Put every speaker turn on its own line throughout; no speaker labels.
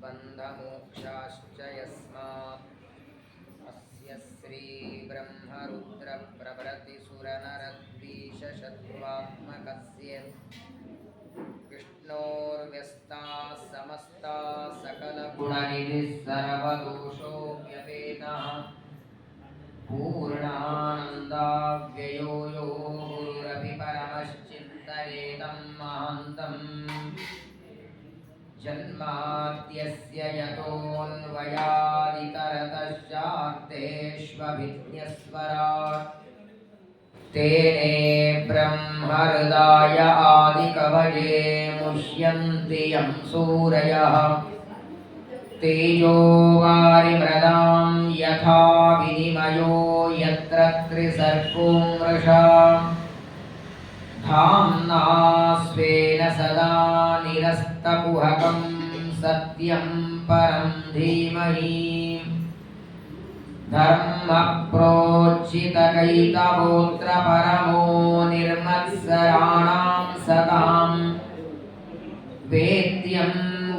बन्धमोक्षाश्च यस्मात् अस्य श्रीब्रह्मरुद्रप्रभृतिसुरनरद्वीषशत्रुत्मकस्य विष्णोर्व्यस्ताः समस्ताः सकलगुणनिधिः सर्वदोषोऽव्यपेतः पूर्णानन्दाव्ययो यो गुरुरपि परमश्चिन्तयेतं महान्तम् जन्माद्यस्य यतोऽन्वयादितरतश्चार्थेष्वभिज्ञस्वराट् तेने ब्रह्महृदाय आदिकवये मुह्यन्ति यं सूरयः तेजो वारिमृदां यथा विनिमयो यत्र त्रिसर्गो मृषा धाम्ना स्वेन सदा निरस्तकुहकं सत्यं परं धीमहि धर्मप्रोज्झितकैतवोऽत्र परमो निर्मत्सराणां सतां वेद्यं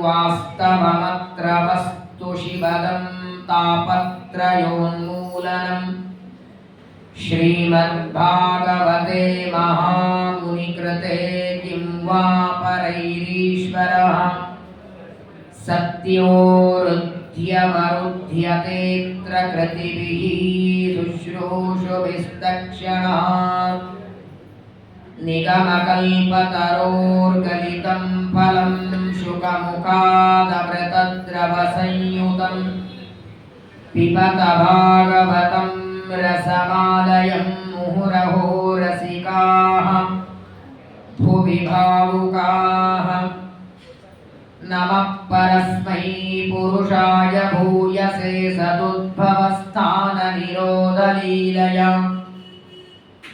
वास्तवमत्र वस्तु शिवदं तापत्रयोन्मूलनम् श्रीमद्भागवते महामुनिकृते किं वा परैरीश्वरः सत्योरुध्यवरुध्यतेऽत्र कृतिभिः शुश्रूषुभिस्तक्षणात् निगमकल्पतरोर्गलितं फलं शुकमुखादमृतद्रवसंयुतं पिबत भागवतं रसमालयं मुहुरहो रसिकाः भुवि भावुकाः नमः परस्मै पुरुषाय भूयसे सदुद्भवस्थाननिरोधलीलया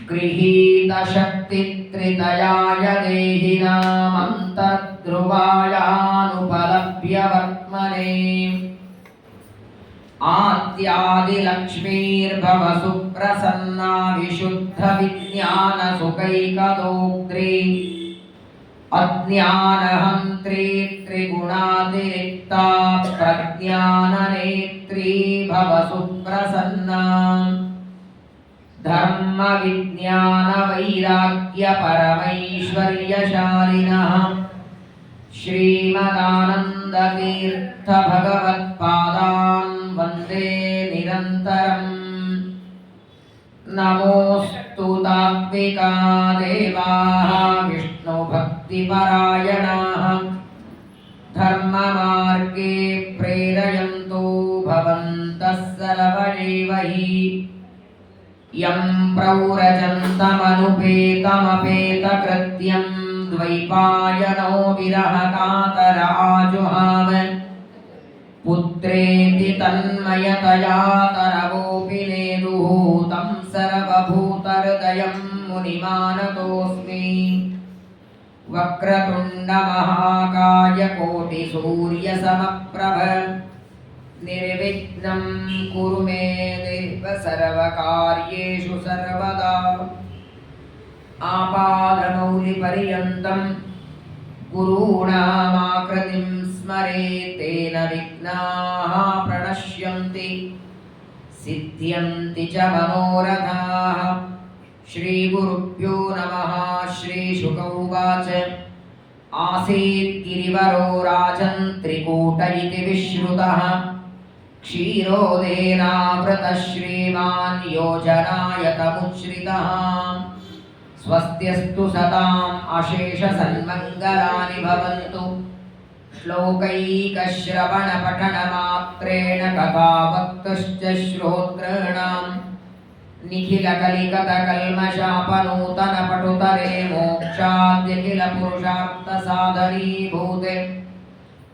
गृहीतशक्तित्रितयाय देहिनामन्तर्ध्रुवायानुपलभ्य वर्त्मने आद्यादिलक्ष्मीर्भव सुप्रसन्ना विशुद्धविज्ञानसुखैकदोग्ध्री अज्ञानहन्त्री त्रिगुणातिरिक्ता प्रज्ञाननेत्री भव सुप्रसन्ना धर्मविज्ञानवैराग्यपरमैश्वर्यशालिनः श्रीमदानन्दतीर्थभगवत्पादान् वन्दे निरन्तरम् नमोऽस्तु तात्विका देवाः विष्णुभक्तिपरायणाः धर्ममार्गे प्रेरयन्तो भवन्तः सर्वदेवैः यं प्रौरजन्तमनुपेतमपेतकृत्यं द्वैपायनो विरहकातर आजुहाव पुत्रेति तन्मयतया तरवोऽपि नेदुः तं सर्वभूतहृदयं मुनिमानतोऽस्मि वक्रतुण्डमहाकाय कोटिसूर्यसमप्रभ निर्विघ्नं कुरु मे देव सर्वकार्येषु सर्वदा आपादमौलिपर्यन्तं गुरूणामाकृतिं स्मरेत् तेन विघ्नाः प्रणश्यन्ति सिद्ध्यन्ति च मनोरथाः श्रीगुरुभ्यो नमः। श्रीशुक उवाच आसीत् गिरिवरो राजन् त्रिकूट इति विश्रुतः क्षीरोदेनावृतः श्रीमान् योजनायतमुच्छ्रितः स्वस्त्यस्तु सताम् अशेषसन्मङ्गलानि भवन्तु श्लोकैकश्रवणपठनमात्रेण कथावक्तश्च श्रोतॄणां निखिलकलिकतकल्मषापनूतनपटुतरे मोक्षाद्यखिलपुरुषार्थसाधनीभूते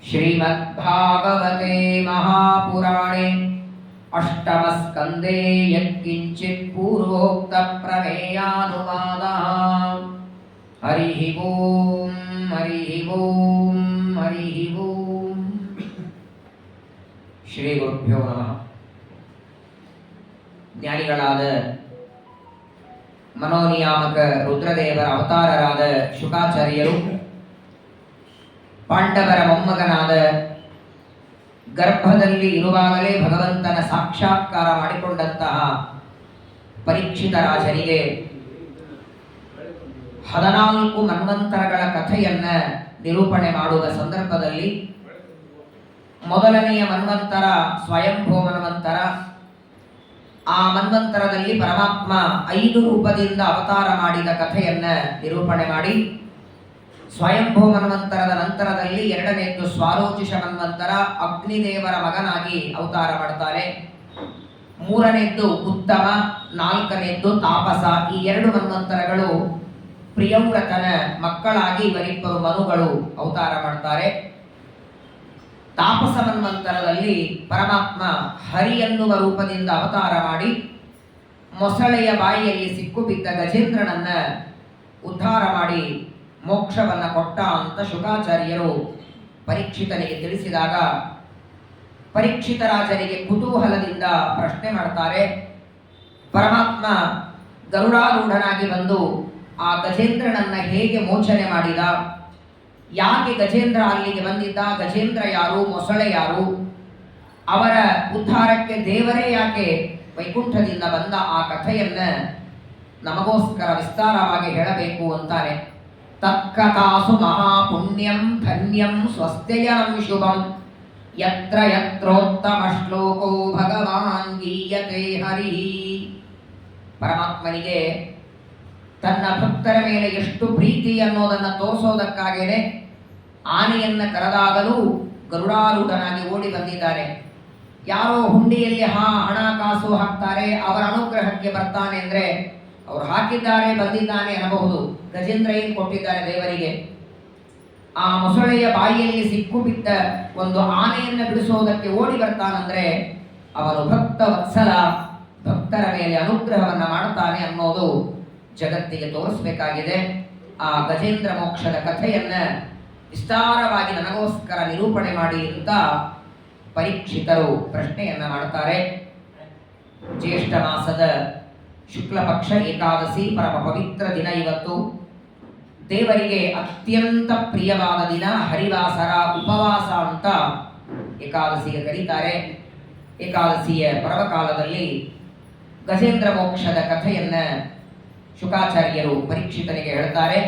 श्रीमद्भागवते महापुराणे अष्टमस्कन्धे यत्किञ्चित् पूर्वोक्तप्रमेयानुवादः। हरिः ओम् हरिः ओम् हरिः ओम्। ಶ್ರೀ ಗುರುಭ್ಯೋ ನಮಃ. ಜ್ಞಾನಿಗಳಾದ ಮನೋನಿಯಾಮಕ ರುದ್ರದೇವರ ಅವತಾರರಾದ ಶುಕಾಚಾರ್ಯರು ಪಾಂಡವರ ಮೊಮ್ಮಗನಾದ, ಗರ್ಭದಲ್ಲಿ ಇರುವಾಗಲೇ ಭಗವಂತನ ಸಾಕ್ಷಾತ್ಕಾರ ಮಾಡಿಕೊಂಡಂತಹ ಪರೀಕ್ಷಿತ ರಾಜನಿಗೆ 14 ಮನ್ವಂತರಗಳ ಕಥೆಯನ್ನ ನಿರೂಪಣೆ ಮಾಡುವ ಸಂದರ್ಭದಲ್ಲಿ ಮೊದಲನೆಯ ಮನ್ವಂತರ ಸ್ವಯಂಭೂ ಮನ್ವಂತರ. ಆ ಮನ್ವಂತರದಲ್ಲಿ ಪರಮಾತ್ಮ 5 ರೂಪದಿಂದ ಅವತಾರ ಮಾಡಿದ ಕಥೆಯನ್ನ ನಿರೂಪಣೆ ಮಾಡಿ, ಸ್ವಯಂಭೂ ಮನ್ವಂತರದ ನಂತರದಲ್ಲಿ 2ನೇದ್ದು ಸ್ವಾರೋಚಿಷ ಮನ್ವಂತರ, ಅಗ್ನಿದೇವರ ಮಗನಾಗಿ ಅವತಾರ ಮಾಡ್ತಾರೆ. 3ನೇದ್ದು ಉತ್ತಮ, 4ನೇದ್ದು ತಾಪಸ. ಈ 2 ಮನ್ವಂತರಗಳು ಪ್ರಿಯವ್ರತನ ಮಕ್ಕಳಾಗಿ ಇವರಿಬ್ಬರು ಮನುಗಳು ಅವತಾರ ಮಾಡ್ತಾರೆ. ತಾಪಸ ಮನ್ವಂತರದಲ್ಲಿ ಪರಮಾತ್ಮ ಹರಿ ಎನ್ನುವ ರೂಪದಿಂದ ಅವತಾರ ಮಾಡಿ ಮೊಸಳೆಯ ಬಾಯಿಯಲ್ಲಿ ಸಿಕ್ಕು ಬಿದ್ದ ಗಜೇಂದ್ರನನ್ನ ಉದ್ಧಾರ ಮಾಡಿ ಮೋಕ್ಷವನ್ನ ಕೊಟ್ಟ ಅಂತ ಶುಕಾಚಾರ್ಯರು ಪರೀಕ್ಷಿತನಿಗೆ ತಿಳಿಸಿದಾಗ, ಪರೀಕ್ಷಿತ ರಾಜನಿಗೆ ಕುತೂಹಲದಿಂದ ಪ್ರಶ್ನೆ ಮಾಡ್ತಾರೆ. ಪರಮಾತ್ಮ ಗರುಡಾರೂಢನಾಗಿ ಬಂದು ಆ ಗಜೇಂದ್ರನನ್ನ ಹೇಗೆ ಮೋಚನೆ ಮಾಡಿದ? ಯಾಕೆ ಗಜೇಂದ್ರ ಅಲ್ಲಿಗೆ ಬಂದಿದ್ದ? ಗಜೇಂದ್ರ ಯಾರು? ಮೊಸಳೆ ಯಾರು? ಅವರ ಉದ್ಧಾರಕ್ಕೆ ದೇವರೇ ಯಾಕೆ ವೈಕುಂಠದಿಂದ ಬಂದ? ಆ ಕಥೆಯನ್ನ ನಮಗೋಸ್ಕರ ವಿಸ್ತಾರವಾಗಿ ಹೇಳಬೇಕು ಅಂತಾರೆ. ತತ್ಕಥಾಸು ಮಹಾಪುಣ್ಯಂ ಧನ್ಯಂ ಸ್ವಸ್ತ್ಯಯನಂ ಶುಭಂ ಯತ್ರ ಯತ್ರೋತ್ತಮ ಶ್ಲೋಕೋ ಭಗವಾನ್ ಗೀಯತೆ ಹರಿ. ಪರಮಾತ್ಮನಿಗೆ ತನ್ನ ಭಕ್ತರ ಮೇಲೆ ಎಷ್ಟು ಪ್ರೀತಿ ಅನ್ನೋದನ್ನು ತೋರಿಸೋದಕ್ಕಾಗೇನೆ ಆನೆಯನ್ನ ಕರೆದಾಗಲೂ ಗರುಡಾರೂಢನಾಗಿ ಓಡಿ ಬಂದಿದ್ದಾರೆ. ಯಾರೋ ಹುಂಡಿಯಲ್ಲಿ ಹಣ ಕಾಸು ಹಾಕ್ತಾರೆ, ಅವರ ಅನುಗ್ರಹಕ್ಕೆ ಬರ್ತಾನೆ ಅಂದ್ರೆ ಅವ್ರು ಹಾಕಿದ್ದಾರೆ ಬಂದಿದ್ದಾನೆ ಅನ್ನಬಹುದು. ಗಜೇಂದ್ರ ಏನು ಕೊಟ್ಟಿದ್ದಾರೆ ದೇವರಿಗೆ? ಆ ಮೊಸಳೆಯ ಬಾಯಿಯಲ್ಲಿ ಸಿಕ್ಕು ಬಿದ್ದ ಒಂದು ಆನೆಯನ್ನು ಬಿಡಿಸೋದಕ್ಕೆ ಓಡಿ ಬರ್ತಾನಂದ್ರೆ ಅವನು ಭಕ್ತ ವತ್ಸಲ, ಭಕ್ತರ ಮೇಲೆ ಅನುಗ್ರಹವನ್ನ ಮಾಡ್ತಾನೆ ಅನ್ನೋದು ಜಗತ್ತಿಗೆ ತೋರಿಸಬೇಕಾಗಿದೆ. ಆ ಗಜೇಂದ್ರ ಮೋಕ್ಷದ ಕಥೆಯನ್ನ ವಿಸ್ತಾರವಾಗಿ ನನಗೋಸ್ಕರ ನಿರೂಪಣೆ ಮಾಡಿ ಅಂತ ಪರೀಕ್ಷಿತರು ಪ್ರಶ್ನೆಯನ್ನ ಮಾಡ್ತಾರೆ. ಜ್ಯೇಷ್ಠ ಮಾಸದ ಶುಕ್ಲ ಪಕ್ಷ ಏಕಾದಶಿ, ಪರಮ ಪವಿತ್ರ ದಿನ ಇವತ್ತು. ದೇವರಿಗೆ ಅತ್ಯಂತ ಪ್ರಿಯವಾದ ದಿನ, ಹರಿವಾಸರ ಉಪವಾಸ ಅಂತ ಏಕಾದಶಿಗೆ ಕರೀತಾರೆ. ಏಕಾದಶಿಯ ಪರ್ವಕಾಲದಲ್ಲಿ ಗಜೇಂದ್ರ ಮೋಕ್ಷದ ಕಥೆಯನ್ನ ಶುಕಾಚಾರ್ಯರು ಪರೀಕ್ಷಿತನಿಗೆ ಹೇಳ್ತಾರೆ.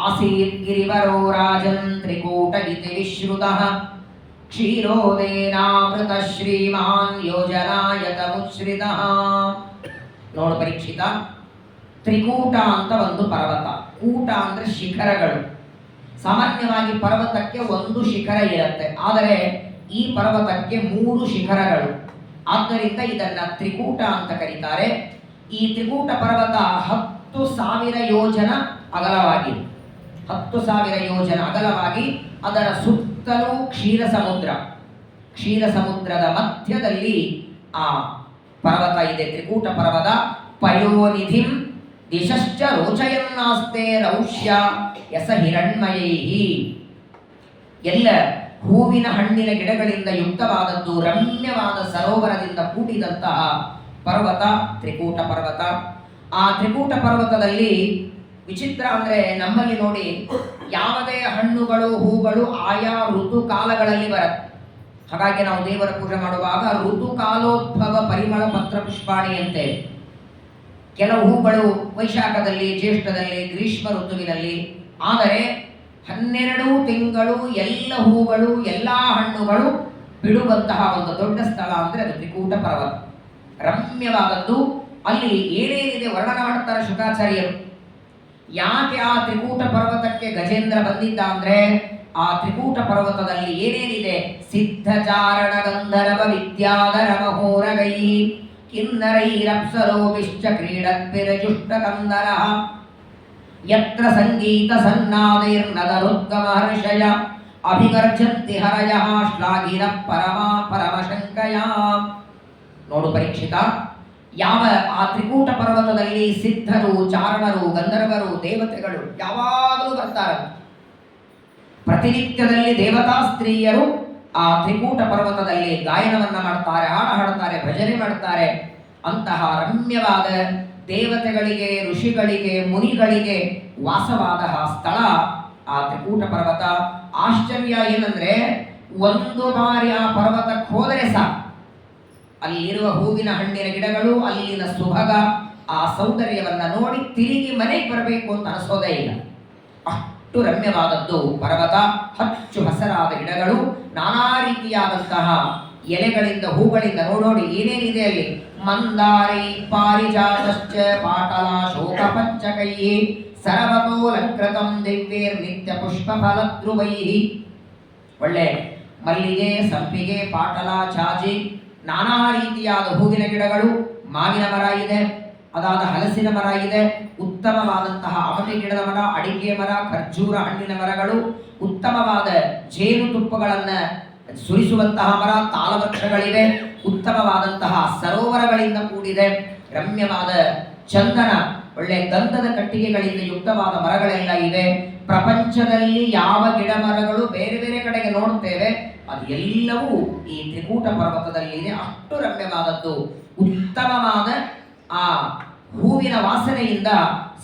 ಆಸೀತ್ ಗಿರಿವರೋ ರಾಜನ್ ತ್ರಿಕೂಟ ಇತಿ ವಿಶ್ರುತಃ ಕ್ಷೀರೋದೇನಾಮೃತ ಶ್ರೀಮಾನ್ ಯೋಜನಾಯತ ಮುಶ್ರಿತಃ. ನೋಡು ಪರೀಕ್ಷಿತ, ತ್ರಿಕೂಟ ಅಂತ ಒಂದು ಪರ್ವತ. ಕೂಟ ಅಂದ್ರೆ ಶಿಖರಗಳು. ಸಾಮಾನ್ಯವಾಗಿ ಪರ್ವತಕ್ಕೆ ಒಂದು ಶಿಖರ ಇರುತ್ತೆ, ಆದರೆ ಈ ಪರ್ವತಕ್ಕೆ 3 ಶಿಖರಗಳು. ಆದ್ದರಿಂದ ಇದನ್ನ ತ್ರಿಕೂಟ ಅಂತ ಕರೀತಾರೆ. ಈ ತ್ರಿಕೂಟ ಪರ್ವತ 10,000 ಯೋಜನ ಅಗಲವಾಗಿದೆ. 10,000 ಯೋಜನ ಅಗಲವಾಗಿ ಅದರ ಸುತ್ತಲೂ ಕ್ಷೀರ ಸಮುದ್ರ. ಕ್ಷೀರ ಸಮುದ್ರದ ಮಧ್ಯದಲ್ಲಿ ಆ ಪರ್ವತ ಇದೆ, ತ್ರಿಕೂಟ ಪರ್ವತ. ಪಯೋನಿಧಿಂ ದಿಶಶ್ಚ ರೋಚಯನ್ನಾಸ್ತೆ ರೌಷ್ಯ ಯಸ ಹಿರಣ್ಮಯೈಹಿ. ಎಲ್ಲ ಹೂವಿನ ಹಣ್ಣಿನ ಗಿಡಗಳಿಂದ ಯುಕ್ತವಾದದ್ದು, ರಮ್ಯವಾದ ಸರೋವರದಿಂದ ಕೂಡಿದಂತಹ ಪರ್ವತ ತ್ರಿಕೂಟ ಪರ್ವತ. ಆ ತ್ರಿಕೂಟ ಪರ್ವತದಲ್ಲಿ ವಿಚಿತ್ರ ಅಂದ್ರೆ, ನಮ್ಮಲ್ಲಿ ನೋಡಿ ಯಾವುದೇ ಹಣ್ಣುಗಳು ಹೂಗಳು ಆಯಾ ಋತುಕಾಲಗಳಲ್ಲಿ ಬರುತ್ತೆ. ಹಾಗಾಗಿ ನಾವು ದೇವರ ಪೂಜೆ ಮಾಡುವಾಗ ಋತುಕಾಲೋದ್ಭವ ಪರಿಮಳ ಪತ್ರ ಪುಷ್ಪಾಣಿ ಅಂತೆ. ಕೆಲವು ಹೂಗಳು ವೈಶಾಖದಲ್ಲಿ, ಜ್ಯೇಷ್ಠದಲ್ಲಿ, ಗ್ರೀಷ್ಮ ಋತುವಿನಲ್ಲಿ. ಆದರೆ 12 ತಿಂಗಳು ಎಲ್ಲ ಹೂಗಳು ಎಲ್ಲ ಹಣ್ಣುಗಳು ಬಿಡುವಂತಹ ಒಂದು ದೊಡ್ಡ ಸ್ಥಳ ಅಂದ್ರೆ ಅದು ತ್ರಿಕೂಟ ಪರ್ವತ. ರಮ್ಯವಾದದ್ದು. ಅಲ್ಲಿ ಏನೇನಿದೆ ವರ್ಣನ ಮಾಡ್ತಾರೆ ಶುಕಾಚಾರ್ಯರು. ಯಾಕೆ ಆ ತ್ರಿಕೂಟ ಪರ್ವತಕ್ಕೆ ಗಜೇಂದ್ರ ಬಂದಿದ್ದ ಅಂದ್ರೆ, ಆ ತ್ರಿಕೂಟ ಪರ್ವತದಲ್ಲಿ ಏನೇನಿದೆ? ಸಿದ್ಧಚಾರಣ ಗಂಧರ್ವ ವಿದ್ಯಾಧರ ಮಹೋರಗೈ ಕಿನ್ನರೈರಪ್ಸರೋಭಿಶ್ಚ ಕ್ರೀಡತ್ಪಿರಜುಷ್ಟ ಕಂದರಃ ಯತ್ರ ಸಂಗೀತ ಸನ್ನಾದೈರ್ನದರುದ್ಗಮ ಹರ್ಷಯ ಅಭಿಗರ್ಜಂತಿ ಹರಯಃ ಶ್ಲಾಘಿನ ಪರಮಶಂಕಯ. ನೋಡು ಪರೀಕ್ಷಿತ, ಯಾವ ಆ ತ್ರಿಕೂಟ ಪರ್ವತದಲ್ಲಿ ಸಿದ್ಧರು, ಚಾರಣರು, ಗಂಧರ್ವರು, ದೇವತೆಗಳು ಯಾವಾಗಲೂ ಬರ್ತಾರೆ. ಪ್ರತಿನಿತ್ಯದಲ್ಲಿ ದೇವತಾ ಸ್ತ್ರೀಯರು ಆ ತ್ರಿಕೂಟ ಪರ್ವತದಲ್ಲಿ ಗಾಯನವನ್ನ ಮಾಡ್ತಾರೆ, ಹಾಡು ಹಾಡ್ತಾರೆ, ಭಜನೆ ಮಾಡ್ತಾರೆ. ಅಂತಹ ರಮ್ಯವಾದ ದೇವತೆಗಳಿಗೆ, ಋಷಿಗಳಿಗೆ, ಮುನಿಗಳಿಗೆ ವಾಸವಾದ ಸ್ಥಳ ಆ ತ್ರಿಕೂಟ ಪರ್ವತ. ಆಶ್ಚರ್ಯ ಏನಂದ್ರೆ ಒಂದು ಬಾರಿ ಆ ಪರ್ವತಕ್ಕೆ ಹೋದರೆ ಸಾಕು, ಅಲ್ಲಿರುವ ಹೂವಿನ ಹಣ್ಣಿನ ಗಿಡಗಳು, ಅಲ್ಲಿನ ಸುಭಗ, ಆ ಸೌಂದರ್ಯವನ್ನ ನೋಡಿ ತಿರುಗಿ ಮನೆಗೆ ಬರಬೇಕು ಅಂತ ಅನಿಸೋದೇ ಇಲ್ಲ. ಅಷ್ಟು ರಮ್ಯವಾದದ್ದು ಪರ್ವತ. ಹಚ್ಚು ಹಸರಾದ ಗಿಡಗಳು, ನಾನಾ ರೀತಿಯಾದಂತಹ ಎಲೆಗಳಿಂದ, ಹೂಗಳಿಂದ ನೋಡೋಡಿ ಏನೇನಿದೆ ಅಲ್ಲಿ. ಮಂದಾರೈ ಪಾರಿಜಾತಶ್ಚ ಪಾಟಲ ಶೋಕ ಪಂಚಕೈ ಸರ್ವತೋಲಂಕೃತಂ ದಿವ್ಯೇರ್ ನಿತ್ಯ ಪುಷ್ಪ ಫಲದ್ರುವೈ. ಒಳ್ಳೆ ಮಲ್ಲಿಗೆ, ಸಂಪಿಗೆ, ಪಾಟಲ, ಜಾಜಿ, ನಾನಾ ರೀತಿಯಾದ ಹೂವಿನ ಗಿಡಗಳು, ಮಾವಿನ ಮರ ಇದೆ, ಅದಾದ ಹಲಸಿನ ಮರ ಇದೆ, ಉತ್ತಮವಾದಂತಹ ಅಮಟೆ ಗಿಡದ ಮರ, ಅಡಿಕೆ ಮರ, ಖರ್ಜೂರ ಹಣ್ಣಿನ ಮರಗಳು, ಉತ್ತಮವಾದ ಜೇನುತುಪ್ಪಗಳನ್ನ ಸುರಿಸುವಂತಹ ಮರ, ತಾಲವೃಕ್ಷಗಳಿವೆ, ಉತ್ತಮವಾದಂತಹ ಸರೋವರಗಳಿಂದ ಕೂಡಿದೆ, ರಮ್ಯವಾದ ಚಂದನ, ಒಳ್ಳೆ ಗಂಧದ ಕಟ್ಟಿಗೆಗಳಿಂದ ಯುಕ್ತವಾದ ಮರಗಳೆಲ್ಲ ಇವೆ. ಪ್ರಪಂಚದಲ್ಲಿ ಯಾವ ಗಿಡ ಮರಗಳು ಬೇರೆ ಬೇರೆ ಕಡೆಗೆ ನೋಡುತ್ತೇವೆ, ಅದು ಎಲ್ಲವೂ ಈ ತ್ರಿಕೂಟ ಪರ್ವತದಲ್ಲಿದೆ. ಅಷ್ಟು ರಮ್ಯವಾದದ್ದು. ಉತ್ತಮವಾದ ಆ ಹೂವಿನ ವಾಸನೆಯಿಂದ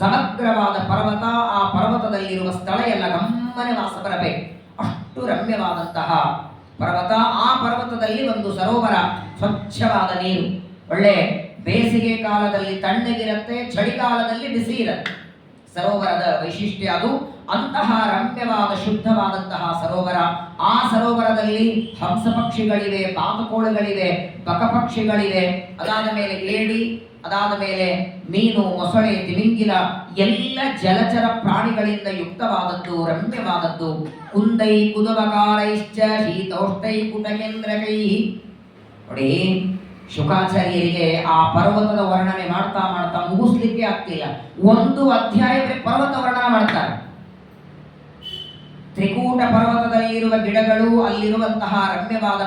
ಸಮಗ್ರವಾದ ಪರ್ವತ, ಆ ಪರ್ವತದಲ್ಲಿರುವ ಸ್ಥಳ ಎಲ್ಲ ಗಮ್ಮನೆ ವಾಸ ಬರಬೇಕು. ಅಷ್ಟು ರಮ್ಯವಾದಂತಹ ಪರ್ವತ. ಆ ಪರ್ವತದಲ್ಲಿ ಒಂದು ಸರೋವರ, ಸ್ವಚ್ಛವಾದ ನೀರು. ಒಳ್ಳೆ ಬೇಸಿಗೆ ಕಾಲದಲ್ಲಿ ತಣ್ಣಗಿರುತ್ತೆ, ಚಳಿಗಾಲದಲ್ಲಿ ಬಿಸಿ ಇರುತ್ತೆ. ಸರೋವರದ ವೈಶಿಷ್ಟ್ಯ ಅದು. ಅಂತಹ ರಮ್ಯವಾದ ಶುದ್ಧವಾದಂತಹ ಸರೋವರ. ಆ ಸರೋವರದಲ್ಲಿ ಹಂಸ ಪಕ್ಷಿಗಳಿವೆ, ಬಾತುಕೋಳುಗಳಿವೆ, ಬಕಪಕ್ಷಿಗಳಿವೆ, ಅದಾದ ಮೇಲೆ ಏಡಿ, ಅದಾದ ಮೇಲೆ ಮೀನು, ಮೊಸಳೆ, ತಿಮಿಂಗಿಲ, ಎಲ್ಲ ಜಲಚರ ಪ್ರಾಣಿಗಳಿಂದ ಯುಕ್ತವಾದದ್ದು, ರಮ್ಯವಾದದ್ದು. ಕುಂದೈ ಕುದುವಕಾರೈಶ್ಚ ಶೀತೋಷ್ಟೈ ಕುಟಕೇಂದ್ರಕೈ. ನೋಡಿ, ಶುಕಾಚಾರ್ಯರಿಗೆ ಆ ಪರ್ವತದ ವರ್ಣನೆ ಮಾಡ್ತಾ ಮಾಡ್ತಾ ಮುಗಿಸ್ಲಿಕ್ಕೆ ಆಗ್ತಿಲ್ಲ. ಒಂದು ಅಧ್ಯಾಯವೇ ಪರ್ವತ ವರ್ಣನ ಮಾಡ್ತಾರೆ. ತ್ರಿಕೂಟ ಪರ್ವತದಲ್ಲಿರುವ ಗಿಡಗಳು, ಅಲ್ಲಿರುವಂತಹ ರಮ್ಯವಾದ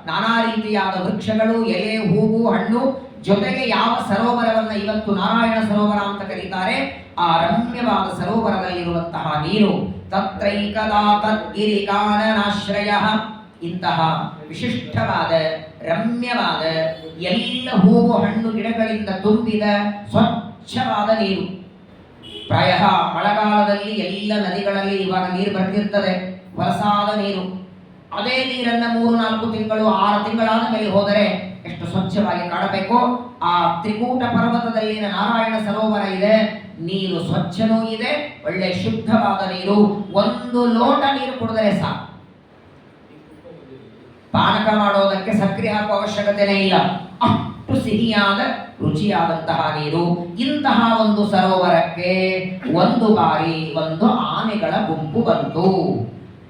ನಾನಾ ರೀತಿಯಾದ ವೃಕ್ಷಗಳು, ಎಲೆ, ಹೂವು, ಹಣ್ಣು, ಜೊತೆಗೆ ಯಾವ ಸರೋವರವನ್ನ ಇವತ್ತು ನಾರಾಯಣ ಸರೋವರ ಅಂತ ಕರೀತಾರೆ, ಆ ರಮ್ಯವಾದ ಸರೋವರದಲ್ಲಿರುವಂತಹ ನೀರು. ತತ್ರೈಕದಾ ತದ್ಗಿರಿಕಾನನಾಶ್ರಯ. ಇಂತಹ ವಿಶಿಷ್ಟವಾದ ರಮ್ಯವಾದ ಎಲ್ಲ ಹೂವು ಹಣ್ಣು ಗಿಡಗಳಿಂದ ತುಂಬಿದ ಸ್ವಚ್ಛವಾದ ನೀರು. ಪ್ರಾಯ ಮಳೆಗಾಲದಲ್ಲಿ ಎಲ್ಲ ನದಿಗಳಲ್ಲಿ ಇವಾಗ ನೀರು ಬರ್ತಿರ್ತದೆ, ಹೊಲಸಾದ ನೀರು. ಅದೇ ನೀರನ್ನ 3-4 ತಿಂಗಳು 6 ತಿಂಗಳಾದ ಮೇಲೆ ಹೋದರೆ ಎಷ್ಟು ಸ್ವಚ್ಛವಾಗಿ ಕಾಣಬೇಕು. ಆ ತ್ರಿಕೂಟ ಪರ್ವತದಲ್ಲಿನ ನಾರಾಯಣ ಸರೋವರ ಇದೆ, ನೀರು ಸ್ವಚ್ಛನೂ ಇದೆ, ಒಳ್ಳೆ ಶುದ್ಧವಾದ ನೀರು. ಒಂದು ಲೋಟ ನೀರು ಕುಡಿದರೆ ಸಾಕು, ಪಾನಕ ಮಾಡೋದಕ್ಕೆ ಸಕ್ಕರೆ ಹಾಕುವ ಅವಶ್ಯಕತೆನೇ ಇಲ್ಲ. ಅಷ್ಟು ಸಿಹಿಯಾದ ರುಚಿಯಾದಂತಹ ನೀರು. ಇಂತಹ ಒಂದು ಸರೋವರಕ್ಕೆ ಒಂದು ಬಾರಿ ಒಂದು ಆನೆಗಳ ಗುಂಪು ಬಂತು.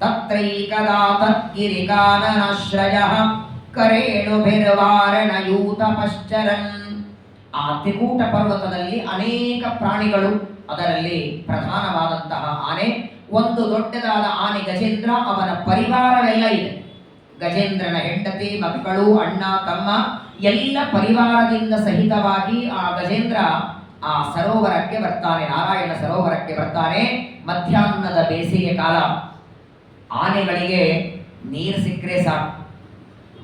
ತತ್ರೈಕದಾ ತದ್ಗಿರಿಕಾನನಾಶ್ರಯ ಕರೇಣುಭಿರ್ವಾರಣಯೂತ ಪಶ್ಚರನ್. ಆ ತ್ರಿಕೂಟ ಪರ್ವತದಲ್ಲಿ ಅನೇಕ ಪ್ರಾಣಿಗಳು, ಅದರಲ್ಲಿ ಪ್ರಧಾನವಾದಂತಹ ಆನೆ. ಒಂದು ದೊಡ್ಡದಾದ ಆನೆ ಗಜೇಂದ್ರ, ಅವನ ಪರಿವಾರವೆಲ್ಲ ಇದೆ. ಗಜೇಂದ್ರನ ಹೆಂಡತಿ, ಮಕ್ಕಳು, ಅಣ್ಣ, ತಮ್ಮ ಎಲ್ಲ ಪರಿವಾರದಿಂದ ಸಹಿತವಾಗಿ ಆ ಗಜೇಂದ್ರ ಆ ಸರೋವರಕ್ಕೆ ಬರ್ತಾನೆ, ನಾರಾಯಣ ಸರೋವರಕ್ಕೆ ಬರ್ತಾನೆ. ಮಧ್ಯಾಹ್ನದ ಬೇಸಿಗೆ ಕಾಲ. ಆನೆಗಳಿಗೆ ನೀರು ಸಿಕ್ಕರೆ ಸಾಕು,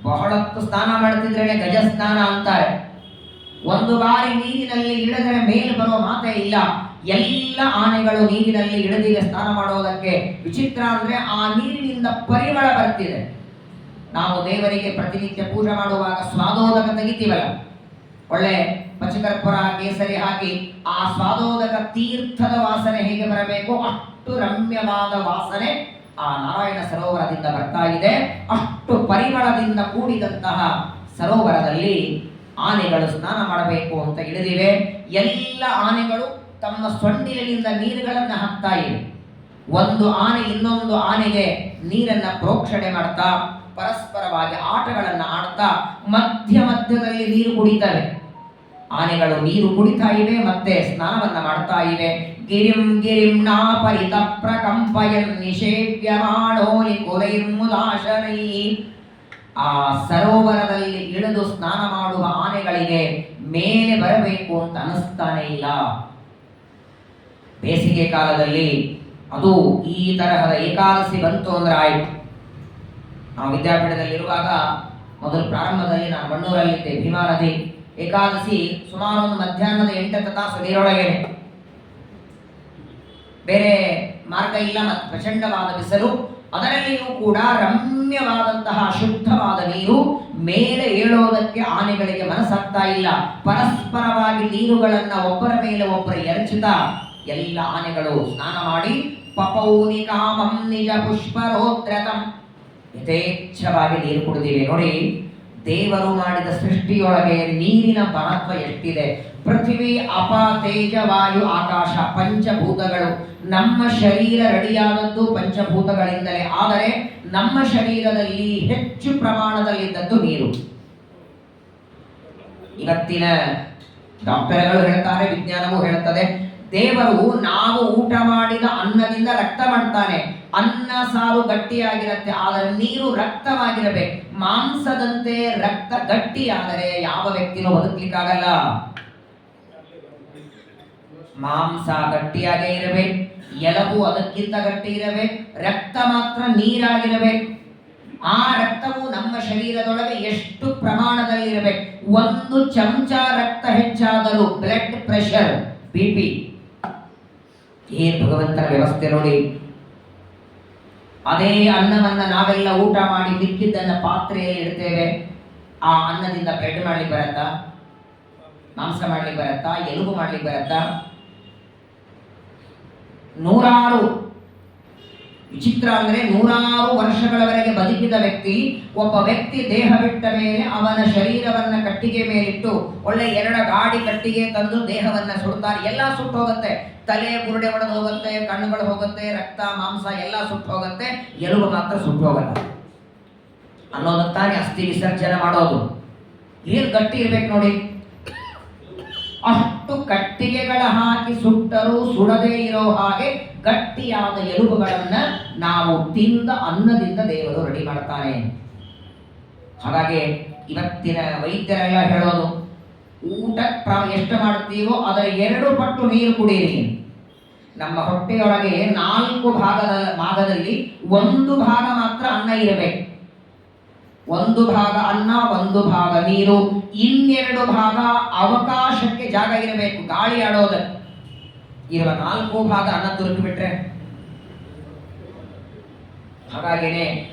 ಬಹಳತ್ತು ಸ್ನಾನ ಮಾಡ್ತಿದ್ರೇನೆ ಗಜ ಸ್ನಾನ ಅಂತಾರೆ. ಒಂದು ಬಾರಿ ನೀರಿನಲ್ಲಿ ಇಳಿದರೆ ಮೇಲೆ ಬರೋ ಮಾತೇ ಇಲ್ಲ. ಎಲ್ಲ ಆನೆಗಳು ನೀರಿನಲ್ಲಿ ಇಳಿದಿವೆ ಸ್ನಾನ ಮಾಡೋದಕ್ಕೆ. ವಿಚಿತ್ರ ಅಂದ್ರೆ ಆ ನೀರಿನಿಂದ ಪರಿಮಳ ಬರ್ತಿದೆ. ನಾವು ದೇವರಿಗೆ ಪ್ರತಿನಿತ್ಯ ಪೂಜೆ ಮಾಡುವಾಗ ಸ್ವಾದೋದಕ ತೆಗಿತೀವಲ್ಲ, ಒಳ್ಳೆ ಪಚಕರ್ಪುರ, ಕೇಸರಿ ಹಾಕಿ ಆ ಸ್ವಾದೋದಕ ತೀರ್ಥದ ವಾಸನೆ ಹೇಗೆ ಬರಬೇಕು, ಅಷ್ಟು ರಮ್ಯವಾದ ವಾಸನೆ ಆ ನಾರಾಯಣ ಸರೋವರದಿಂದ ಬರ್ತಾ ಇದೆ. ಅಷ್ಟು ಪರಿಮಳದಿಂದ ಕೂಡಿದಂತಹ ಸರೋವರದಲ್ಲಿ ಆನೆಗಳು ಸ್ನಾನ ಮಾಡಬೇಕು ಅಂತ ಇಳಿದಿವೆ. ಎಲ್ಲ ಆನೆಗಳು ತಮ್ಮ ಸೊಂಡಿಲಿನಿಂದ ನೀರುಗಳನ್ನ ಹಾಕ್ತಾ ಇವೆ. ಒಂದು ಆನೆ ಇನ್ನೊಂದು ಆನೆಗೆ ನೀರನ್ನ ಪ್ರೋಕ್ಷಣೆ ಮಾಡ್ತಾ ಪರಸ್ಪರವಾಗಿ ಆಟಗಳನ್ನ ಆಡ್ತಾ ಮಧ್ಯ ಮಧ್ಯದಲ್ಲಿ ನೀರು ಕುಡಿತವೆ. ಆನೆಗಳು ನೀರು ಕುಡಿತಾ ಇವೆ, ಮತ್ತೆ ಸ್ನಾನವನ್ನ ಮಾಡ್ತಾ ಇವೆ. ಗಿರಿಂ ಗಿರಿಂ ನಾಪರಿತ ಪ್ರಕಂಪಯನ್ ನಿಷೇವ್ಯಮಾಣೋಲಿ ಕುಲೈರ್ಮುದಾಶನೈ. ಆ ಸರೋವರದಲ್ಲಿ ಇಳಿದು ಸ್ನಾನ ಮಾಡುವ ಆನೆಗಳಿಗೆ ಮೇಲೆ ಬರಬೇಕು ಅಂತ ಅನಿಸ್ತಾನೆ ಇಲ್ಲ. ಬೇಸಿಗೆ ಕಾಲದಲ್ಲಿ ಅದು ಈ ತರಹದ ಏಕಾದಶಿ ಬಂತು ಅಂದ್ರೆ ಆಯ್ತು. ನಾವು ವಿದ್ಯಾಪೀಠದಲ್ಲಿರುವಾಗ ಮೊದಲು ಪ್ರಾರಂಭದಲ್ಲಿ ನಾನು ಬಣ್ಣೂರಲ್ಲಿದ್ದೆ, ಭೀಮಾ ನದಿ. ಏಕಾದಶಿ ಸುಮಾರು ಒಂದು ಮಧ್ಯಾಹ್ನದ 8 ತಾಸು ನೀರೊಳಗೇನೆ, ಬೇರೆ ಮಾರ್ಗ ಇಲ್ಲ. ಮತ್ತು ಪ್ರಚಂಡವಾದ ಬಿಸಿಲು. ಅದರಲ್ಲಿಯೂ ಕೂಡ ರಮ್ಯವಾದಂತಹ ಶುದ್ಧವಾದ ನೀರು ಮೇಲೆ ಏಳೋದಕ್ಕೆ ಆನೆಗಳಿಗೆ ಮನಸ್ಸಾಗ್ತಾ ಇಲ್ಲ. ಪರಸ್ಪರವಾಗಿ ನೀರುಗಳನ್ನ ಒಬ್ಬರ ಮೇಲೆ ಒಬ್ಬರು ಎರಚುತ್ತಾ ಎಲ್ಲ ಆನೆಗಳು ಸ್ನಾನ ಮಾಡಿ ಪಪೌನಿ ಕಾಮಂ ನಿಜ ಪುಷ್ಪರೋದ್ರತಂ ಯಥೇಚ್ಛವಾಗಿ ನೀರು ಕುಡಿದಿವೆ. ನೋಡಿ, ದೇವರು ಮಾಡಿದ ಸೃಷ್ಟಿಯೊಳಗೆ ನೀರಿನ ಮಹತ್ವ ಎಷ್ಟಿದೆ. ಪೃಥ್ವಿ, ಅಪ, ತೇಜ, ವಾಯು, ಆಕಾಶ ಪಂಚಭೂತಗಳು. ನಮ್ಮ ಶರೀರ ರೆಡಿಯಾದದ್ದು ಪಂಚಭೂತಗಳಿಂದಲೇ. ಆದರೆ ನಮ್ಮ ಶರೀರದಲ್ಲಿ ಹೆಚ್ಚು ಪ್ರಮಾಣದಲ್ಲಿದ್ದದ್ದು ನೀರು. ಇವತ್ತಿನ ಡಾಕ್ಟರ್ಗಳು ಹೇಳ್ತಾರೆ, ವಿಜ್ಞಾನವೂ ಹೇಳುತ್ತದೆ, ದೇವರು ನಾವು ಊಟ ಮಾಡಿದ ಅನ್ನದಿಂದ ರಕ್ತ ಮಾಡ್ತಾನೆ. ಅನ್ನ ಸಾರು ಗಟ್ಟಿಯಾಗಿರುತ್ತೆ, ಆದರೆ ನೀರು ರಕ್ತವಾಗಿರಬೇಕು. ಮಾಂಸದಂತೆ ರಕ್ತ ಗಟ್ಟಿಯಾದರೆ ಯಾವ ವ್ಯಕ್ತಿನೂ ಬದುಕಲಿಕ್ಕಾಗಲ್ಲ. ಮಾಂಸ ಗಟ್ಟಿಯಾಗೇ ಇರಬೇಕು, ಎಲುಬು ಅದಕ್ಕಿಂತ ಗಟ್ಟಿ ಇರಬೇಕು, ರಕ್ತ ಮಾತ್ರ ನೀರಾಗಿರಬೇಕು. ಆ ರಕ್ತವು ನಮ್ಮ ಶರೀರದೊಳಗೆ ಎಷ್ಟು ಪ್ರಮಾಣದಲ್ಲಿರಬೇಕು. ಒಂದು ಚಮಚ ರಕ್ತ ಹೆಚ್ಚಾದರೂ ಬ್ಲಡ್ ಪ್ರೆಷರ್, BP. ಏನ್ ಭಗವಂತನ ವ್ಯವಸ್ಥೆ ನೋಡಿ. ಅದೇ ಅನ್ನವನ್ನ ನಾವೆಲ್ಲ ಊಟ ಮಾಡಿ ಮಿಕ್ಕಿದ್ದನ್ನ ಪಾತ್ರೆಯಲ್ಲಿ ಇಡ್ತೇವೆ. ಆ ಅನ್ನದಿಂದ ಬ್ರೆಡ್ ಮಾಡ್ಲಿಕ್ಕೆ ಬರತ್ತಾ? ಮಾಂಸ ಮಾಡ್ಲಿಕ್ಕೆ ಬರತ್ತಾ? ಎಲುಬು ಮಾಡ್ಲಿಕ್ಕೆ ಬರತ್ತಾ? ನೂರಾರು ವಿಚಿತ್ರ ಅಂದ್ರೆ 100 ವರ್ಷಗಳವರೆಗೆ ಬದುಕಿದ ವ್ಯಕ್ತಿ, ಒಬ್ಬ ವ್ಯಕ್ತಿ ದೇಹ ಬಿಟ್ಟ ಮೇಲೆ ಅವನ ಶರೀರವನ್ನ ಕಟ್ಟಿಗೆ ಮೇಲಿಟ್ಟು ಒಳ್ಳೆ 2 ಗಾಡಿ ಕಟ್ಟಿಗೆ ತಂದು ದೇಹವನ್ನ ಸುಡ್ತಾರೆ. ಎಲ್ಲ ಸುಟ್ಟು ಹೋಗುತ್ತೆ, ತಲೆ ಬುರುಡೆ ಒಡೆದು ಹೋಗುತ್ತೆ, ಕಣ್ಣುಗಳು ಹೋಗುತ್ತೆ, ರಕ್ತ ಮಾಂಸ ಎಲ್ಲ ಸುಟ್ಟು ಹೋಗುತ್ತೆ, ಎಲುಬು ಮಾತ್ರ ಸುಟ್ಟು ಹೋಗಲ್ಲ ಅನ್ನೋದಕ್ಕಾಗಿ ಅಸ್ಥಿ ವಿಸರ್ಜನೆ ಮಾಡೋದು. ಏನ್ ಗಟ್ಟಿ ಇರ್ಬೇಕು ನೋಡಿ. ಅಷ್ಟು ಕಟ್ಟಿಗೆಗಳ ಹಾಕಿ ಸುಟ್ಟರೂ ಸುಡದೇ ಇರೋ ಹಾಗೆ ಗಟ್ಟಿಯಾದ ಎಲುಬುಗಳನ್ನ ನಾವು ತಿಂದ ಅನ್ನದಿಂದ ದೇವರು ರೆಡಿ ಮಾಡ್ತಾನೆ. ಹಾಗಾಗಿ ಇವತ್ತಿನ ವೈದ್ಯರೆಲ್ಲ ಹೇಳೋದು, ಊಟ ಎಷ್ಟು ಮಾಡ್ತೀವೋ ಅದರ 2 ಪಟ್ಟು ನೀರು ಕುಡಿಯಿರಿ. ನಮ್ಮ ಹೊಟ್ಟೆಯೊಳಗೆ 4 ಭಾಗದಲ್ಲಿ 1 ಭಾಗ ಮಾತ್ರ ಅನ್ನ ಇರಬೇಕು. 1 ಭಾಗ ಅನ್ನ, 1 ಭಾಗ ನೀರು, 2 ಭಾಗ ಅವಕಾಶಕ್ಕೆ ಜಾಗ ಇರಬೇಕು, ಗಾಳಿ ಆಡೋದಕ್ಕೆ. ಇರುವ 4 ಭಾಗ ಅನ್ನ ತುರುಕಿ ಬಿಟ್ರೆ. ಹಾಗಾಗಿನೇ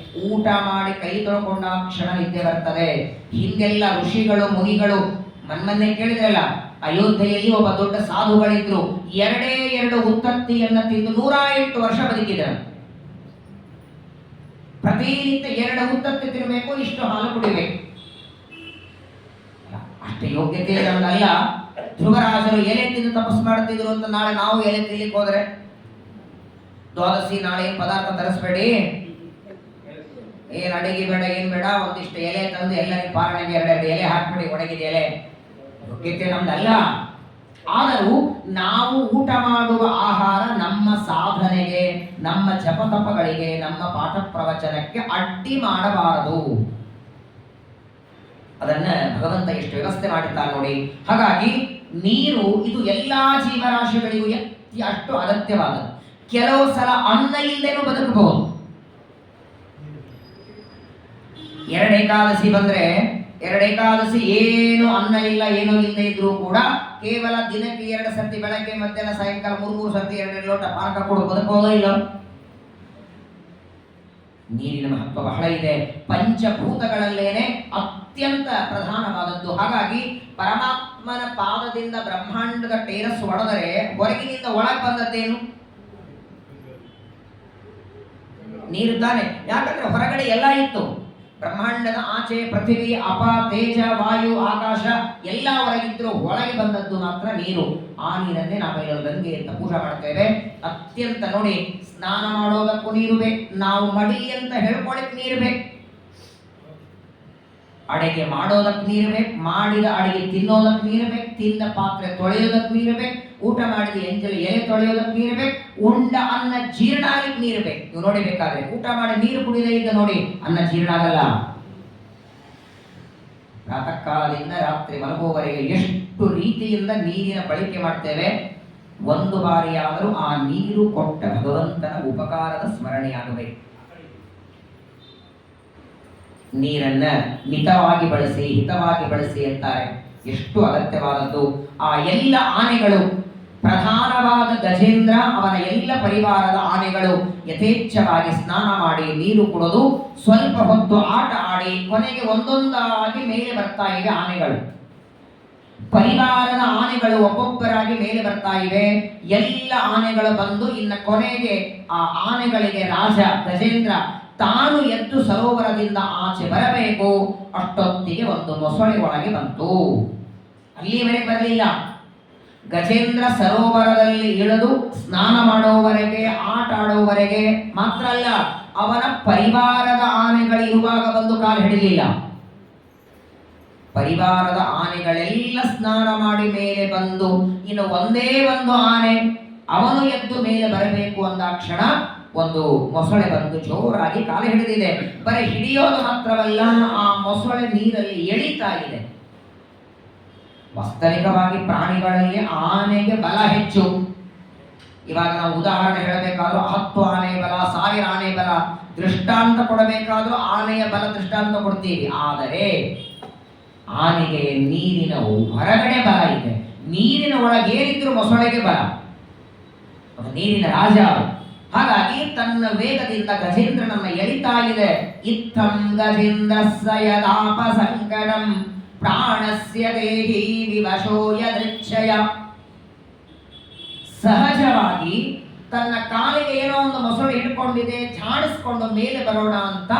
ಊಟ ಮಾಡಿ ಕೈ ತೊಳ್ಕೊಂಡ ಕ್ಷಣ ನಿದ್ದೆ ಬರ್ತದೆ. ಹಿಂದೆಲ್ಲ ಋಷಿಗಳು ಮುನಿಗಳು ಮೊನ್ನೆ ಕೇಳಿದ್ರಲ್ಲ, ಅಯೋಧ್ಯೆಯಲ್ಲಿ ಒಬ್ಬ ದೊಡ್ಡ ಸಾಧುಗಳಿದ್ರು, 2 ಉತ್ತತ್ತಿಯನ್ನ ತಿಂದು 108 ವರ್ಷ ಬದುಕಿದರು. ಪ್ರತಿನಿತ್ಯ 2 ಉತ್ತತ್ತಿ ತಿನ್ನಬೇಕು, ಇಷ್ಟು ಹಾಲು ಕುಡಿಬೇಕು. ಅಷ್ಟು ಯೋಗ್ಯತೆ ನಮಗಲ್ಲ. ಧ್ರುವರಾಜರು ಎಲೆ ತಿಂದು ತಪಸ್ಸು ಮಾಡ್ತಿದ್ರು ಅಂತ ನಾಳೆ ನಾವು ಎಲೆ ತಿನ್ಲಿಕ್ಕೆ ಹೋದ್ರೆ, ದ್ವಾದಶಿ ನಾಳೆ ಏನ್ ಪದಾರ್ಥ ತರಿಸ್ಬೇಡಿ, ಏನ್ ಅಡಿಗೆ ಬೇಡ, ಏನ್ ಬೇಡ, ಒಂದಿಷ್ಟು ಎಲೆ ತಂದು ಎಲ್ಲರಿಗೂ ಪಾರಣೆಗೆ 2 ಎಲೆ ಹಾಕ್ಬಿಡಿ, ಒಣಗಿದ ಎಲೆ. ಯೋಗ್ಯತೆ ನಮ್ದಲ್ಲ. ಆದರೂ ನಾವು ಊಟ ಮಾಡುವ ಆಹಾರ ನಮ್ಮ ಸಾಧನೆಗೆ, ನಮ್ಮ ಜಪತಪಗಳಿಗೆ, ನಮ್ಮ ಪಾಠ ಪ್ರವಚನಕ್ಕೆ ಅಡ್ಡಿ ಮಾಡಬಾರದು. ಅದನ್ನ ಭಗವಂತ ಎಷ್ಟು ವ್ಯವಸ್ಥೆ ಮಾಡಿರ್ತಾನೆ ನೋಡಿ. ಹಾಗಾಗಿ ನೀರು ಇದು ಎಲ್ಲಾ ಜೀವರಾಶಿಗಳಿಗೂ ಅಷ್ಟು ಅಗತ್ಯವಾದದ್ದು. ಕೆಲವು ಸಲ ಅನ್ನ ಇಲ್ಲದೇನೂ ಬದುಕಬಹುದು. 2 ಏಕಾದಶಿ ಬಂದ್ರೆ, 2 ಏಕಾದಶಿ ಏನು ಅನ್ನ ಇಲ್ಲ ಏನೂ ಇಲ್ಲದೆ ಇದ್ರೂ ಕೂಡ ಕೇವಲ ದಿನಕ್ಕೆ 2 ಸರ್ತಿ, ಬೆಳಗ್ಗೆ ಮಧ್ಯಾಹ್ನ ಸಾಯಂಕಾಲ 3 ಸರ್ತಿ 2 ಲೋಟ ಪಾನಕ ಕೊಡು ಬದುಕಬಹುದೋ ಇಲ್ಲ? ನೀರಿನ ಮಹತ್ವ ಬಹಳ ಇದೆ. ಪಂಚಭೂತಗಳಲ್ಲೇನೆ ಅತ್ಯಂತ ಪ್ರಧಾನವಾದದ್ದು. ಹಾಗಾಗಿ ಪರಮಾತ್ಮನ ಪಾದದಿಂದ ಬ್ರಹ್ಮಾಂಡದ ಟೇರಸ್ ಒಡೆದರೆ ಹೊರಗಿನಿಂದ ಒಳಗೆ ಬಂದದ್ದೇನು? ನೀರು ತಾನೆ. ಯಾಕಂದ್ರೆ ಹೊರಗಡೆ ಎಲ್ಲ ಇತ್ತು. ಬ್ರಹ್ಮಾಂಡದ ಆಚೆ ಪೃಥ್ವಿ, ಅಪ, ತೇಜ, ವಾಯು, ಆಕಾಶ ಎಲ್ಲ ಹೊರಗಿದ್ರು, ಒಳಗೆ ಬಂದದ್ದು ಮಾತ್ರ ನೀರು. ಆ ನೀರನ್ನೇ ನಾವೆಲ್ಲ ಗಂಗೆ ಅಂತ ಪೂಜೆ ಮಾಡ್ತೇವೆ. ಅತ್ಯಂತ ನೋಡಿ, ಸ್ನಾನ ಮಾಡೋದಕ್ಕೂ ನೀರು ಬೇಕು, ನಾವು ಮಡಿ ಅಂತ ಹೇಳ್ಕೊಳಕ್ ನೀರು ಬೇಕು, ಅಡಿಗೆ ಮಾಡೋದಕ್ಕೆ ನೀರು ಬೇಕು, ಮಾಡಿದ ಅಡಿಗೆ ತಿನ್ನೋದಕ್ಕೆ ನೀರು ಬೇಕು, ತಿಂದ ಪಾತ್ರೆ ತೊಳೆಯೋದಕ್ಕೆ ನೀರು ಬೇಕು, ಊಟ ಮಾಡಿದ ಎಂಜಲು ಎಲೆ ತೊಳೆಯೋದಕ್ಕೆ ನೀರು ಬೇಕು, ಉಂಡ ಅನ್ನ ಜೀರ್ಣ ಆಗ್ಲಿಕ್ಕೆ ನೀರು ಬೇಕು. ನೀವು ನೋಡಿಬೇಕಾದ್ರೆ ಊಟ ಮಾಡಿ ನೀರು ಕುಡಿದೇ ಇದ್ದ ನೋಡಿ ಅನ್ನ ಜೀರ್ಣ ಆಗಲ್ಲ. ಪ್ರಾತಃ ಕಾಲದಿಂದ ರಾತ್ರಿ ಮಲಗುವವರೆಗೆ ಎಷ್ಟು ರೀತಿಯಿಂದ ನೀರಿನ ಬಳಕೆ ಮಾಡ್ತೇವೆ. ಒಂದು ಬಾರಿಯಾದರೂ ಆ ನೀರು ಕೊಟ್ಟ ಭಗವಂತನ ಉಪಕಾರದ ಸ್ಮರಣೆಯಾಗಬೇಕು. ನೀರನ್ನ ಮಿತವಾಗಿ ಬಳಸಿ, ಹಿತವಾಗಿ ಬಳಸಿ ಅಂತಾರೆ. ಎಷ್ಟು ಅಗತ್ಯವಾದದ್ದು. ಆ ಎಲ್ಲ ಆನೆಗಳು ಪ್ರಧಾನವಾದ ಗಜೇಂದ್ರ ಅವನ ಎಲ್ಲ ಪರಿವಾರದ ಆನೆಗಳು ಯಥೇಚ್ಛವಾಗಿ ಸ್ನಾನ ಮಾಡಿ ನೀರು ಕುಡಿದು ಸ್ವಲ್ಪ ಹೊತ್ತು ಆಟ ಆಡಿ ಕೊನೆಗೆ ಒಂದೊಂದಾಗಿ ಮೇಲೆ ಬರ್ತಾ ಇವೆ ಆನೆಗಳು. ಪರಿವಾರದ ಆನೆಗಳು ಒಬ್ಬೊಬ್ಬರಾಗಿ ಮೇಲೆ ಬರ್ತಾ ಇವೆ. ಎಲ್ಲ ಆನೆಗಳು ಬಂದು ಇನ್ನ ಕೊನೆಗೆ ಆ ಆನೆಗಳಿಗೆ ರಾಜ ಗಜೇಂದ್ರ ತಾನು ಎದ್ದು ಸರೋವರದಿಂದ ಆಚೆ ಬರಬೇಕು. ಅಷ್ಟೊತ್ತಿಗೆ ಒಂದು ಮೊಸಳೆ ಒಳಗೆ ಬಂತು. ಅಲ್ಲಿವರೆಗೆ ಬರಲಿಲ್ಲ. ಗಜೇಂದ್ರ ಸರೋವರದಲ್ಲಿ ಇಳಿದು ಸ್ನಾನ ಮಾಡುವವರೆಗೆ ಆಟ ಆಡುವವರೆಗೆ ಮಾತ್ರ ಅಲ್ಲ, ಅವನ ಪರಿವಾರದ ಆನೆಗಳಿರುವಾಗ ಬಂದು ಕಾಲು ಹಿಡಿಲಿಲ್ಲ. ಪರಿವಾರದ ಆನೆಗಳೆಲ್ಲ ಸ್ನಾನ ಮಾಡಿ ಮೇಲೆ ಬಂದು ಇನ್ನು ಒಂದೇ ಒಂದು ಆನೆ ಅವನು ಎದ್ದು ಮೇಲೆ ಬರಬೇಕು ಅಂದಾಕ್ಷಣ ಒಂದು ಮೊಸಳೆ ಬಂದು ಜೋರಾಗಿ ಕಾಲು ಹಿಡಿದಿದೆ. ಬರೀ ಹಿಡಿಯೋದು ಮಾತ್ರವಲ್ಲ, ಆ ಮೊಸಳೆ ನೀರಲ್ಲಿ ಎಳಿತಾ ಇದೆ. ವಾಸ್ತವಿಕವಾಗಿ ಪ್ರಾಣಿಗಳಲ್ಲಿ ಆನೆಗೆ ಬಲ ಹೆಚ್ಚು. ಇವಾಗ ನಾವು ಉದಾಹರಣೆ ಹೇಳಬೇಕಾದ್ರೂ 10 ಆನೆ ಬಲ, 1000 ಆನೆ ಬಲ ದೃಷ್ಟಾಂತ ಕೊಡಬೇಕಾದ್ರೂ ಆನೆಯ ಬಲ ದೃಷ್ಟಾಂತ ಕೊಡ್ತೀವಿ. ಆದರೆ ಆನೆಗೆ ನೀರಿನ ಹೊರಗಡೆ ಬಲ ಇದೆ, ನೀರಿನ ಒಳಗೇನಿದ್ರು ಮೊಸಳೆಗೆ ಬಲ. ನೀರಿನ ರಾಜ. ಹಾಗಾಗಿ ತನ್ನ ವೇಗದಿಂದ ಗಜೇಂದ್ರನನ್ನ ಎಳಿತಾ ಇದೆ. ಇತ್ತಂ ಗಜೇಂದ್ರಸ್ಯ ಯದಾಪ ಸಂಕಟಂ ಪ್ರಾಣಸ್ಯ ದೇಹಿ ವಿವಶೋ ಯದೃಚ್ಛಯ. ಸಹಜವಾಗಿ ತನ್ನ ಕಾಲಿಗೆ ಏನೋ ಒಂದು ಮೊಸಳೆ ಹಿಡ್ಕೊಂಡಿದೆ, ಝಾಡಿಸ್ಕೊಂಡು ಮೇಲೆ ಬರೋಣ ಅಂತ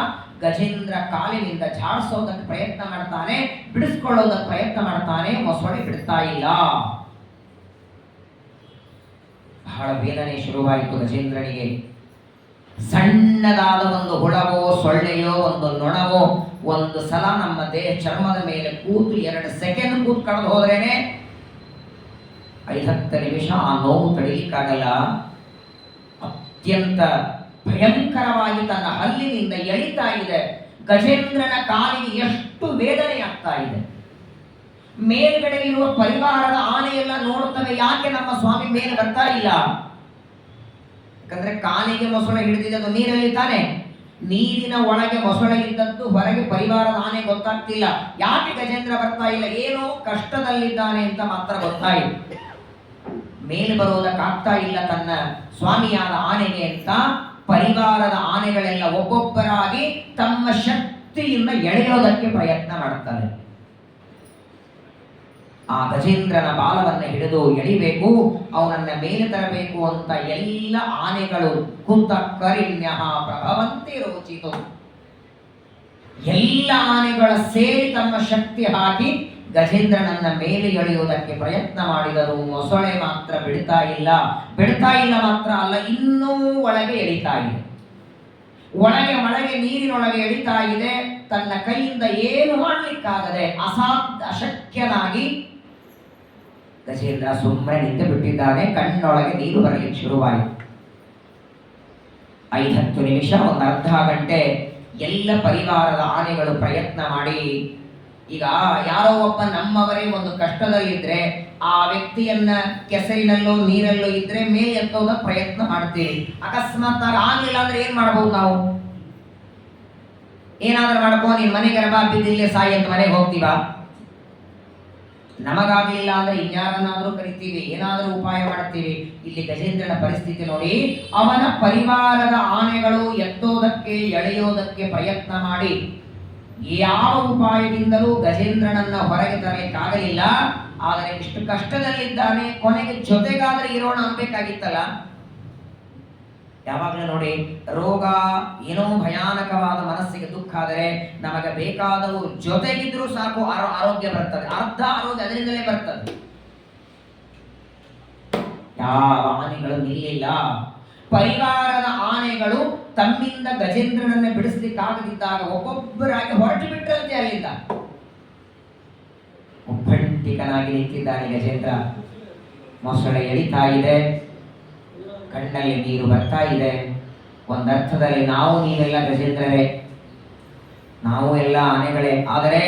ಗಜೇಂದ್ರ ಕಾಲಿನಿಂದ ಝಾಡಿಸೋದಕ್ಕೆ ಪ್ರಯತ್ನ ಮಾಡ್ತಾನೆ, ಬಿಡಿಸ್ಕೊಳ್ಳೋದಕ್ಕೆ ಪ್ರಯತ್ನ ಮಾಡ್ತಾನೆ. ಮೊಸಳೆ ಬಿಡ್ತಾ ಇಲ್ಲ. ಬಹಳ ವೇದನೆ ಶುರುವಾಯಿತು ಗಜೇಂದ್ರನಿಗೆ. ಸಣ್ಣದಾದ ಒಂದು ಹುಳವೋ ಸೊಳ್ಳೆಯೋ ಒಂದು ನೊಣವೋ ಒಂದು ಸಲ ನಮ್ಮ ದೇಹ ಚರ್ಮದ ಮೇಲೆ ಕೂತು 2 ಸೆಕೆಂಡ್ ಕೂತು ಕಳೆದು ಹೋದ್ರೇನೆ 5-10 ನಿಮಿಷ ಆ ನೋವು ತಡೀಲಿಕ್ಕಾಗಲ್ಲ. ಅತ್ಯಂತ ಭಯಂಕರವಾಗಿ ತನ್ನ ಹಲ್ಲಿನಿಂದ ಎಳಿತಾ ಇದೆ. ಗಜೇಂದ್ರನ ಕಾಲಿಗೆ ಎಷ್ಟು ವೇದನೆ ಆಗ್ತಾ ಇದೆ. ಮೇಲ್ಗಡೆ ಇರುವ ಪರಿವಾರದ ಆನೆಯೆಲ್ಲ ನೋಡುತ್ತವೆ, ಯಾಕೆ ನಮ್ಮ ಸ್ವಾಮಿ ಮೇಲೆ ಬರ್ತಾ ಇಲ್ಲ? ಯಾಕಂದ್ರೆ ಕಾಲಿಗೆ ಮೊಸಳೆ ಹಿಡಿದಿದೆ, ಅದು ನೀರಲ್ಲಿ ತಾನೆ. ನೀರಿನ ಒಳಗೆ ಮೊಸಳೆ ಇದ್ದದ್ದು ಹೊರಗೆ ಪರಿವಾರದ ಆನೆ ಗೊತ್ತಾಗ್ತಿಲ್ಲ. ಯಾಕೆ ಗಜೇಂದ್ರ ಬರ್ತಾ ಇಲ್ಲ? ಏನೋ ಕಷ್ಟದಲ್ಲಿದ್ದಾನೆ ಅಂತ ಮಾತ್ರ ಗೊತ್ತಾಯಿತು. ಮೇಲೆ ಬರೋದಕ್ಕಾಗ್ತಾ ಇಲ್ಲ ತನ್ನ ಸ್ವಾಮಿಯಾದ ಆನೆಗೆ ಅಂತ ಪರಿವಾರದ ಆನೆಗಳೆಲ್ಲ ಒಬ್ಬೊಬ್ಬರಾಗಿ ತಮ್ಮ ಶಕ್ತಿಯಿಂದ ಎಳೆಯೋದಕ್ಕೆ ಪ್ರಯತ್ನ ಮಾಡ್ತಾರೆ. ಆ ಗಜೇಂದ್ರನ ಬಾಲವನ್ನು ಹಿಡಿದು ಎಳಿಬೇಕು, ಅವನನ್ನ ಮೇಲೆ ತರಬೇಕು ಅಂತ ಎಲ್ಲ ಆನೆಗಳು ಕುಂತ ಕರಿಣ್ಯ ಪ್ರಭವಂತಿ ರೋಚಿತು. ಎಲ್ಲ ಆನೆಗಳ ಸೇರಿ ತಮ್ಮ ಶಕ್ತಿ ಹಾಕಿ ಗಜೇಂದ್ರನನ್ನ ಮೇಲೆ ಎಳೆಯುವುದಕ್ಕೆ ಪ್ರಯತ್ನ ಮಾಡಿದರು. ಮೊಸಳೆ ಮಾತ್ರ ಬಿಡ್ತಾ ಇಲ್ಲ. ಬಿಡ್ತಾ ಇಲ್ಲ ಮಾತ್ರ ಅಲ್ಲ, ಇನ್ನೂ ಒಳಗೆ ಎಳಿತಾ ಇದೆ. ಒಳಗೆ ನೀರಿನೊಳಗೆ ಎಳಿತಾ ಇದೆ. ತನ್ನ ಕೈಯಿಂದ ಏನು ಮಾಡಲಿಕ್ಕಾಗದೆ ಅಶಕ್ಯನಾಗಿ ಗಜೇಂದ್ರ ಸುಮ್ಮನೆ ನಿಂತು ಬಿಟ್ಟಿದ್ದಾನೆ. ಕಣ್ಣೊಳಗೆ ನೀರು ಬರಲಿಕ್ಕೆ ಶುರುವಾಯಿತು. 5-10 ನಿಮಿಷ, ಒಂದು ಅರ್ಧ ಗಂಟೆ ಎಲ್ಲ ಪರಿವಾರದ ಆನೆಗಳು ಪ್ರಯತ್ನ ಮಾಡಿ, ಈಗ ಯಾರೋ ಒಬ್ಬ ನಮ್ಮವರೇ ಒಂದು ಕಷ್ಟದಲ್ಲಿದ್ರೆ ಆ ವ್ಯಕ್ತಿಯನ್ನ ಕೆಸರಿನಲ್ಲೋ ನೀರಲ್ಲೋ ಇದ್ರೆ ಮೇಲೆ ಎತ್ತೋದ ಪ್ರಯತ್ನ ಮಾಡ್ತೀವಿ. ಅಕಸ್ಮಾತ್ ಆಗ್ಲಿಲ್ಲ ಅಂದ್ರೆ ಏನ್ ಮಾಡ್ಬೋದು? ನಾವು ಏನಾದ್ರೂ ಮಾಡ್ಬೋದು. ನೀನ್ ಮನೆಗೆ ಬಾ, ಬಿದ್ದಿಲ್ಲೇ ಸಾಯಿ ಅಂತ ಮನೆಗೆ ಹೋಗ್ತೀವ. ನಮಗಾಗಲಿಲ್ಲ ಅಂದ್ರೆ ಇನ್ಯಾರನ್ನಾದ್ರೂ ಕರಿತೀವಿ, ಏನಾದ್ರೂ ಉಪಾಯ ಮಾಡ್ತೀವಿ. ಇಲ್ಲಿ ಗಜೇಂದ್ರನ ಪರಿಸ್ಥಿತಿ ನೋಡಿ. ಅವನ ಪರಿವಾರದ ಆನೆಗಳು ಎತ್ತೋದಕ್ಕೆ ಎಳೆಯೋದಕ್ಕೆ ಪ್ರಯತ್ನ ಮಾಡಿ ಯಾವ ಉಪಾಯದಿಂದಲೂ ಗಜೇಂದ್ರನನ್ನ ಹೊರಗೆ ತರಲಿಕ್ಕಾಗಲಿಲ್ಲ. ಆದರೆ ಇಷ್ಟು ಕಷ್ಟದಲ್ಲಿದ್ದಾನೆ, ಕೊನೆಗೆ ಜೊತೆಗಾದ್ರೆ ಇರೋಣ ಅನ್ಬೇಕಾಗಿತ್ತಲ್ಲ. ಯಾವಾಗಲೂ ನೋಡಿ, ರೋಗ ಏನೋ ಭಯಾನಕವಾದ ಮನಸ್ಸಿಗೆ ದುಃಖ ಆದರೆ ನಮಗೆ ಬೇಕಾದವು ಜೊತೆಗಿದ್ರೂ ಸಾಕು, ಆರೋಗ್ಯ ಬರ್ತದೆ. ಅರ್ಧ ಆರೋಗ್ಯ ಅದರಿಂದಲೇ ಬರ್ತದೆ. ಯಾವ ಆನೆಗಳು ನಿಲ್ಲಿಲ್ಲ. ಪರಿವಾರದ ಆನೆಗಳು ತಮ್ಮಿಂದ ಗಜೇಂದ್ರನನ್ನ ಬಿಡಿಸಲಿಕ್ಕಾಗದಿದ್ದಾಗ ಒಬ್ಬೊಬ್ಬರಾಗಿ ಹೊರಟು ಬಿಟ್ಟರಂತೆ ಅಲ್ಲಿಂದ. ಒಬ್ಬಂಟಿಕನಾಗಿ ನಿಂತಿದ್ದಾನೆ ಗಜೇಂದ್ರ. ಮೊಸಳೆ ಎಳಿತಾ ಇದೆ, ಕಣ್ಣಲ್ಲಿ ನೀರು ಬರ್ತಾ ಇದೆ. ಒಂದರ್ಥದಲ್ಲಿ ನಾವು ನೀವೆಲ್ಲ ಗಜೇಂದ್ರರೇ, ನಾವು ಎಲ್ಲ ಆನೆಗಳೇ. ಆದರೆ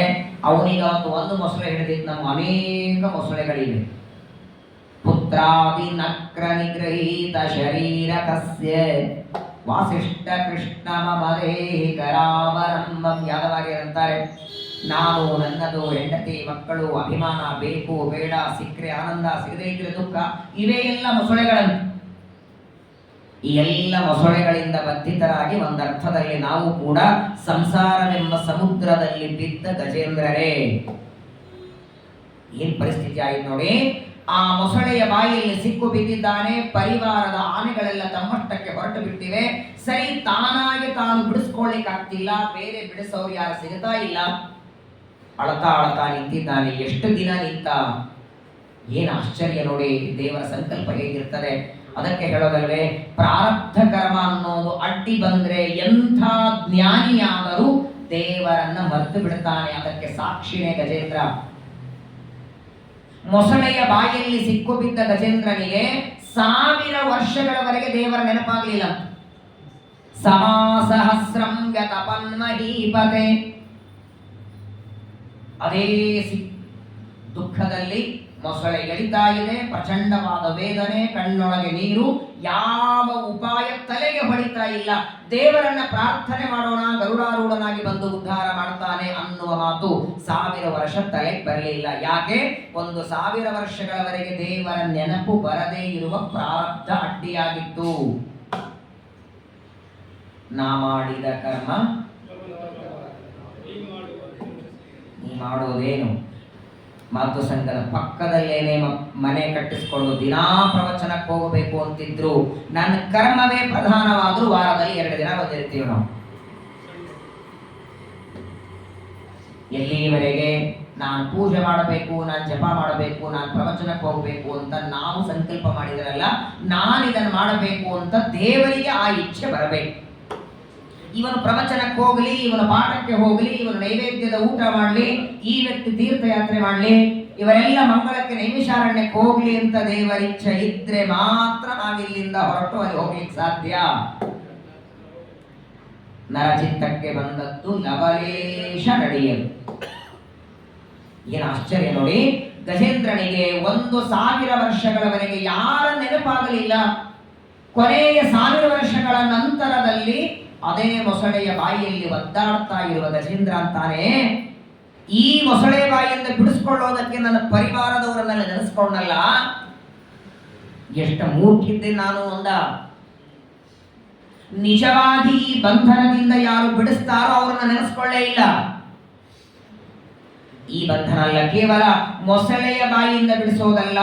ಅವನಿಗ ಒಂದು ಮೊಸಳೆ ಹಿಡಿದಿದ್ದು, ನಮ್ಮ ಅನೇಕ ಮೊಸಳೆಗಳಿವೆ. ಪುತ್ರಾದಿ ನಕ್ರ ನಿಗ್ರಹೀತ ಶರೀರ ಕಸ್ಯ ವಾಸಿಷ್ಠ ಕೃಷ್ಣ ಮಮದೇ ಕರಾವರಂಬಂ. ಯಾದವಾರ್ಯರಂತಾರೆ, ನಾನು, ನನ್ನದು, ಹೆಂಡತಿ, ಮಕ್ಕಳು, ಅಭಿಮಾನ, ಬೇಕು ಬೇಡ, ಸಿಕ್ಕರೆ ಆನಂದ, ಸಿಗದೇ ಇದ್ರೆ ದುಃಖ, ಇವೇ ಎಲ್ಲ ಮೊಸಳೆಗಳನ್ನು. ಈ ಎಲ್ಲ ಮೊಸಳೆಗಳಿಂದ ಬಂಧಿತರಾಗಿ ಒಂದರ್ಥದಲ್ಲಿ ನಾವು ಕೂಡ ಸಂಸಾರವೆಂಬ ಸಮುದ್ರದಲ್ಲಿ ಬಿದ್ದ ಗಜೇಂದ್ರರೇ. ಏನ್ ಪರಿಸ್ಥಿತಿ ಆಯ್ತು ನೋಡಿ. ಆ ಮೊಸಳೆಯ ಬಾಯಿಯಲ್ಲಿ ಸಿಕ್ಕು ಬಿದ್ದಿದ್ದಾನೆ. ಪರಿವಾರದ ಆನೆಗಳೆಲ್ಲ ತಮ್ಮಷ್ಟಕ್ಕೆ ಹೊರಟು ಬಿಟ್ಟಿವೆ. ಸರಿ, ತಾನಾಗಿ ತಾನು ಬಿಡಿಸ್ಕೊಳ್ಳಿಕ್ಕಾಗ್ತಿಲ್ಲ, ಬೇರೆ ಬಿಡಿಸೋರು ಯಾರು ಸಿಗ್ತಾ ಇಲ್ಲ. ಅಳತಾ ಅಳತಾ ನಿಂತಿದ್ದಾನೆ. ಎಷ್ಟು ದಿನ ನಿಂತ. ಏನು ಆಶ್ಚರ್ಯ ನೋಡಿ, ದೇವರ ಸಂಕಲ್ಪ ಹೇಗಿರ್ತದೆ. ಅದಕ್ಕೆ ಹೇಳೋದಲ್ವೇ, ಪ್ರಾರಬ್ಧ ಕರ್ಮ ಅನ್ನೋದು ಅಡ್ಡಿ ಬಂದ್ರೆ ಎಂಥ ಜ್ಞಾನಿಯಾದರೂ ದೇವರನ್ನ ಮರೆತು ಬಿಡ್ತಾನೆ. ಅದಕ್ಕೆ ಸಾಕ್ಷಿನೇ ಗಜೇಂದ್ರ. ಮೊಸಳೆಯ ಬಾಯಲ್ಲಿ ಸಿಕ್ಕು ಬಿದ್ದ ಗಜೇಂದ್ರನಿಗೆ 1000 ವರ್ಷಗಳವರೆಗೆ ದೇವರ ನೆನಪಾಗಲಿಲ್ಲ. ಸಹಸ್ರಂ ಗತಪನ್ಮಹೀಪತೆ. ಅದೇ ದುಃಖದಲ್ಲಿ ಮೊಸಳೆ ಎಳಿತಾ ಇದೆ. ಪ್ರಚಂಡವಾದ ವೇದನೆ, ಕಣ್ಣೊಳಗೆ ನೀರು, ಯಾವ ಉಪಾಯ ತಲೆಗೆ ಹೊಳಿತಾ ಇಲ್ಲ. ದೇವರನ್ನ ಪ್ರಾರ್ಥನೆ ಮಾಡೋಣ, ಗರುಡಾರೂಢನಾಗಿ ಬಂದು ಉದ್ಧಾರ ಮಾಡ್ತಾನೆ ಅನ್ನುವ ಮಾತು 1000 ವರ್ಷ ತಲೆಗೆ ಬರಲಿಲ್ಲ. ಯಾಕೆ? 1000 ವರ್ಷಗಳವರೆಗೆ ದೇವರ ನೆನಪು ಬರದೇ ಇರುವ ಪ್ರಾರಬ್ಧ ಅಡ್ಡಿಯಾಗಿತ್ತು. ನಾ ಮಾಡಿದ ಕರ್ಮ ನೀ ಮಾಡೋದೇನು? ಮಾತು ಸಂಘದ ಪಕ್ಕದಲ್ಲೇನೆ ಮನೆ ಕಟ್ಟಿಸ್ಕೊಂಡು ದಿನಾ ಪ್ರವಚನಕ್ಕೆ ಹೋಗಬೇಕು ಅಂತಿದ್ರು. ನನ್ನ ಕರ್ಮವೇ ಪ್ರಧಾನವಾದರೂ ವಾರದಲ್ಲಿ 2 ದಿನ ಬಂದಿರ್ತೀವಿ ನಾವು. ಎಲ್ಲಿವರೆಗೆ ನಾನು ಪೂಜೆ ಮಾಡಬೇಕು, ನಾನು ಜಪ ಮಾಡಬೇಕು, ನಾನು ಪ್ರವಚನಕ್ಕೆ ಹೋಗಬೇಕು ಅಂತ ನಾವು ಸಂಕಲ್ಪ ಮಾಡಿದ್ರಲ್ಲ, ನಾನು ಇದನ್ನು ಮಾಡಬೇಕು ಅಂತ ದೇವರಿಗೆ ಆ ಇಚ್ಛೆ ಬರಬೇಕು. ಇವನು ಪ್ರವಚನಕ್ಕೆ ಹೋಗಲಿ, ಇವನ ಪಾಠಕ್ಕೆ ಹೋಗಲಿ, ಇವನು ನೈವೇದ್ಯದ ಊಟ ಮಾಡಲಿ, ಈ ವ್ಯಕ್ತಿ ತೀರ್ಥಯಾತ್ರೆ ಮಾಡಲಿ, ಇವರೆಲ್ಲ ಮಂಗಳಕ್ಕೆ ನೈಮಿಷಾರಣ್ಯಕ್ಕೆ ಹೋಗ್ಲಿ ಅಂತ ದೇವರ ಇಚ್ಛೆ ಇದ್ರೆ ಮಾತ್ರ ನಾವಿಲ್ಲಿಂದ ಹೊರಟು ಅಲ್ಲಿ ಹೋಗ್ಲಿಕ್ಕೆ ಸಾಧ್ಯ. ನರಚಿತ್ತಕ್ಕೆ ಬಂದದ್ದು ಲವಲೇಶ ನಡೆಯದು. ಏನು ಆಶ್ಚರ್ಯ ನೋಡಿ. ಗಜೇಂದ್ರನಿಗೆ 1000 ವರ್ಷಗಳವರೆಗೆ ಯಾರ ನೆನಪಾಗಲಿಲ್ಲ. ಕೊನೆಯ 1000 ವರ್ಷಗಳ ನಂತರದಲ್ಲಿ ಅದೇ ಮೊಸಳೆಯ ಬಾಯಿಯಲ್ಲಿ ಒದ್ದಾಡ್ತಾ ಇರುವ ಗಜೇಂದ್ರ ಅಂತಾನೆ, ಈ ಮೊಸಳೆ ಬಾಯಿಯಿಂದ ಬಿಡಿಸ್ಕೊಳ್ಳೋದಕ್ಕೆ ನನ್ನ ಪರಿವಾರದವರನ್ನೆಲ್ಲ ನೆನೆಸ್ಕೊಂಡಲ್ಲ, ಎಷ್ಟು ಮೂರ್ಖಿದ್ದೆ ನಾನು ಅಂದ. ನಿಜವಾಗಿ ಈ ಬಂಧನದಿಂದ ಯಾರು ಬಿಡಿಸ್ತಾರೋ ಅವ್ರನ್ನ ನೆನೆಸ್ಕೊಳ್ಳೇ ಇಲ್ಲ. ಈ ಬಂಧನ ಅಲ್ಲ, ಕೇವಲ ಮೊಸಳೆಯ ಬಾಯಿಯಿಂದ ಬಿಡಿಸೋದಲ್ಲ,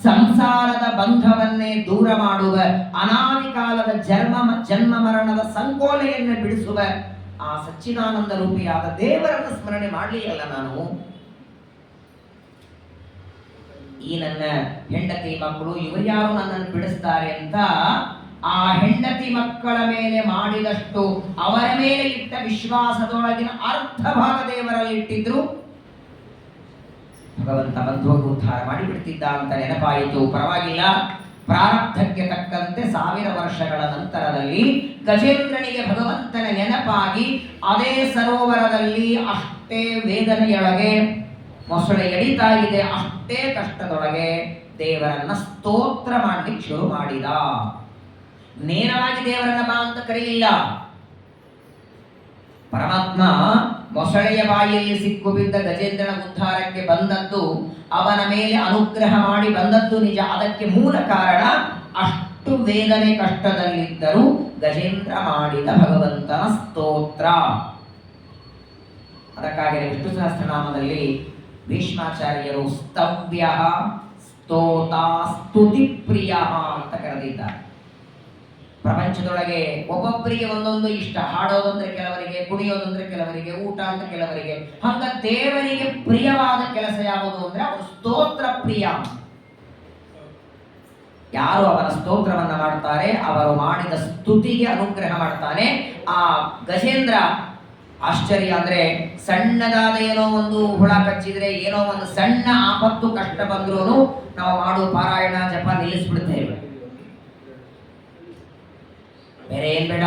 ಸಂಸಾರದ ಬಂಧವನ್ನೇ ದೂರ ಮಾಡುವ, ಅನಾದಿ ಕಾಲದ ಜನ್ಮ ಮರಣದ ಸಂಕೋಲೆಯನ್ನು ಬಿಡಿಸುವ ಆ ಸಚ್ಚಿದಾನಂದ ರೂಪಿಯಾದ ದೇವರನ್ನು ಸ್ಮರಣೆ ಮಾಡಲಿಲ್ಲ ನಾನು. ಈ ನನ್ನ ಹೆಂಡತಿ ಮಕ್ಕಳು ಇವರು ಯಾರು ನನ್ನನ್ನು ಬಿಡಿಸ್ತಾರೆ ಅಂತ ಆ ಹೆಂಡತಿ ಮಕ್ಕಳ ಮೇಲೆ ಮಾಡಿದಷ್ಟು ಅವರ ಮೇಲೆ ಇಟ್ಟ ವಿಶ್ವಾಸದೊಳಗಿನ ಅರ್ಧ ಭಾಗ ದೇವರಲ್ಲಿ ಇಟ್ಟಿದ್ರು. ಭಗವಂತ ಬಂಧುವು ಉದ್ಧಾರ ಮಾಡಿಬಿಡ್ತಿದ್ದ ಅಂತ ನೆನಪಾಯಿತು. ಪರವಾಗಿಲ್ಲ, ಪ್ರಾರಬ್ಧಕ್ಕೆ ತಕ್ಕಂತೆ 1000 ವರ್ಷಗಳ ನಂತರದಲ್ಲಿ ಗಜೇಂದ್ರನಿಗೆ ಭಗವಂತನ ನೆನಪಾಗಿ ಅದೇ ಸರೋವರದಲ್ಲಿ ಅಷ್ಟೇ ವೇದನೆಯೊಳಗೆ ಮೊಸಳೆ ಎಳಿತಾ ಇದೆ, ಅಷ್ಟೇ ಕಷ್ಟದೊಳಗೆ ದೇವರನ್ನ ಸ್ತೋತ್ರ ಮಾಡಲಿಕ್ಕೆ ಶುರು ಮಾಡಿದ. ನೇರವಾಗಿ ದೇವರನ್ನ ಬಾ ಅಂತ ಕರೆಯಲಿಲ್ಲ. ಪರಮಾತ್ಮ ಮೊಸಳೆಯ ಬಾಯಿಯಲ್ಲಿ ಸಿಕ್ಕು ಬಿದ್ದ ಗಜೇಂದ್ರನ ಉದ್ಧಾರಕ್ಕೆ ಬಂದದ್ದು, ಅವನ ಮೇಲೆ ಅನುಗ್ರಹ ಮಾಡಿ ಬಂದದ್ದು ನಿಜ. ಅದಕ್ಕೆ ಮೂಲ ಕಾರಣ ಅಷ್ಟು ವೇದನೆ ಕಷ್ಟದಲ್ಲಿದ್ದರೂ ಗಜೇಂದ್ರ ಮಾಡಿದ ಭಗವಂತನ ಸ್ತೋತ್ರ. ಅದಕ್ಕಾಗಿ ವಿಷ್ಣು ಸಹಸ್ರನಾಮದಲ್ಲಿ ಭೀಷ್ಮಾಚಾರ್ಯರು ಸ್ತವ್ಯ ಸ್ತೋತ ಸ್ತುತಿ ಪ್ರಿಯ ಅಂತ ಕರೆದಿದ್ದಾರೆ. ಪ್ರಪಂಚದೊಳಗೆ ಒಬ್ಬೊಬ್ಬರಿಗೆ ಒಂದೊಂದು ಇಷ್ಟ. ಹಾಡೋದಂದ್ರೆ ಕೆಲವರಿಗೆ, ಕುಣಿಯೋದಂದ್ರೆ ಕೆಲವರಿಗೆ, ಊಟ ಅಂತ ಕೆಲವರಿಗೆ. ಹಂಗ ದೇವರಿಗೆ ಪ್ರಿಯವಾದ ಕೆಲಸ ಯಾವುದು ಅಂದ್ರೆ ಅವನು ಸ್ತೋತ್ರ ಪ್ರಿಯ. ಯಾರು ಅವನ ಸ್ತೋತ್ರವನ್ನ ಮಾಡ್ತಾರೆ ಅವರು ಮಾಡಿದ ಸ್ತುತಿಗೆ ಅನುಗ್ರಹ ಮಾಡ್ತಾನೆ. ಆ ಗಜೇಂದ್ರ ಆಶ್ಚರ್ಯ ಅಂದ್ರೆ, ಸಣ್ಣದಾದ ಏನೋ ಒಂದು ಹುಳ ಕಚ್ಚಿದ್ರೆ, ಏನೋ ಒಂದು ಸಣ್ಣ ಆಪತ್ತು ಕಷ್ಟ ಬಂದ್ರೂ ನಾವು ಮಾಡುವ ಪಾರಾಯಣ ಜಪ ನಿಲ್ಲಿಸ್ಬಿಡ್ತೇವೆ. ಬೇರೆ ಏನ್ ಬೇಡ.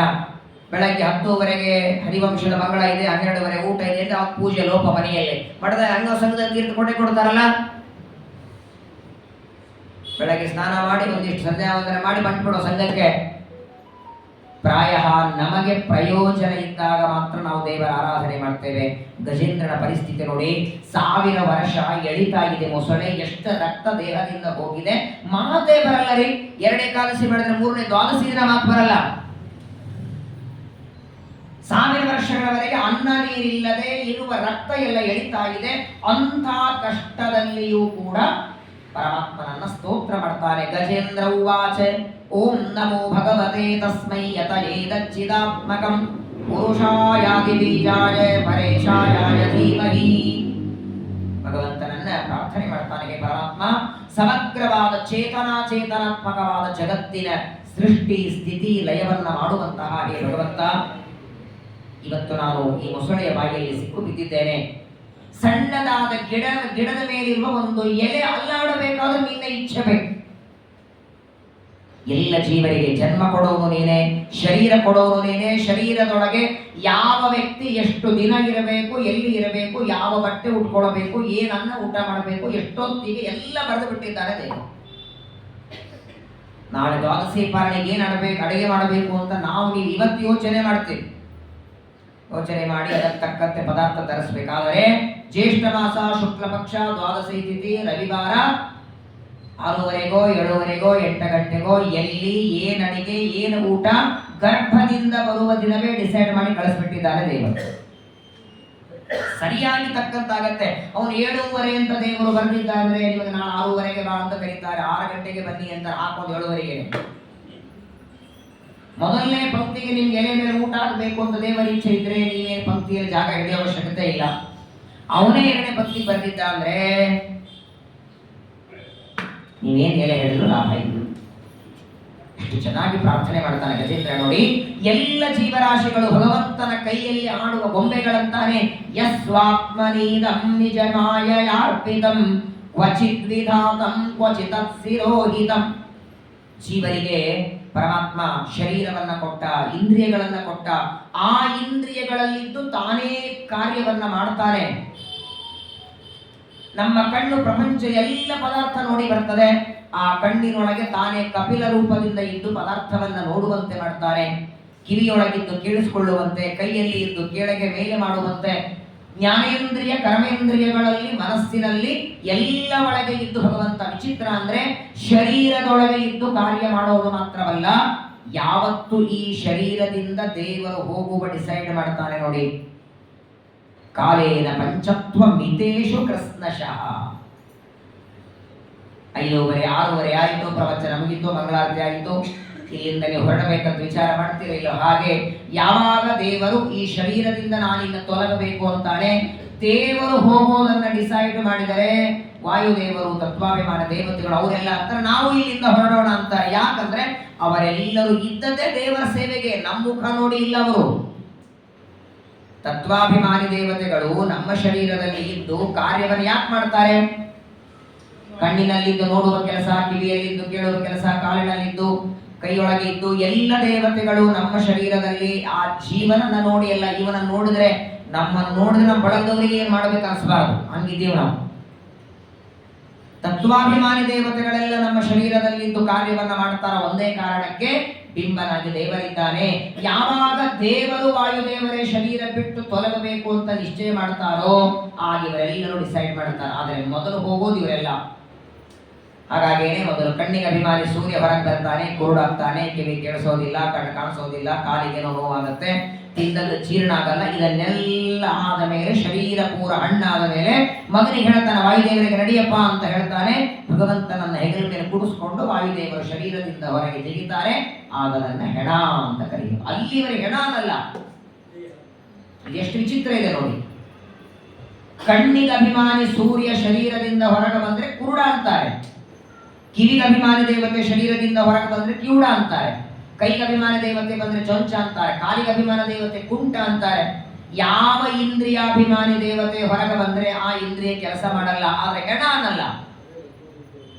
ಬೆಳಗ್ಗೆ 10:00ವರೆಗೆ ಹರಿವಂಶದ ಮಂಗಳ ಇದೆ, 12:00ವರೆಗೆ ಊಟ ಇದೆ ಅಂತ ಅವ್ರು ಪೂಜೆ ಲೋಪ ಮನೆಯಲ್ಲೇ ಮಠದ ಅಂಗ ಸಂಘದಲ್ಲಿ ತೀರ್ಥ ಕೊಡ್ತಾರಲ್ಲ. ಬೆಳಗ್ಗೆ ಸ್ನಾನ ಮಾಡಿ ಒಂದಿಷ್ಟು ಸಂಧ್ಯಾ ವಂದನೆ ಮಾಡಿ ಬಂದ್ಬಿಡೋ ಸಂಘಕ್ಕೆ. ಪ್ರಾಯ ನಮಗೆ ಪ್ರಯೋಜನ ಇದ್ದಾಗ ಮಾತ್ರ ನಾವು ದೇವರ ಆರಾಧನೆ ಮಾಡ್ತೇವೆ. ಗಜೇಂದ್ರನ ಪರಿಸ್ಥಿತಿ ನೋಡಿ, 1000 ವರ್ಷ ಎಳಿತಾ ಇದೆ ಮೊಸಳೆ, ಎಷ್ಟು ರಕ್ತ ದೇಹದಿಂದ ಹೋಗಿದೆ, ಮಾತೇ ಬರಲ್ಲ ರೀ. 2 ಏಕಾದಶಿ ಬೆಳೆದ್ರೆ 3ನೇ ದ್ವಾದಶಿ ದಿನ ಮಾತು ಬರಲ್ಲ. 1000 ವರ್ಷಗಳವರೆಗೆ ಅನ್ನ ನೀರಿಲ್ಲದೆ ಇರುವ ರಕ್ತ ಎಲ್ಲ ಎಳಿತಾ ಇದೆ. ಅಂಥ ಕಷ್ಟದಲ್ಲಿಯೂ ಕೂಡ ಪರಮಾತ್ಮನನ್ನ ಸ್ತೋತ್ರ ಮಾಡ್ತಾರೆ. ಗಜೇಂದ್ರ ಉವಾಚ ಓಂ ನಮೋ ಭಗವತೆ ತಸ್ಮೈ ಯತಯೇದಚ್ಚಿದಾತ್ಮಕಂ ಪುರುಷಾಯಾದಿ ಬೀಜಾಯ ಪರೇಶಾಯ ಧೀಮಹಿ. ಭಗವಂತನನ್ನ ಪ್ರಾರ್ಥನೆ ಮಾಡ್ತಾನೆ, ಹೇ ಪರಮಾತ್ಮ, ಸಮಗ್ರವಾದ ಚೇತನಾತ್ಮಕವಾದ ಜಗತ್ತಿನ ಸೃಷ್ಟಿ ಸ್ಥಿತಿ ಲಯವನ್ನ ಮಾಡುವಂತಹ ಹೇ ಭಗವಂತ, ಇವತ್ತು ನಾನು ಈ ಮೊಸಳೆಯ ಬಾಯಿಯಲ್ಲಿ ಸಿಕ್ಕು ಬಿದ್ದಿದ್ದೇನೆ. ಸಣ್ಣದಾದ ಗಿಡದ ಮೇಲಿರುವ ಒಂದು ಎಲೆ ಅಲ್ಲಾಡಬೇಕಾದ್ರೂ ನಿನ್ನ ಇಚ್ಛೆ ಬೇಕು. ಎಲ್ಲ ಜೀವರಿಗೆ ಜನ್ಮ ಕೊಡೋನು ನೀನೆ, ಶರೀರ ಕೊಡೋನು ನೀನೆ. ಶರೀರದೊಳಗೆ ಯಾವ ವ್ಯಕ್ತಿ ಎಷ್ಟು ದಿನ ಇರಬೇಕು, ಎಲ್ಲಿ ಇರಬೇಕು, ಯಾವ ಬಟ್ಟೆ ಉಟ್ಕೊಳ್ಬೇಕು, ಏನನ್ನ ಊಟ ಮಾಡಬೇಕು, ಎಷ್ಟೊತ್ತಿಗೆ ಎಲ್ಲ ಬರೆದು ಬಿಟ್ಟಿದ್ದಾರೆ ದೇವ. ನಾಳೆ ದ್ವಾದಶಿ ಪಾರಣೆಗೆ ಏನ್ ಅಡುಗೆ ಮಾಡಬೇಕು ಅಂತ ನೀವು ಇವತ್ತು ಯೋಚನೆ ಮಾಡ್ತೀವಿ. ಯೋಚನೆ ಮಾಡಿ ಅದಕ್ಕೆ ತಕ್ಕಂತೆ ಪದಾರ್ಥ ತರಿಸಬೇಕಾದರೆ ಜ್ಯೇಷ್ಠ ಮಾಸ ಶುಕ್ಲ ಪಕ್ಷ ದ್ವಾದಶಿ ತಿಥಿ ರವಿವಾರ 6:30ಗೋ 7:30ಗೋ 8 ಗಂಟೆಗೋ ಎಲ್ಲಿ ಏನು ಅಡಿಗೆ ಏನು ಊಟ ಗರ್ಭದಿಂದ ಬರುವ ದಿನವೇ ಡಿಸೈಡ್ ಮಾಡಿ ಕಳಿಸ್ಬಿಟ್ಟಿದ್ದಾರೆ ದೇವರು. ಸರಿಯಾಗಿ ತಕ್ಕಂತಾಗತ್ತೆ. ಅವನು 7:30 ಅಂತ ದೇವರು ಬಂದಿದ್ದಾದ್ರೆ ನಿಮಗೆ ನಾನು 6:30ಗೆ ಬಾ ಅಂತ ಕರೀತಾರೆ, 6 ಗಂಟೆಗೆ ಬನ್ನಿ ಅಂತ ಹಾಕೋದು 7:30ಗೆ. ಮೊದಲನೇ ಪಂಕ್ತಿಗೆ ನಿಮ್ಗೆ ಎಲೆ ಮೇಲೆ ಊಟ ಆಗಬೇಕು ಅಂತ ದೇವರ ಇಚ್ಛೆ ಇದ್ರೆ ನೀವೇನು ಪಂಕ್ತಿಯಲ್ಲಿ ಜಾಗ ಹಿಡಿಯೋ ಅವಶ್ಯಕತೆ ಇಲ್ಲ. ಅವನೇ 2ನೇ ಪಂಕ್ತಿಗೆ ಬಂದಿದ್ದ ಅಂದ್ರೆ ನೀವೇನ್ ಎಲೆ ಹಿಡಿದ್ರು ಲಾಭ ಇಲ್ಲ. ಎಷ್ಟು ಚೆನ್ನಾಗಿ ಪ್ರಾರ್ಥನೆ ಮಾಡ್ತಾನೆ ಗಜೇಂದ್ರ ನೋಡಿ. ಎಲ್ಲ ಜೀವರಾಶಿಗಳು ಭಗವಂತನ ಕೈಯಲ್ಲಿ ಆಡುವ ಗೊಂಬೆಗಳಂತಾನೆ. ಯಸ್ವಾತ್ಮನೀದಂ ನಿಜಮಾಯಯಾರ್ಪಿತಂ ಕ್ವಚಿತ್ ವಿಧಾತಂ ಕ್ವಚಿತ್ ಶಿರೋಹಿತಂ. ಜೀವರಿಗೆ ಪರಮಾತ್ಮ ಶರೀರವನ್ನ ಕೊಟ್ಟ, ಇಂದ್ರಿಯಗಳನ್ನ ಕೊಟ್ಟ. ಆ ಇಂದ್ರಿಯಗಳಲ್ಲಿದ್ದು ತಾನೇ ಕಾರ್ಯವನ್ನ ಮಾಡ್ತಾನೆ. ನಮ್ಮ ಕಣ್ಣು ಪ್ರಪಂಚ ಎಲ್ಲ ಪದಾರ್ಥ ನೋಡಿ ಬರ್ತದೆ. ಆ ಕಣ್ಣಿನೊಳಗೆ ತಾನೇ ಕಪಿಲ ರೂಪದಿಂದ ಇದ್ದು ಪದಾರ್ಥವನ್ನ ನೋಡುವಂತೆ ಮಾಡ್ತಾನೆ. ಕಿವಿಯೊಳಗಿದ್ದು ಕೇಳಿಸಿಕೊಳ್ಳುವಂತೆ, ಕೈಯಲ್ಲಿ ಇದ್ದು ಕೆಳಗೆ ಮೇಲೆ ಮಾಡುವಂತೆ, ಜ್ಞಾನೇಂದ್ರಿಯ ಕರ್ಮೇಂದ್ರಿಯಗಳಲ್ಲಿ ಮನಸ್ಸಿನಲ್ಲಿ ಎಲ್ಲ ಒಳಗೆ ಇದ್ದು ಭಗವಂತ. ವಿಚಿತ್ರ ಅಂದ್ರೆ ಶರೀರದೊಳಗೆ ಇದ್ದು ಕಾರ್ಯ ಮಾಡೋದು ಮಾತ್ರವಲ್ಲ, ಯಾವತ್ತು ಈ ಶರೀರದಿಂದ ದೇವರು ಹೋಗುವ ಡಿಸೈಡ್ ಮಾಡ್ತಾನೆ ನೋಡಿ. ಕಾಲೇನ ಪಂಚತ್ವ ಮಿತೇಶು ಕೃಷ್ಣಶಃ. 5:30 6:30 ಆಯಿತು, ಪ್ರವಚನ ಮುಗಿತು, ಮಂಗಳಾರತಿ ಆಯಿತು, ಇಲ್ಲಿಂದ ನೀವು ಹೊರಡಬೇಕಂತ ವಿಚಾರ ಮಾಡ್ತೀರಿಲ್ಲ. ಹಾಗೆ ಯಾವಾಗ ದೇವರು ಈ ಶರೀರದಿಂದ ನಾನಿನ್ನ ತೊಲಗಬೇಕು ಅಂತಾನೆ, ದೇವರು ಹೋಗೋದನ್ನ ಡಿಸೈಡ್ ಮಾಡಿದರೆ ವಾಯುದೇವರು, ತತ್ವಾಭಿಮಾನ ದೇವತೆಗಳು ಅವರೆಲ್ಲ ಅಂತಾರೆ ನಾವು ಇಲ್ಲಿಂದ ಹೊರಡೋಣ ಅಂತಾರೆ. ಯಾಕಂದ್ರೆ ಅವರೆಲ್ಲರೂ ಇದ್ದದ್ದೇ ದೇವರ ಸೇವೆಗೆ, ನಮ್ಮ ಮುಖ ನೋಡಿ ಇಲ್ಲ ಅವರು. ತತ್ವಾಭಿಮಾನಿ ದೇವತೆಗಳು ನಮ್ಮ ಶರೀರದಲ್ಲಿ ಇದ್ದು ಕಾರ್ಯವನ್ನು ಯಾಕೆ ಮಾಡ್ತಾರೆ? ಕಣ್ಣಿನಲ್ಲಿದ್ದು ನೋಡುವ ಕೆಲಸ, ಕಿವಿಯಲ್ಲಿದ್ದು ಕೇಳುವ ಕೆಲಸ, ಕಾಲಿನಲ್ಲಿದ್ದು ಕೈಯೊಳಗೆ ಇದ್ದು ಎಲ್ಲ ದೇವತೆಗಳು ನಮ್ಮ ಶರೀರದಲ್ಲಿ ಆ ಜೀವನನ್ನ ನೋಡಿ ಎಲ್ಲ. ಇವನ ನೋಡಿದ್ರೆ ನಮ್ಮನ್ನು ನೋಡಿದ್ರೆ ನಮ್ಮ ಬಳಗದವರಿಗೆ ಏನ್ ಮಾಡ್ಬೇಕು ಅನ್ಸ್ಬಾರ್ದು, ಹಂಗಿದ್ದೀವಿ ನಾವು. ತತ್ವಾಭಿಮಾನಿ ದೇವತೆಗಳೆಲ್ಲ ನಮ್ಮ ಶರೀರದಲ್ಲಿದ್ದು ಕಾರ್ಯವನ್ನ ಮಾಡ್ತಾರ. ಒಂದೇ ಕಾರಣಕ್ಕೆ, ಬಿಂಬನಾಗಿ ದೇವರಿದ್ದಾನೆ. ಯಾವಾಗ ದೇವರು ವಾಯುದೇವರೇ ಶರೀರ ಬಿಟ್ಟು ತೊಲಗಬೇಕು ಅಂತ ನಿಶ್ಚಯ ಮಾಡ್ತಾರೋ ಆಗ ಇವರೆಲ್ಲರೂ ಡಿಸೈಡ್ ಮಾಡ್ತಾರೆ. ಆದ್ರೆ ಮೊದಲು ಹೋಗೋದು ಇವರೆಲ್ಲ. ಹಾಗಾಗೇನೆ ಮೊದಲು ಕಣ್ಣಿಗೆ ಅಭಿಮಾನಿ ಸೂರ್ಯ ಹೊರಗೆ ಬರ್ತಾನೆ, ಕುರುಡಾಗ್ತಾನೆ, ಕಿವಿ ಕೇಳಿಸೋದಿಲ್ಲ, ಕಣ್ಣು ಕಾಣಿಸೋದಿಲ್ಲ, ಕಾಲಿಗೆ ನೋವಾಗುತ್ತೆ, ತಿಂದದ್ದು ಜೀರ್ಣ ಆಗಲ್ಲ. ಇದನ್ನೆಲ್ಲ ಆದ ಮೇಲೆ ಶರೀರ ಪೂರ ಹಣ್ಣಾದ ಮೇಲೆ ಮಗನಿಗೆ ಹೇಳ್ತಾನೆ, ವಾಯುದೇವರಿಗೆ ನಡಿಯಪ್ಪ ಅಂತ ಹೇಳ್ತಾನೆ. ಭಗವಂತನನ್ನ ಹೆಗಲ ಮೇಲೆ ಕೂಡಿಸ್ಕೊಂಡು ವಾಯುದೇವರು ಶರೀರದಿಂದ ಹೊರಗೆ ಜಿಗಿತಾರೆ. ಆಗ ನನ್ನ ಹೆಣ ಅಂತ ಕರೆಯುವುದು. ಅಲ್ಲಿವರೆಗೆ ಹೆಣ ಅನ್ನಲ್ಲ. ಇದೆಷ್ಟು ವಿಚಿತ್ರ ಇದೆ ನೋಡಿ. ಕಣ್ಣಿಗೆ ಅಭಿಮಾನಿ ಸೂರ್ಯ ಶರೀರದಿಂದ ಹೊರಗೆ ಬಂದ್ರೆ ಕುರುಡ ಅಂತಾರೆ, ಕಿವಿಗೆ ಅಭಿಮಾನಿ ದೇವತೆ ಶರೀರದಿಂದ ಹೊರಗೆ ಬಂದ್ರೆ ಕಿವುಡ ಅಂತಾರೆ, ಕೈಗೆ ಅಭಿಮಾನ ದೇವತೆ ಬಂದ್ರೆ ಚೊಂಚ ಅಂತಾರೆ, ಕಾಲಿಗೆ ಅಭಿಮಾನ ದೇವತೆ ಕುಂಟ ಅಂತಾರೆ. ಯಾವ ಇಂದ್ರಿಯಾಭಿಮಾನಿ ದೇವತೆ ಹೊರಗೆ ಬಂದ್ರೆ ಆ ಇಂದ್ರಿಯ ಕೆಲಸ ಮಾಡಲ್ಲ. ಆದ್ರೆ ಹೆಣ ಅನ್ನಲ್ಲ.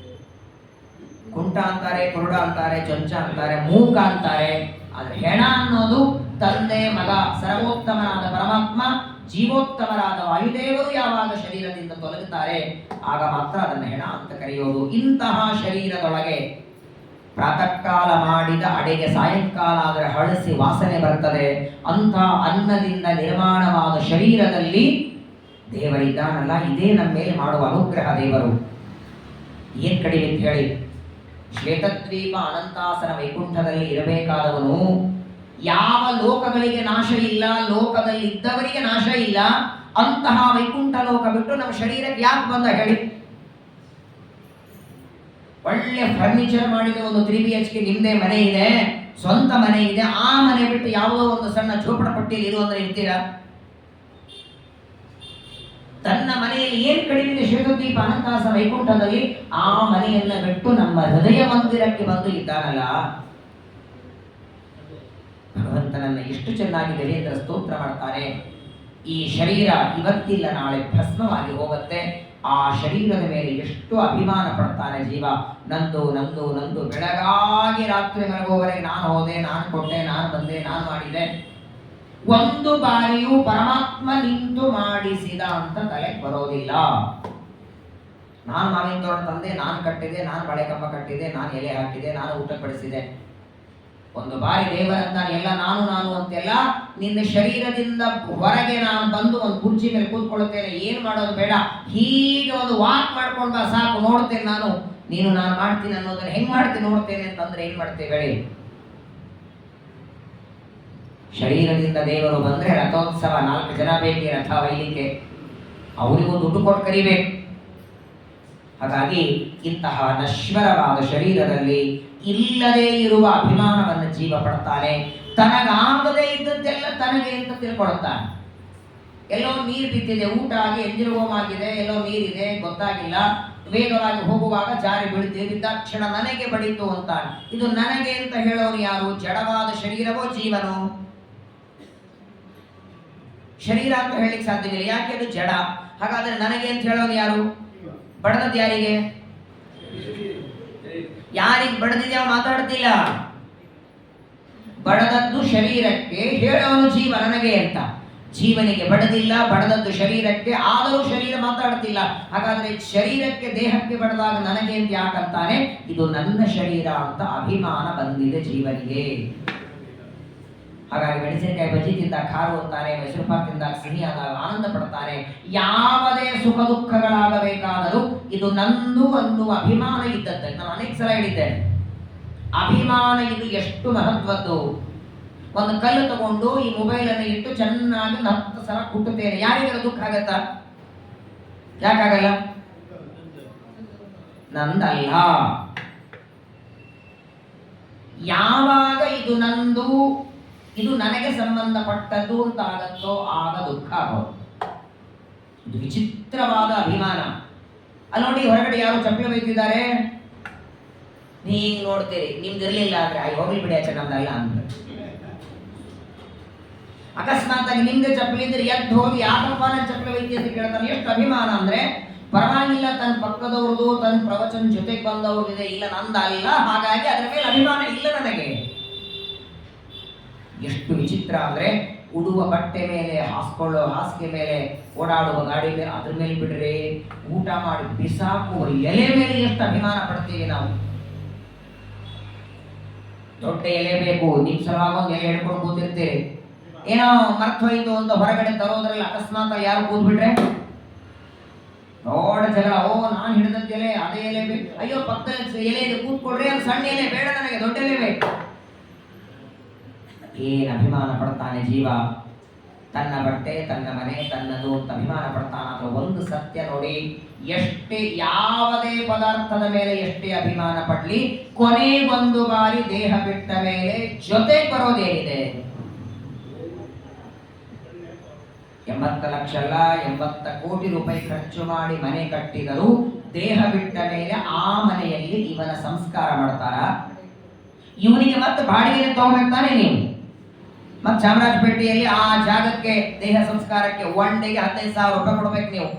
ಕುಂಟ ಅಂತಾರೆ, ಕುರುಡ ಅಂತಾರೆ, ಚೊಂಚ ಅಂತಾರೆ, ಮೂಕ ಅಂತಾರೆ. ಆದ್ರೆ ಹೆಣ ಅನ್ನೋದು ತಂದೆ ಮಗ ಸರ್ವೋತ್ತಮನಾದ ಪರಮಾತ್ಮ, ಜೀವೋತ್ತಮರಾದ ವಾಯುದೇವರು ಯಾವಾಗ ಶರೀರದಿಂದ ತೊಲಗುತ್ತಾರೆ ಆಗ ಮಾತ್ರ ಅದನ್ನು ಹೆಣ ಅಂತ ಕರೆಯೋದು. ಇಂತಹ ಶರೀರದೊಳಗೆ ಪ್ರಾತಃ ಕಾಲ ಮಾಡಿದ ಅಡಿಗೆ ಸಾಯಂಕಾಲ ಆದರೆ ಹಳಸಿ ವಾಸನೆ ಬರ್ತದೆ. ಅಂಥ ಅನ್ನದಿಂದ ನಿರ್ಮಾಣವಾದ ಶರೀರದಲ್ಲಿ ದೇವರಿದ್ದಾನಲ್ಲ, ಇದೇ ನಮ್ಮ ಮೇಲೆ ಮಾಡುವ ಅನುಗ್ರಹ. ದೇವರು ಏನ್ ಕಡಿಮೆ ಅಂತ ಹೇಳಿ, ಶ್ವೇತದ್ವೀಪ ಅನಂತಾಸನ ವೈಕುಂಠದಲ್ಲಿ ಇರಬೇಕಾದವನು ಯಾವ ಲೋಕಗಳಿಗೆ ನಾಶ ಇಲ್ಲ, ಲೋಕದಲ್ಲಿ ಇದ್ದವರಿಗೆ ನಾಶ ಇಲ್ಲ, ಅಂತಹ ವೈಕುಂಠ ಲೋಕ ಬಿಟ್ಟು ನಮ್ಮ ಶರೀರಕ್ಕೆ ಯಾಕೆ ಬಂದ ಹೇಳಿ? ಒಳ್ಳೆ ಫರ್ನಿಚರ್ ಮಾಡಿದ ಒಂದು 3 BHK ನಿಮ್ದೇ ಮನೆ ಇದೆ, ಸ್ವಂತ ಮನೆ ಇದೆ, ಆ ಮನೆ ಬಿಟ್ಟು ಯಾವುದೋ ಒಂದು ಸಣ್ಣ ಝೋಪಡ ಪಟ್ಟಿಯಲ್ಲಿ ಇರು ಅಂದ್ರೆ ಇರ್ತೀರಾ? ತನ್ನ ಮನೆಯಲ್ಲಿ ಏನ್ ಕಡಿಮೆ ಇದೆ ಶ್ವೇತದ್ವೀಪ ಅನಂತಾಸನ ವೈಕುಂಠದಲ್ಲಿ, ಆ ಮನೆಯನ್ನ ಬಿಟ್ಟು ನಮ್ಮ ಹೃದಯ ಮಂದಿರಕ್ಕೆ ಬಂದು ಇದ್ದಾನಲ್ಲ. ಭಗವಂತನನ್ನ ಎಷ್ಟು ಚೆನ್ನಾಗಿ ದೇವೇಂದ್ರ ಸ್ತೋತ್ರ ಮಾಡ್ತಾರೆ. ಈ ಶರೀರ ಇವತ್ತಿಲ್ಲ ನಾಳೆ ಭಸ್ಮವಾಗಿ ಹೋಗುತ್ತೆ. ಆ ಶರೀರದ ಮೇಲೆ ಎಷ್ಟು ಅಭಿಮಾನ ಪಡ್ತಾನೆ ಜೀವ. ನಂದು ನಂದು ನಂದು, ಬೆಳಗಾಗಿ ರಾತ್ರಿ ಮಲಗುವವರೆಗೆ ನಾನು ಹೋದೆ, ನಾನು ಕೊಟ್ಟೆ, ನಾನು ಬಂದೆ, ನಾನು ಮಾಡಿದೆ. ಒಂದು ಬಾರಿಯೂ ಪರಮಾತ್ಮ ನಿಂತು ಮಾಡಿಸಿದ ಅಂತ ತಲೆ ಬರೋದಿಲ್ಲ. ನಾನು ಮಾವಿನ ತೋರಣ ತಂದೆ, ನಾನು ಕಟ್ಟಿದೆ, ನಾನು ಬಳೆ ಕಂಬ ಕಟ್ಟಿದೆ, ನಾನು ಎಲೆ ಹಾಕಿದೆ, ನಾನು ಊಟ ಪಡಿಸಿದೆ. ಒಂದು ಬಾರಿ ದೇವರಂತಾನೆ ಎಲ್ಲ ನಾನು ನಾನು ಅಂತೆಲ್ಲ. ನಿನ್ನ ಶರೀರದಿಂದ ಹೊರಗೆ ನಾನು ಬಂದು ಒಂದು ಕುರ್ಚಿ ಮೇಲೆ ಕೂತ್ಕೊಳ್ಳುತ್ತೇನೆ, ಏನು ಮಾಡೋದು ಬೇಡ, ಹೀಗೆ ಒಂದು ವಾಕ್ ಮಾಡ್ಕೊಂಡು ಬಾ ಸಾಕು, ನೋಡ್ತೇನೆ ನಾನು, ನೀನು ನಾನು ಮಾಡ್ತೀನಿ ಅನ್ನೋದನ್ನ ಹೆಂಗ್ ಮಾಡ್ತೀನಿ ನೋಡ್ತೇನೆ ಅಂತಂದ್ರೆ ಏನ್ ಮಾಡ್ತೇವೆ ಹೇಳಿ? ಶರೀರದಿಂದ ದೇವರು ಬಂದ್ರೆ ರಥೋತ್ಸವ, 4 ಜನ ಬೇಕಿ ರಥ ಒಯ್ಲಿಕ್ಕೆ, ಅವರಿಗೂ ದುಡ್ಡು ಕೊಟ್ಟು ಕರಿಬೇಕು. ಹಾಗಾಗಿ ಇಂತಹ ನಶ್ವರವಾದ ಶರೀರದಲ್ಲಿ ಇಲ್ಲದೇ ಇರುವ ಅಭಿಮಾನವನ್ನು ಜೀವ ಪಡ್ತಾನೆ. ತನಗಾಗದೇ ಇದ್ದದ್ದೆಲ್ಲ ತನಗೆ ಅಂತ ತಿಳ್ಕೊಳ್ತಾನೆ. ಎಲ್ಲೋ ನೀರು ಬಿದ್ದಿದೆ, ಊಟ ಆಗಿ ಎಂಜಿನ್ ಹೋಮ್ ಆಗಿದೆ, ಎಲ್ಲೋ ನೀರಿದೆ ಗೊತ್ತಾಗಿಲ್ಲ, ವೇಗವಾಗಿ ಹೋಗುವಾಗ ಜಾರಿ ಬೀಳ್ತೀವಿ, ಬಿದ್ದಾಕ್ಷಣ ನನಗೆ ಬಡಿತು ಅಂತಾನೆ. ಇದು ನನಗೆ ಅಂತ ಹೇಳೋನು ಯಾರು? ಜಡವಾದ ಶರೀರವೋ ಜೀವನೋ? ಶರೀರ ಅಂತ ಹೇಳಲಿಕ್ಕೆ ಸಾಧ್ಯವಿಲ್ಲ, ಯಾಕೆ ಅದು ಜಡ. ಹಾಗಾದ್ರೆ ನನಗೆ ಅಂತ ಹೇಳೋನು ಯಾರು? ಬಡದದ್ದು ಯಾರಿಗೆ? ಯಾರಿಗೆ ಬಡದಿದೆ ಮಾತಾಡ್ತಿಲ್ಲ. ಬಡದದ್ದು ಶರೀರಕ್ಕೆ, ಹೇಳೋನು ಜೀವ ನನಗೆ ಅಂತ. ಜೀವನಿಗೆ ಬಡದಿಲ್ಲ, ಬಡದದ್ದು ಶರೀರಕ್ಕೆ, ಆದರೂ ಶರೀರ ಮಾತಾಡ್ತಿಲ್ಲ. ಹಾಗಾದ್ರೆ ಶರೀರಕ್ಕೆ, ದೇಹಕ್ಕೆ ಬಡದಾಗ ನನಗೆ ಅಂತ ಯಾಕಂತಾನೆ? ಇದು ನನ್ನ ಶರೀರ ಅಂತ ಅಭಿಮಾನ ಬಂದಿದೆ ಜೀವನಿಗೆ. ಹಾಗಾಗಿ ಮೆಣಸಿನಕಾಯಿ ಬಜ್ಜಿ ತಿಂದಾಗ ಖಾರ ಅಂತಾನೆ, ಮೈಸೂರು ಪಾಕ್ ತಿಂದಾಗ ಸಿಹಿ ಆದಾಗ ಆನಂದ ಪಡ್ತಾನೆ. ಯಾವುದೇ ಸುಖ ದುಃಖಗಳಾಗಬೇಕಾದರೂ ಇದು ನಂದು ಅನ್ನುವ ಅಭಿಮಾನ ಇದ್ದದ್ದು. ನಾನು ಅನೇಕ ಸಲ ಹೇಳಿದ್ದೇನೆ, ಅಭಿಮಾನ ಇದು ಎಷ್ಟು ಮಹತ್ವದ್ದು. ಒಂದು ಕಲ್ಲು ತಗೊಂಡು ಈ ಮೊಬೈಲ್ ಅನ್ನು ಇಟ್ಟು ಚೆನ್ನಾಗಿ 10 ಸಲ ಕುಟ್ಟುತ್ತೇನೆ, ಯಾರಿಗಾರ ದುಃಖ ಆಗತ್ತಾ? ಯಾಕಾಗಲ್ಲ? ನಂದಲ್ಲ. ಯಾವಾಗ ಇದು ನಂದು, ಇದು ನನಗೆ ಸಂಬಂಧಪಟ್ಟದ್ದು ಅಂತ ಆಗತ್ತೋ ಆಗ ದುಃಖ ಆಗೋದು. ಇದು ವಿಚಿತ್ರವಾದ ಅಭಿಮಾನ. ಅಲ್ಲಿ ನೋಡಿ, ಹೊರಗಡೆ ಯಾರು ಚಪ್ಪಲಿ ಬೈತಿದ್ದಾರೆ, ನೀವ್ ನೋಡ್ತೀರಿ, ನಿಮ್ದು ಇರ್ಲಿಲ್ಲ ಆದ್ರೆ ಅಯ್ಯ ಹೋಗ್ಲಿ ಬಿಡಿ ಆಚೆ, ನಮ್ದಲ್ಲ ಅಂದ್ರೆ. ಅಕಸ್ಮಾತ್ ಆಗಿ ನಿಮ್ದೆ ಚಪ್ಪಲಿ ಇದ್ರೆ ಎದ್ದು ಹೋಗಿ ಯಾಕಪ್ಪ ನನ್ನ ಚಪ್ಪಲಿ ಬೈತಿ ಅಂತ ಕೇಳ್ತಾನೆ. ಎಷ್ಟು ಅಭಿಮಾನ ಅಂದ್ರೆ, ಪರವಾಗಿಲ್ಲ ತನ್ನ ಪಕ್ಕದವ್ರದು, ತನ್ನ ಪ್ರವಚನ ಜೊತೆಗೆ ಬಂದವ್ರದಿದೆ, ಇಲ್ಲ ನಂದಲ್ಲ, ಹಾಗಾಗಿ ಅದ್ರ ಮೇಲೆ ಅಭಿಮಾನ ಇಲ್ಲ ನನಗೆ. ಎಷ್ಟು ವಿಚಿತ್ರ ಅಂದ್ರೆ, ಉಡುವ ಬಟ್ಟೆ ಮೇಲೆ, ಹಾಸ್ಕೊಳ್ಳೋ ಹಾಸಿಗೆ ಮೇಲೆ, ಓಡಾಡುವ ಗಾಡಿ ಮೇಲೆ, ಅದ್ರ ಮೇಲೆ ಬಿಡ್ರೆ, ಊಟ ಮಾಡಿ ಬಿಸಾಕುವ ಎಲೆ ಮೇಲೆ ಎಷ್ಟು ಅಭಿಮಾನ ಪಡ್ತೀವಿ ನಾವು. ದೊಡ್ಡ ಎಲೆ ಬೇಕು, ನಿಮ್ ಸಲುವಾಗಿ ಒಂದು ಎಲೆ ಹಿಡ್ಕೊಂಡು ಕೂತಿರ್ತೀರಿ, ಏನೋ ಮರ್ತು ಹೋಯ್ತು ಅಂತ ಹೊರಗಡೆ ತರೋದ್ರಲ್ಲಿ ಅಕಸ್ಮಾತ್ ಯಾರು ಕೂತ್ಬಿಟ್ರೆ ದೊಡ್ಡ ಜಗಳ. ಓ ನಾನು ಹಿಡಿದದ್ದು ಎಲೆ, ಅದೇ ಎಲೆ ಬೇಕು, ಅಯ್ಯೋ ಪಕ್ಕದಲ್ಲಿ ಎಲೆ ಇದೆ ಕೂತ್ಕೊಡ್ರಿ, ಅದು ಸಣ್ಣ ಎಲೆ ಬೇಡ ನನಗೆ, ದೊಡ್ಡ ಎಲೆ ಬೇಕು. ಏನ್ ಅಭಿಮಾನ ಪಡ್ತಾನೆ ಜೀವ. ತನ್ನ ಬಟ್ಟೆ, ತನ್ನ ಮನೆ, ತನ್ನದು ಅಂತ ಅಭಿಮಾನ ಪಡ್ತಾನ. ಅಥವಾ ಒಂದು ಸತ್ಯ ನೋಡಿ, ಎಷ್ಟೇ ಯಾವುದೇ ಪದಾರ್ಥದ ಮೇಲೆ ಎಷ್ಟೇ ಅಭಿಮಾನ ಪಡ್ಲಿ, ಕೊನೆಗೊಂದು ಬಾರಿ ದೇಹ ಬಿಟ್ಟ ಮೇಲೆ ಜೊತೆ ಬರೋದೇನಿದೆ? 80 ಲಕ್ಷ ಅಲ್ಲ, 80 ಕೋಟಿ ರೂಪಾಯಿ ಖರ್ಚು ಮಾಡಿ ಮನೆ ಕಟ್ಟಿದರೂ ದೇಹ ಬಿಟ್ಟ ಮೇಲೆ ಆ ಮನೆಯಲ್ಲಿ ಇವನ ಸಂಸ್ಕಾರ ಮಾಡ್ತಾರ? ಇವನಿಗೆ ಮತ್ತೆ ಬಾಡಿಗೆ ತಗೋಬೇಕಾನೆ ನೀವು. ಮತ್ತೆ ಚಾಮರಾಜಪೇಟೆಯಲ್ಲಿ ಆ ಜಾಗಕ್ಕೆ ದೇಹ ಸಂಸ್ಕಾರಕ್ಕೆ ಒನ್ ಡೇಗೆ 15,000 ರೂಪಾಯಿ ಕೊಡ್ಬೇಕು ನೀವು.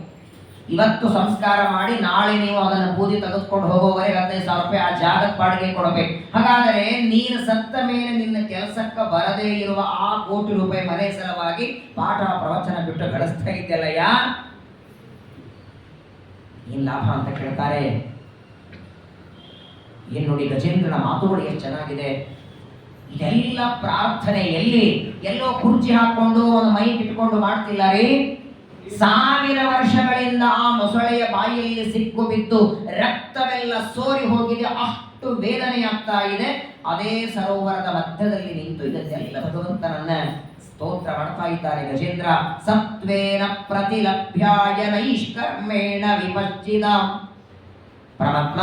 ಇವತ್ತು ಸಂಸ್ಕಾರ ಮಾಡಿ ನಾಳೆ ನೀವು ಅದನ್ನು ಬೂದಿ ತೆಗೆದುಕೊಂಡು ಹೋಗೋವರೆಗೆ 15,000 ರೂಪಾಯಿ ಆ ಜಾಗಕ್ಕೆ ಬಾಡಿಗೆ ಕೊಡಬೇಕು. ಹಾಗಾದರೆ ನೀನು ಸತ್ತ ಮೇಲೆ ನಿನ್ನ ಕೆಲಸಕ್ಕೆ ಬರದೇ ಇರುವ ಆ ಕೋಟಿ ರೂಪಾಯಿ ಮನೆ ಸಲುವಾಗಿ ಪಾಠ ಪ್ರವಚನ ಬಿಟ್ಟು ಗಳಿಸ್ತಾ ಇದ್ದಲ್ಲಯ್ಯ, ಏನ್ ಲಾಭ ಅಂತ ಕೇಳ್ತಾರೆ. ಏನು ನೋಡಿ ಗಜೇಂದ್ರನ ಮಾತುಗಳು ಎಷ್ಟು ಚೆನ್ನಾಗಿದೆ. ಇದೆಲ್ಲ ಪ್ರಾರ್ಥನೆ ಎಲ್ಲೋ ಕುರ್ಚಿ ಹಾಕೊಂಡು ಒಂದು ಮೈಕ್ ಇಟ್ಕೊಂಡು ಮಾಡ್ತಿಲ್ಲ ರೀ. 1000 ವರ್ಷಗಳಿಂದ ಆ ಮೊಸಳೆಯ ಬಾಯಿಯಲ್ಲಿ ಸಿಕ್ಕು ಬಿದ್ದು ರಕ್ತವೆಲ್ಲ ಸೋರಿ ಹೋಗಿದೆ, ಅಷ್ಟು ವೇದನೆ ಆಗ್ತಾ ಇದೆ. ಅದೇ ಸರೋವರದ ಮಧ್ಯದಲ್ಲಿ ನಿಂತು ಇದನ್ನೆಲ್ಲ ಭಗವಂತನನ್ನ ಸ್ತೋತ್ರ ಮಾಡ್ತಾ ಇದ್ದಾರೆ ಗಜೇಂದ್ರ. ಸತ್ವೇನ ಪ್ರತಿಲಭ್ಯಾಯ ನೈಷ್ಕರ್ಮೇಣ ವಿಪಶ್ಚಿತ. ಪರಮಾತ್ಮ,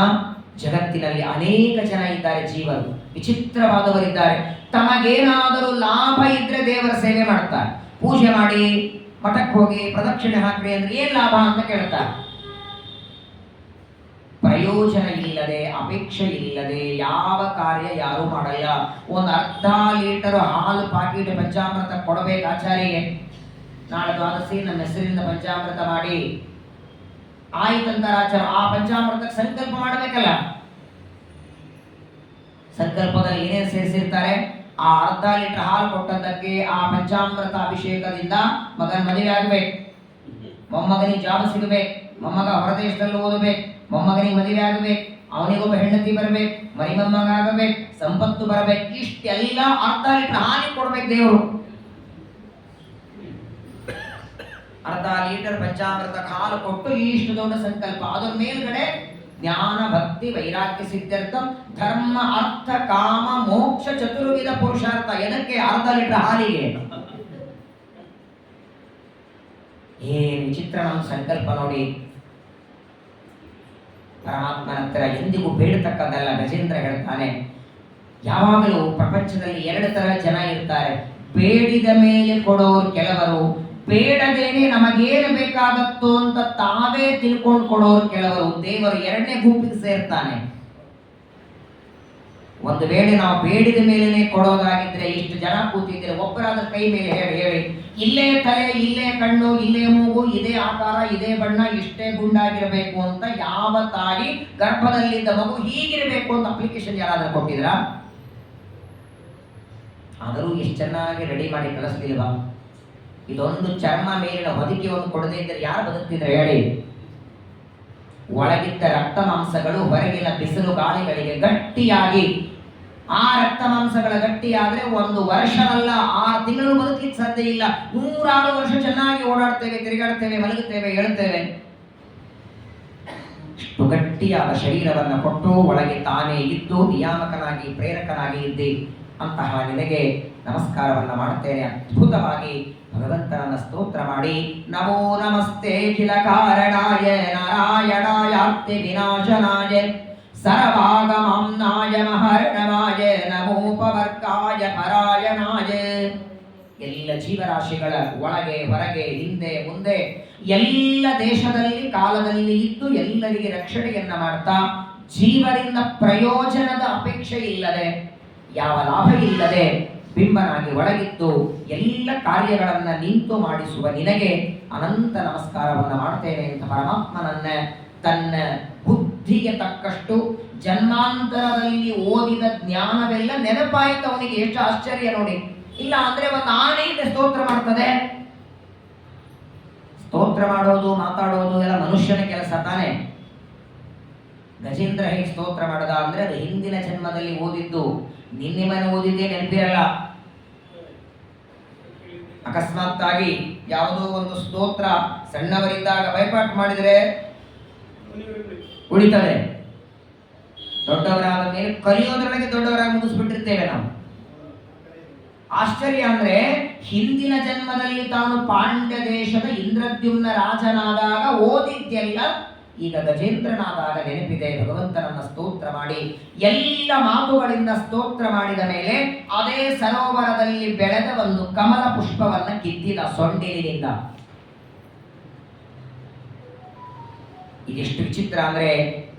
ಜಗತ್ತಿನಲ್ಲಿ ಅನೇಕ ಜನ ಇದ್ದಾರೆ, ಜೀವರು ವಿಚಿತ್ರವಾದವರಿದ್ದಾರೆ. ತಮಗೇನಾದರೂ ಲಾಭ ಇದ್ರೆ ದೇವರ ಸೇವೆ ಮಾಡ್ತಾರೆ. ಪೂಜೆ ಮಾಡಿ ಮಠಕ್ಕೆ ಹೋಗಿ ಪ್ರದಕ್ಷಿಣೆ ಹಾಕ್ರಿ ಅಂದ್ರೆ ಏನ್ ಲಾಭ ಅಂತ ಕೇಳ್ತಾರೆ. ಪ್ರಯೋಜನ ಇಲ್ಲದೆ, ಅಪೇಕ್ಷೆ ಇಲ್ಲದೆ ಯಾವ ಕಾರ್ಯ ಯಾರು ಮಾಡಲ್ಲ. ಒಂದು ಅರ್ಧ ಲೀಟರ್ ಹಾಲು ಪಾಕಿಟ್ ಪಂಚಾಮೃತ ಕೊಡಬೇಕು ಆಚಾರ್ಯಗೆ. ನಾಳೆ ದ್ವಾದಶಿ ನಮ್ಮ ಹೆಸರಿಂದ ಪಂಚಾಮೃತ ಮಾಡಿ ಆಯ್ತಂತಾರ ಆಚಾರ. ಆ ಪಂಚಾಮೃತಕ್ಕೆ ಸಂಕಲ್ಪ ಮಾಡಬೇಕಲ್ಲ. ಸಂಕಲ್ಪದಲ್ಲಿ ಏನೇನು ಸೇರಿಸಿರ್ತಾರೆ? ಆ ಅರ್ಧ ಲೀಟರ್ ಹಾಲು ಕೊಟ್ಟದ್ದಕ್ಕೆ ಆ ಪಂಚಾಮೃತ ಅಭಿಷೇಕದಿಂದ ಮಗನ ಮದುವೆ ಆಗ್ಬೇಕು, ಮೊಮ್ಮಗನಿಗೆ ಜಾಬ್ ಸಿಗಬೇಕು, ಮೊಮ್ಮಗ ಹೊರದೇಶದಲ್ಲಿ ಓದಬೇಕು, ಮೊಮ್ಮಗನಿಗೆ ಮದುವೆ ಆಗಬೇಕು, ಅವನಿಗೊಬ್ಬ ಹೆಂಡತಿ ಬರಬೇಕು, ಮರಿ ಮೊಮ್ಮಗ ಆಗಬೇಕು, ಸಂಪತ್ತು ಬರಬೇಕು. ಇಷ್ಟೆಲ್ಲ ಅರ್ಧ ಲೀಟರ್ ಹಾಲಿಗೆ ಕೊಡ್ಬೇಕು ದೇವರು. ಅರ್ಧ ಲೀಟರ್ ಪಂಚಾಮೃತ ಹಾಲು ಕೊಟ್ಟು ಇಷ್ಟು ದೊಡ್ಡ ಸಂಕಲ್ಪ. ಅದರ ಮೇಲ್ಗಡೆ ಜ್ಞಾನ ಭಕ್ತಿ ವೈರಾಗ್ಯ ಸಿದ್ಧಾರ್ಥಂ ಧರ್ಮ ಅರ್ಥ ಕಾಮ ಮೋಕ್ಷ ಚತುರ್ವಿಧ ಪುರುಷಾರ್ಥ. ಎದಕ್ಕೆ? ಅರ್ಧ ಲೀಟರ್ ಹಾಲಿಗೆ. ಏನ್ ವಿಚಿತ್ರ ನಮ್ಮ ಸಂಕಲ್ಪ ನೋಡಿ. ಪರಮಾತ್ಮನ ಹತ್ರ ಎಂದಿಗೂ ಬೇಡತಕ್ಕದ್ದಲ್ಲ. ಗಜೇಂದ್ರ ಹೇಳ್ತಾನೆ, ಯಾವಾಗಲೂ ಪ್ರಪಂಚದಲ್ಲಿ 2 ತರ ಜನ ಇರ್ತಾರೆ. ಬೇಡಿದ ಮೇಲೆ ಕೊಡೋರು ಕೆಲವರು, ಬೇಡದೇನೆ ನಮಗೇನು ಬೇಕಾದತ್ತು ಅಂತ ತಾವೇ ತಿಳ್ಕೊಂಡು ಕೊಡೋರು ಕೆಲವರು. ದೇವರು 2ನೇ ಗುಂಪಿಗೆ ಸೇರ್ತಾನೆ. ಒಂದು ವೇಳೆ ನಾವು ಬೇಡಿದ ಮೇಲೇನೆ ಕೊಡೋದಾಗಿದ್ರೆ ಇಷ್ಟು ಜನ ಕೂತಿದ್ರೆ ಒಬ್ಬರಾದ ಕೈ ಮೇಲೆ ಹೇಳಿ, ಇಲ್ಲೇ ತಲೆ, ಇಲ್ಲೇ ಕಣ್ಣು, ಇಲ್ಲೇ ಮೂಗು, ಇದೇ ಆಕಾರ, ಇದೇ ಬಣ್ಣ, ಇಷ್ಟೇ ಗುಂಡಾಗಿರಬೇಕು ಅಂತ ಯಾವ ತಾಯಿ ಗರ್ಭದಲ್ಲಿದ್ದ ಮಗು ಹೀಗಿರಬೇಕು ಅಂತ ಅಪ್ಲಿಕೇಶನ್ ಯಾರಾದ್ರೂ ಕೊಟ್ಟಿದ್ರ? ಆದರೂ ಎಷ್ಟು ಚೆನ್ನಾಗಿ ರೆಡಿ ಮಾಡಿ ಕಳಿಸ್ಲಿಲ್ವಾ? ಇದೊಂದು ಚರ್ಮ ಮೇಲಿನ ಹೊದಿಕೆ ಒಂದು ಕೊಡದೇ ಇದ್ದರೆ ಯಾರು ಬದುಕ್ತಿದ್ರೆ ಹೇಳಿ? ಒಳಗಿದ್ದ ರಕ್ತ ಮಾಂಸಗಳು ಹೊರಗಿನ ಬಿಸಿಲು ಗಾಳಿಗಳಿಗೆ ಗಟ್ಟಿಯಾಗಿ, ಆ ರಕ್ತ ಮಾಂಸಗಳ ಗಟ್ಟಿಯಾದ್ರೆ 1 ವರ್ಷ ಅಲ್ಲ 6 ತಿಂಗಳು ಬದುಕಲಿಕ್ಕೆ ಸಾಧ್ಯ ಇಲ್ಲ. 106 ವರ್ಷ ಚೆನ್ನಾಗಿ ಓಡಾಡ್ತೇವೆ, ತಿರುಗಾಡ್ತೇವೆ, ಮಲಗುತ್ತೇವೆ, ಹೇಳ್ತೇವೆ. ಇಷ್ಟು ಗಟ್ಟಿಯಾದ ಶರೀರವನ್ನು ಕೊಟ್ಟು ಒಳಗೆ ತಾನೇ ಇದ್ದು ನಿಯಾಮಕನಾಗಿ ಪ್ರೇರಕನಾಗಿ ಇದ್ದಿ ಅಂತಹ ನಿನಗೆ ನಮಸ್ಕಾರವನ್ನ ಮಾಡುತ್ತೇನೆ. ಅದ್ಭುತವಾಗಿ ಭಗವಂತನನ್ನ ಸ್ತೋತ್ರ ಮಾಡಿ, ನಮೋ ನಮಸ್ತೆ ಖಿಲ ಕಾರಣಾಯ ನಾರಾಯಣಾಯಾತ್ತಿ ವಿನಾಶನಾಯ ಸರ್ವಾಗಮಾಂನಾಯ ಮಹರ್ಣವಾಯ ನಮೋಪವರ್ಗಾಯ ಪರಾಯಣಾಯ. ಎಲ್ಲ ಜೀವರಾಶಿಗಳ ಒಳಗೆ ಹೊರಗೆ ಹಿಂದೆ ಮುಂದೆ ಎಲ್ಲ ದೇಶದಲ್ಲಿ ಕಾಲದಲ್ಲಿ ಇದ್ದು ಎಲ್ಲರಿಗೆ ರಕ್ಷಣೆಯನ್ನ ಮಾಡ್ತಾ, ಜೀವರಿಂದ ಪ್ರಯೋಜನದ ಅಪೇಕ್ಷೆ ಇಲ್ಲದೆ, ಯಾವ ಲಾಭ ಇಲ್ಲದೆ ಬಿಂಬನಾಗಿ ಒಳಗಿದ್ದು ಎಲ್ಲ ಕಾರ್ಯಗಳನ್ನ ನಿಂತು ಮಾಡಿಸುವ ನಿನಗೆ ಅನಂತ ನಮಸ್ಕಾರವನ್ನು ಮಾಡ್ತೇನೆ ಅಂತ ಪರಮಾತ್ಮನನ್ನ ತನ್ನ ಬುದ್ಧಿಗೆ ತಕ್ಕಷ್ಟು ಜನ್ಮಾಂತರದಲ್ಲಿ ಓದಿದ ಜ್ಞಾನವೆಲ್ಲ ನೆನಪಾಯಿತು ಅವನಿಗೆ. ಎಷ್ಟು ಆಶ್ಚರ್ಯ ನೋಡಿ. ಇಲ್ಲ ಅಂದ್ರೆ ಒಂದು ಆನೆ ಇದೆ ಸ್ತೋತ್ರ ಮಾಡ್ತದೆ. ಸ್ತೋತ್ರ ಮಾಡೋದು ಮಾತಾಡೋದು ಎಲ್ಲ ಮನುಷ್ಯನ ಕೆಲಸ ತಾನೆ. ಗಜೇಂದ್ರ ಹೇಗೆ ಸ್ತೋತ್ರ ಮಾಡದ ಅಂದ್ರೆ ಅದು ಹಿಂದಿನ ಜನ್ಮದಲ್ಲಿ ಓದಿದ್ದು. ನಿನ್ನೆ ಮನೆ ಓದಿದ್ದೇ ನೆನಪಿರಲ್ಲ. ಅಕಸ್ಮಾತ್ತಾಗಿ ಯಾವುದೋ ಒಂದು ಸ್ತೋತ್ರ ಸಣ್ಣವರಿದ್ದಾಗ ಬೈಪಾಟ್ ಮಾಡಿದ್ರೆ ಉಳಿತದೆ. ದೊಡ್ಡವರಾದ ಮೇಲೆ ಕಲಿಯೋದ್ರೊಳಗೆ ದೊಡ್ಡವರಾಗಿ ಮುಗಿಸ್ಬಿಟ್ಟಿರ್ತೇವೆ ನಾವು. ಆಶ್ಚರ್ಯ ಅಂದ್ರೆ ಹಿಂದಿನ ಜನ್ಮದಲ್ಲಿ ತಾನು ಪಾಂಡ್ಯ ದೇಶದ ಇಂದ್ರದ್ಯುಮ್ನ ರಾಜನಾದಾಗ ಓದಿದ್ದೆಲ್ಲ ಈಗ ಗಜೇಂದ್ರನಾದಾಗ ನೆನಪಿದೆ. ಭಗವಂತನನ್ನ ಸ್ತೋತ್ರ ಮಾಡಿ ಎಲ್ಲ ಮಾತುಗಳಿಂದ ಸ್ತೋತ್ರ ಮಾಡಿದ ಮೇಲೆ ಅದೇ ಸರೋವರದಲ್ಲಿ ಬೆಳೆದ ಒಂದು ಕಮಲ ಪುಷ್ಪವನ್ನ ಕಿತ್ತಿದ ಸೊಂಡಿಲಿನಿಂದ. ಇದೆಷ್ಟು ವಿಚಿತ್ರ ಅಂದ್ರೆ,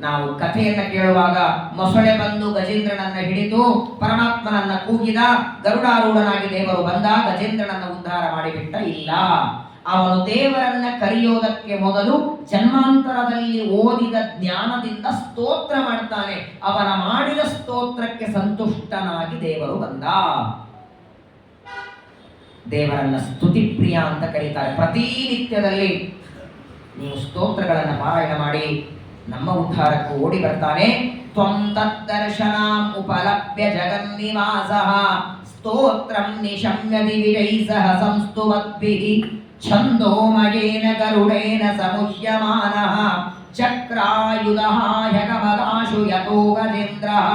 ನಾವು ಕಥೆಯನ್ನ ಕೇಳುವಾಗ ಮೊಸಳೆ ಬಂದು ಗಜೇಂದ್ರನನ್ನ ಹಿಡಿದು ಪರಮಾತ್ಮನನ್ನ ಕೂಗಿದ, ಗರುಡಾರೂಢನಾಗಿ ದೇವರು ಬಂದ ಗಜೇಂದ್ರನನ್ನ ಉದ್ಧಾರ ಮಾಡಿಬಿಟ್ಟ. ಇಲ್ಲ, ಅವನು ದೇವರನ್ನ ಕರೆಯೋದಕ್ಕೆ ಮೊದಲು ಜನ್ಮಾಂತರದಲ್ಲಿ ಓದಿದ ಜ್ಞಾನದಿಂದ ಸ್ತೋತ್ರ ಮಾಡ್ತಾನೆ. ಅವನ ಮಾಡಿದ ಸ್ತೋತ್ರಕ್ಕೆ ಸಂತುಷ್ಟನಾಗಿ ದೇವರು ಬಂದ. ದೇವರನ್ನ ಸ್ತುತಿ ಪ್ರಿಯ ಅಂತ ಕರೀತಾರೆ. ಪ್ರತಿನಿತ್ಯದಲ್ಲಿ ನೀವು ಸ್ತೋತ್ರಗಳನ್ನು ಪಾರಾಯಣ ಮಾಡಿ ನಮ್ಮ ಉದ್ಧಾರಕ್ಕೂ ಓಡಿ ಬರ್ತಾನೆ. ತ್ವಂ ತದ್ದರ್ಶನಾಂ ಉಪಲಭ್ಯ ಜಗನ್ನಿವಾಸಃ ಸ್ತೋತ್ರಂ ನಿಶಮ್ಯದಿ ವಿಜೈಸಃ ಸಂಸ್ತುವದ್ಭಿಃ ಛಂದೋಮಯೇನ ಗರುಡೇನ ಸಮುಹ್ಯಮಾನಃ ಚಕ್ರಾಯುಧಃ ಹ್ಯಗಮದಾಶು ಯತೋ ಗಜೇಂದ್ರಃ.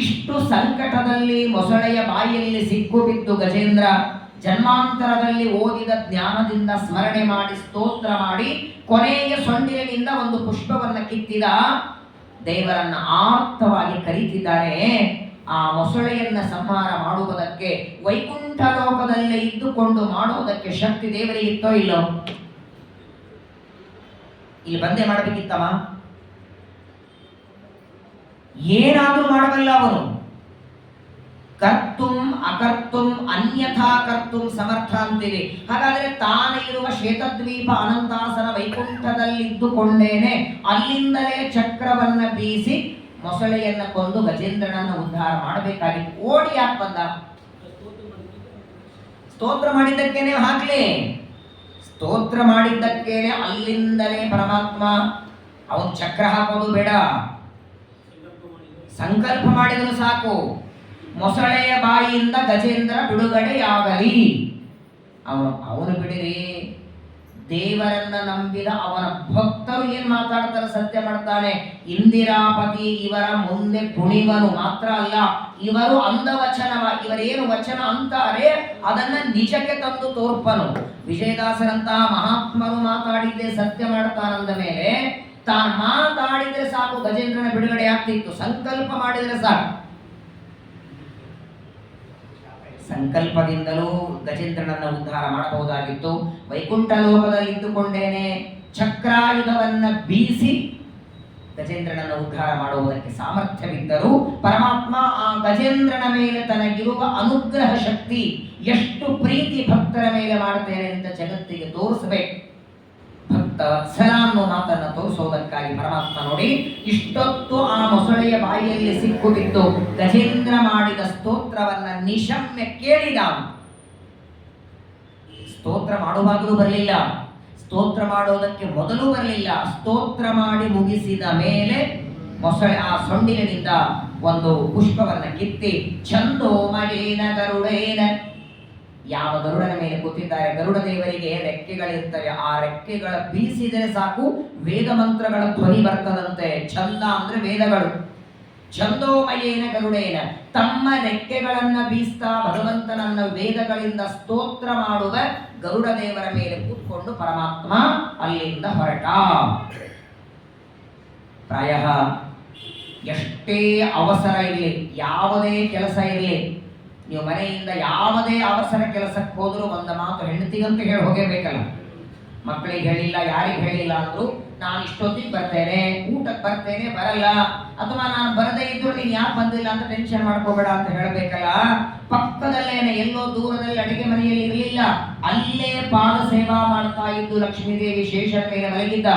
ಇಷ್ಟು ಸಂಕಟದಲ್ಲಿ ಮೊಸಳೆಯ ಬಾಯಲ್ಲಿ ಸಿಕ್ಕು ಗಜೇಂದ್ರ ಜನ್ಮಾಂತರದಲ್ಲಿ ಓದಿದ ಜ್ಞಾನದಿಂದ ಸ್ಮರಣೆ ಮಾಡಿ ಸ್ತೋತ್ರ ಮಾಡಿ ಕೊನೆಯ ಸೊಂಡಿಲಿನಿಂದ ಒಂದು ಪುಷ್ಪವನ್ನ ಕಿತ್ತಿದ ದೇವರನ್ನ ಆಪ್ತವಾಗಿ ಕರೀತಿದ್ದಾರೆ. ಆ ಮೊಸಳೆಯನ್ನ ಸಂಹಾರ ಮಾಡುವುದಕ್ಕೆ ವೈಕುಂಠ ಲೋಕದಲ್ಲೇ ಇದ್ದುಕೊಂಡು ಮಾಡುವುದಕ್ಕೆ ಶಕ್ತಿ ದೇವರಿಗೆ ಇತ್ತೋ ಇಲ್ಲೋ? ಇಲ್ಲಿ ಬಂದೇ ಮಾಡಬೇಕಿತ್ತವ? ಏನಾದರೂ ಮಾಡಬಲ್ಲ ಅವನು. ಕರ್ತುಂ ಅಕರ್ತುಂ ಅನ್ಯಥಾ ಕರ್ತುಂ ಸಮರ್ಥ ಅಂತೀವಿ. ಹಾಗಾದರೆ ತಾನೇ ಇರುವ ಶ್ವೇತದ್ವೀಪ ಅನಂತಾಸನ ವೈಕುಂಠದಲ್ಲಿದ್ದುಕೊಂಡೇನೆ ಅಲ್ಲಿಂದಲೇ ಚಕ್ರವನ್ನ ಬೀಸಿ ಮೊಸಳೆಯನ್ನ ಕೊಂದು ಗಜೇಂದ್ರನನ್ನು ಉದ್ಧಾರ ಮಾಡಬೇಕಾಗಿತ್ತು. ಓಡಿ ಯಾಕೆ ಬಂದ? ಸ್ತೋತ್ರ ಮಾಡಿದ್ದಕ್ಕೇನೆ ಹಾಕ್ಲಿ. ಸ್ತೋತ್ರ ಮಾಡಿದ್ದಕ್ಕೇನೆ ಅಲ್ಲಿಂದಲೇ ಪರಮಾತ್ಮ ಅವನು ಚಕ್ರ ಹಾಕೋದು ಬೇಡ, ಸಂಕಲ್ಪ ಮಾಡಿದರೂ ಸಾಕು. ಮೊಸಳೆಯ ಬಾಯಿಯಿಂದ ಗಜೇಂದ್ರ ಬಿಡುಗಡೆಯಾಗಲಿ. ಅವನು ಬಿಡಿರಿ. ದೇವರನ್ನ ನಂಬಿದ ಅವನ ಭಕ್ತರು ಏನ್ ಮಾತಾಡ್ತಾರೆ? ಸತ್ಯ ಮಾಡ್ತಾನೆ. ಇಂದಿರಾಪತಿ ಇವರ ಮುಂದೆ ಕುಣಿವನು ಮಾತ್ರ ಅಲ್ಲ, ಇವರು ಅಂದವಚನವ, ಇವರೇನು ವಚನ ಅಂತಾರೆ ಅದನ್ನ ನಿಜಕ್ಕೆ ತಂದು ತೋರ್ಪನು. ವಿಜಯದಾಸರಂತಹ ಮಹಾತ್ಮರು ಮಾತಾಡಿದ್ದೆ ಸತ್ಯ ಮಾಡ್ತಾನಂದ ಮೇಲೆ ತಾನು ಮಾತಾಡಿದ್ರೆ ಸಾಕು ಗಜೇಂದ್ರನ ಬಿಡುಗಡೆ ಆಗ್ತಿತ್ತು. ಸಂಕಲ್ಪ ಮಾಡಿದ್ರೆ ಸಾಕು. ಸಂಕಲ್ಪದಿಂದಲೂ ಗಜೇಂದ್ರನನ್ನ ಉದ್ಧಾರ ಮಾಡಬಹುದಾಗಿತ್ತು. ವೈಕುಂಠ ಲೋಕದಲ್ಲಿ ಇದ್ದುಕೊಂಡೇನೆ ಚಕ್ರಾಯುಧವನ್ನ ಬೀಸಿ ಗಜೇಂದ್ರನನ್ನು ಉದ್ಧಾರ ಮಾಡುವುದಕ್ಕೆ ಸಾಮರ್ಥ್ಯವಿದ್ದರೂ ಪರಮಾತ್ಮ ಆ ಗಜೇಂದ್ರನ ಮೇಲೆ ತನಗಿರುವ ಅನುಗ್ರಹ ಶಕ್ತಿ ಎಷ್ಟು ಪ್ರೀತಿ ಭಕ್ತರ ಮೇಲೆ ಮಾಡ್ತೇನೆ ಅಂತ ಜಗತ್ತಿಗೆ ತೋರಿಸಬೇಕು. ಭಕ್ತ ವತ್ಸಲ ಅನ್ನೋ ಮಾತನ್ನ ತೋರಿಸೋದಕ್ಕಾಗಿ ಪರಮಾತ್ಮ ನೋಡಿ ಇಷ್ಟೊತ್ತು ಆ ಮೊಸಳೆಯ ಬಾಯಿಯಲ್ಲಿ ಸಿಕ್ಕು ಬಿದ್ದು ಗಜೇಂದ್ರ ಮಾಡಿದ ಸ್ತೋತ್ರವನ್ನ ನಿಶಮ್ಯ ಕೇಳಿದ. ಸ್ತೋತ್ರ ಮಾಡುವಾಗಲೂ ಬರಲಿಲ್ಲ, ಸ್ತೋತ್ರ ಮಾಡೋದಕ್ಕೆ ಮೊದಲು ಬರಲಿಲ್ಲ. ಸ್ತೋತ್ರ ಮಾಡಿ ಮುಗಿಸಿದ ಮೇಲೆ ಮೊಸಳೆ ಆ ಸೊಂಡಿಲಿನಿಂದ ಒಂದು ಪುಷ್ಪವನ್ನ ಕಿತ್ತಿ ಛಂದೋಮಯೇನ ಗರುಡೇನ, ಯಾವ ಗರುಡನ ಮೇಲೆ ಕೂತಿದ್ದಾರೆ ಗರುಡ ದೇವರಿಗೆ ರೆಕ್ಕೆಗಳಿರ್ತವೆ, ಆ ರೆಕ್ಕೆಗಳ ಬೀಸಿದರೆ ಸಾಕು ವೇದ ಮಂತ್ರಗಳ ಧ್ವನಿ ಬರ್ತದಂತೆ. ಛಂದ ಅಂದ್ರೆ ವೇದಗಳು. ಛಂದೋಮಯೇನ ಗರುಡೇನ, ತಮ್ಮ ರೆಕ್ಕೆಗಳನ್ನ ಬೀಸ್ತಾ ಭಗವಂತನನ್ನ ವೇದಗಳಿಂದ ಸ್ತೋತ್ರ ಮಾಡುವ ಗರುಡ ದೇವರ ಮೇಲೆ ಕೂತ್ಕೊಂಡು ಪರಮಾತ್ಮ ಅಲ್ಲಿಂದ ಹೊರಟ. ಪ್ರಾಯ ಎಷ್ಟೇ ಅವಸರ ಇರಲಿ, ಯಾವುದೇ ಕೆಲಸ ಇರಲಿ, ನೀವು ಮನೆಯಿಂದ ಯಾವುದೇ ಅವಸರ ಕೆಲಸಕ್ಕೆ ಹೋದರೂ ಒಂದು ಮಾತು ಹೆಂಡತಿಗಂತೂ ಹೇಳಿ ಹೋಗಬೇಕಲ್ಲ. ಮಕ್ಕಳಿಗೆ ಹೇಳಿಲ್ಲ, ಯಾರಿಗೆ ಹೇಳಿಲ್ಲ ಅಂದ್ರು ನಾನು ಇಷ್ಟೊತ್ತಿಗೆ ಬರ್ತೇನೆ, ಊಟಕ್ಕೆ ಬರ್ತೇನೆ, ಬರಲ್ಲ, ಅಥವಾ ನಾನು ಬರದೇ ಇದ್ರು ನೀನು ಯಾಕೆ ಬಂದಿಲ್ಲ ಅಂತ ಟೆನ್ಷನ್ ಮಾಡ್ಕೋಬೇಡ ಅಂತ ಹೇಳಬೇಕಲ್ಲ. ಪಕ್ಕದಲ್ಲೇನೆ ಎಲ್ಲೋ ದೂರದಲ್ಲಿ ಅಡಿಗೆ ಮನೆಯಲ್ಲಿ ಇರಲಿಲ್ಲ, ಅಲ್ಲೇ ಪಾದ ಸೇವಾ ಮಾಡ್ತಾ ಇದ್ದು ಲಕ್ಷ್ಮೀದೇವಿ ಶೇಷನ ಮೇಲೆ ಮಲಗಿದ್ದ.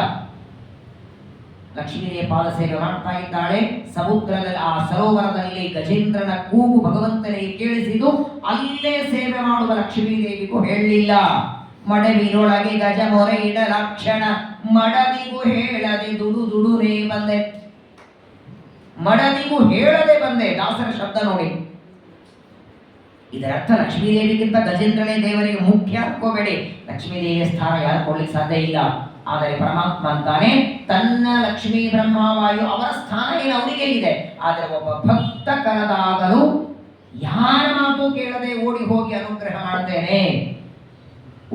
ಲಕ್ಷ್ಮೀದೇವಿ ಪಾದ ಸೇವೆ ಮಾಡ್ತಾ ಇದ್ದಾಳೆ. ಸಮುದ್ರದಲ್ಲಿ ಆ ಸರೋವರದಲ್ಲಿ ಗಜೇಂದ್ರನ ಕೂಗು ಭಗವಂತನಿಗೆ ಕೇಳಿಸಿದ್ದು ಅಲ್ಲೇ ಸೇವೆ ಮಾಡುವ ಲಕ್ಷ್ಮೀದೇವಿಗೂ ಹೇಳಲಿಲ್ಲ. ಮಡವಿನೊಳಗೆ ಗಜ ಮೊರೆ ಇಡಲಕ್ಷಣ ಮಡದಿಗೂ ಹೇಳದೆ ದುಡು ದುಡುನೇ ಬಂದೆ. ಮಡದಿಗೂ ಹೇಳದೆ ಬಂದೆ, ದಾಸರ ಶಬ್ದ ನೋಡಿ. ಇದರರ್ಥ ಲಕ್ಷ್ಮೀದೇವಿಗಿಂತ ಗಜೇಂದ್ರನೇ ದೇವರಿಗೆ ಮುಖ್ಯ ಅನ್ಕೋಬೇಡಿ. ಲಕ್ಷ್ಮೀದೇವಿಯ ಸ್ಥಾನ ಯಾರು ಕೊಡ್ಲಿಕ್ಕೆ ಸಾಧ್ಯ ಇಲ್ಲ. ಆದರೆ ಪರಮಾತ್ಮ ಅಂತಾನೆ ತನ್ನ ಲಕ್ಷ್ಮೀ ಬ್ರಹ್ಮವಾಯು ಅವರ ಸ್ಥಾನ ಏನು ಅವರಿಗೆ ಇದೆ. ಆದರೆ ಒಬ್ಬ ಭಕ್ತ ಕರೆದಾಗಲೂ ಯಾರ ಮಾತು ಕೇಳದೆ ಓಡಿ ಹೋಗಿ ಅನುಗ್ರಹ ಮಾಡ್ತೇನೆ.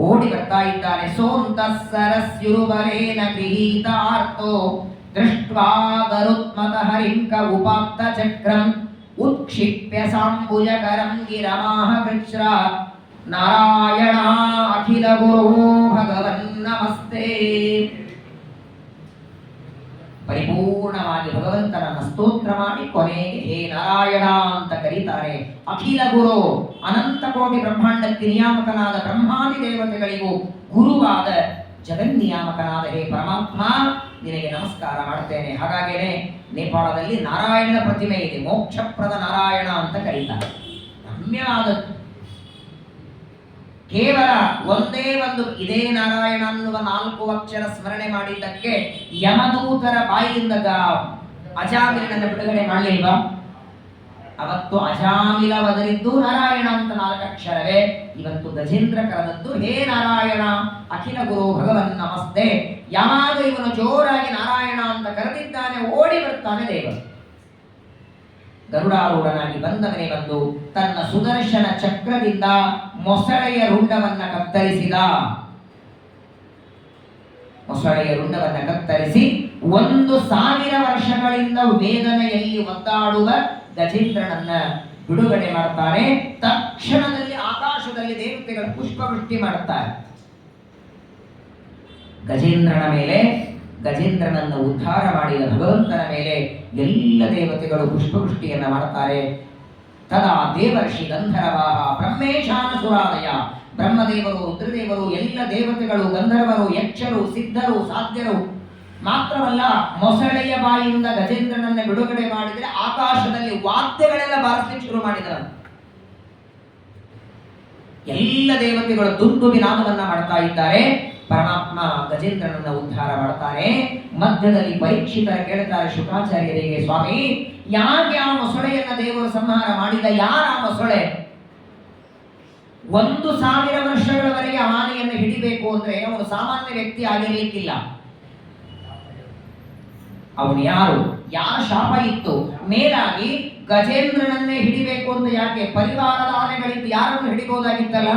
ಓಡಿ ಬರ್ತಾ ಇದ್ದಾನೆ. ಸೋಂತಸ್ಸರಸ್ಯುರುವರೇನ ಗೃಹೀತಾರ್ಥೋ ದೃಷ್ಟ್ವಾ ಗರುತ್ಮತ ಹರಿಂಕ ಉಪಾತ್ತ ಚಕ್ರಂ ಉತ್ಕ್ಷಿಪ್ಯ ಸಾಂಬುಜಕರಂ ಗಿರಮಾಹ ಕೃಚ್ರ ನಾರಾಯಣ ಅಖಿಲ ಗುರು ಭಗವನ್ ನಮಸ್ತೆ. ಪರಿಪೂರ್ಣವಾಗಿ ಭಗವಂತನನ್ನ ಸ್ತೋತ್ರ ಮಾಡಿ ಕೊನೆಗೆ ಹೇ ನಾರಾಯಣ ಅಂತ ಕರೀತಾರೆ. ಅಖಿಲ ಗುರು, ಅನಂತ ಕೋಟಿ ಬ್ರಹ್ಮಾಂಡಕ್ಕೆ ನಿಯಾಮಕನಾದ ಬ್ರಹ್ಮಾದಿ ದೇವತೆಗಳಿಗೂ ಗುರುವಾದ ಜಗನ್ನಿಯಾಮಕನಾದ ಹೇ ಪರಮಾತ್ಮ ನಿನಗೆ ನಮಸ್ಕಾರ ಮಾಡ್ತೇನೆ. ಹಾಗಾಗೇನೆ ನೇಪಾಳದಲ್ಲಿ ನಾರಾಯಣನ ಪ್ರತಿಮೆ ಇದೆ, ಮೋಕ್ಷಪ್ರದ ನಾರಾಯಣ ಅಂತ ಕರೀತಾರೆ. ರಮ್ಯವಾದದ್ದು. ಕೇವಲ ಒಂದೇ ಒಂದು ಇದೇ ನಾರಾಯಣ ಅನ್ನುವ 4 ಅಕ್ಷರ ಸ್ಮರಣೆ ಮಾಡಿದ್ದಕ್ಕೆ ಯಮದೂತರ ಬಾಯಿಯಿಂದ ಅಜಾಮಿಲನನ್ನು ಬಿಡುಗಡೆ ಮಾಡಲಿಲ್ವಾ? ಅವತ್ತು ಅಜಾಮಿಲ ಬದಲಿದ್ದು ನಾರಾಯಣ ಅಂತ 4 ಅಕ್ಷರವೇ. ಇವತ್ತು ಗಜೇಂದ್ರ ಕರೆದದ್ದು ಹೇ ನಾರಾಯಣ ಅಖಿಲ ಗುರು ಭಗವನ್ ನಮಸ್ತೆ. ಯಾವಾಗ ಇವನು ಜೋರಾಗಿ ನಾರಾಯಣ ಅಂತ ಕರೆದಿದ್ದಾನೆ, ಓಡಿ ಬರ್ತಾನೆ ದೇವರು. ಗರುಡಾರೂಢನಾಗಿ ಬಂದವನೇ ಬಂದು ತನ್ನ ಸುದರ್ಶನ ಚಕ್ರದಿಂದ ಮೊಸಳೆಯ ರುಂಡವನ್ನ ಕತ್ತರಿಸಿದ. ಮೊಸಳೆಯ ರುಂಡವನ್ನ ಕತ್ತರಿಸಿ 1000 ವರ್ಷಗಳಿಂದ ವೇದನೆಯಲ್ಲಿ ಒದ್ದಾಡುವ ಗಜೇಂದ್ರನನ್ನ ಬಿಡುಗಡೆ ಮಾಡ್ತಾರೆ. ತಕ್ಷಣದಲ್ಲಿ ಆಕಾಶದಲ್ಲಿ ದೇವತೆಗಳು ಪುಷ್ಪವೃಷ್ಟಿ ಮಾಡುತ್ತಾರೆ ಗಜೇಂದ್ರನ ಮೇಲೆ. ಗಜೇಂದ್ರನನ್ನು ಉದ್ಧಾರ ಮಾಡಿದ ಭಗವಂತನ ಮೇಲೆ ಎಲ್ಲ ದೇವತೆಗಳು ಪುಷ್ಪವೃಷ್ಟಿಯನ್ನ ಮಾಡುತ್ತಾರೆ. ತದಾ ದೇವರ್ಷಿ ಗಂಧರ್ವಾಹ ಬ್ರಹ್ಮೇಶಾನ ಸುರಾದಯ. ಬ್ರಹ್ಮದೇವರು, ರುದ್ರದೇವರು, ಎಲ್ಲ ದೇವತೆಗಳು, ಗಂಧರ್ವರು, ಯಕ್ಷರು, ಸಿದ್ಧರು, ಸಾಧ್ಯರು ಮಾತ್ರವಲ್ಲ, ಮೊಸಳೆಯ ಬಾಯಿಯಿಂದ ಗಜೇಂದ್ರನನ್ನು ಬಿಡುಗಡೆ ಮಾಡಿದರೆ ಆಕಾಶದಲ್ಲಿ ವಾದ್ಯಗಳೆಲ್ಲ ಬಾರಿಸಲಿಕ್ಕೆ ಶುರು ಮಾಡಿದರು. ಎಲ್ಲ ದೇವತೆಗಳು ದುಂದುಬಿ ನಾದವನ್ನ ಮಾಡ್ತಾ ಇದ್ದಾರೆ. ಪರಮಾತ್ಮ ಗಜೇಂದ್ರನನ್ನ ಉದ್ಧಾರ ಮಾಡ್ತಾರೆ. ಮಧ್ಯದಲ್ಲಿ ಪರೀಕ್ಷಿತರ ಕೇಳ್ತಾರೆ ಶುಕಾಚಾರ್ಯರಿಗೆ, ಸ್ವಾಮಿ ಯಾಕೆ ಆ ಮೊಸಳೆಯನ್ನ ದೇವರು ಸಂಹಾರ ಮಾಡಿದ? ಯಾರ ಆ ಮೊಸಳೆ? 1000 ವರ್ಷಗಳವರೆಗೆ ಆನೆಯನ್ನು ಹಿಡಿಬೇಕು ಅಂದ್ರೆ ಅವನು ಸಾಮಾನ್ಯ ವ್ಯಕ್ತಿ ಆಗಿರ್ಲಿಕ್ಕಿಲ್ಲ. ಅವನು ಯಾರು? ಯಾರ ಶಾಪ ಇತ್ತು? ಮೇಲಾಗಿ ಗಜೇಂದ್ರನನ್ನೇ ಹಿಡಿಬೇಕು ಅಂತ ಯಾಕೆ? ಪರಿವಾರದ ಆನೆಗಳಿದ್ದು ಯಾರನ್ನು ಹಿಡಿಬಹುದಾಗಿತ್ತಲ್ಲ.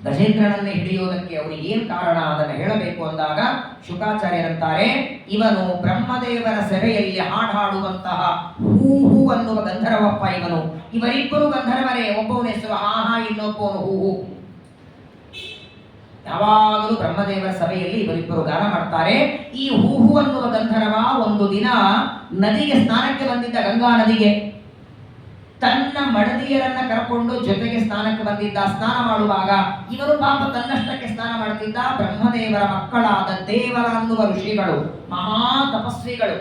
ಗಜೇಂದ್ರನನ್ನೇ ಹಿಡಿಯುವುದಕ್ಕೆ ಅವನಿಗೆ ಏನು ಕಾರಣ ಅದನ್ನು ಹೇಳಬೇಕು ಅಂದಾಗ ಶುಕಾಚಾರ್ಯರಂತಾರೆ, ಇವನು ಬ್ರಹ್ಮದೇವರ ಸೆರೆಯಲ್ಲಿ ಹಾಡುವಂತಹ ಹೂಹು ಅನ್ನುವ ಗಂಧರ್ವಪ್ಪ ಇವನು. ಇವರಿಬ್ಬರು ಗಂಧರ್ವರೇ. ಒಬ್ಬವನ ಹೆಸರು ಹಾಹಾ, ಇನ್ನೊಬ್ಬವನು ಹೂಹು. ಯಾವಾಗಲೂ ಬ್ರಹ್ಮದೇವರ ಸಭೆಯಲ್ಲಿ ಇವರಿಬ್ಬರು ಗಾನ ಮಾಡ್ತಾರೆ. ಈ ಹೂಹು ಅನ್ನುವ ಗಂಧರ್ವ ಒಂದು ದಿನ ನದಿಗೆ ಸ್ನಾನಕ್ಕೆ ಬಂದಿದ್ದ, ಗಂಗಾ ನದಿಗೆ. ತನ್ನ ಮಡದಿಯರನ್ನ ಕರ್ಕೊಂಡು ಜೊತೆಗೆ ಸ್ನಾನಕ್ಕೆ ಬಂದಿದ್ದ. ಸ್ನಾನ ಮಾಡುವಾಗ ಇವನು ಪಾಪ ತನ್ನಷ್ಟಕ್ಕೆ ಸ್ನಾನ ಮಾಡುತ್ತಿದ್ದ. ಬ್ರಹ್ಮದೇವರ ಮಕ್ಕಳಾದ ದೇವರ ಅನ್ನುವ ಋಷಿಗಳು, ಮಹಾ ತಪಸ್ವಿಗಳು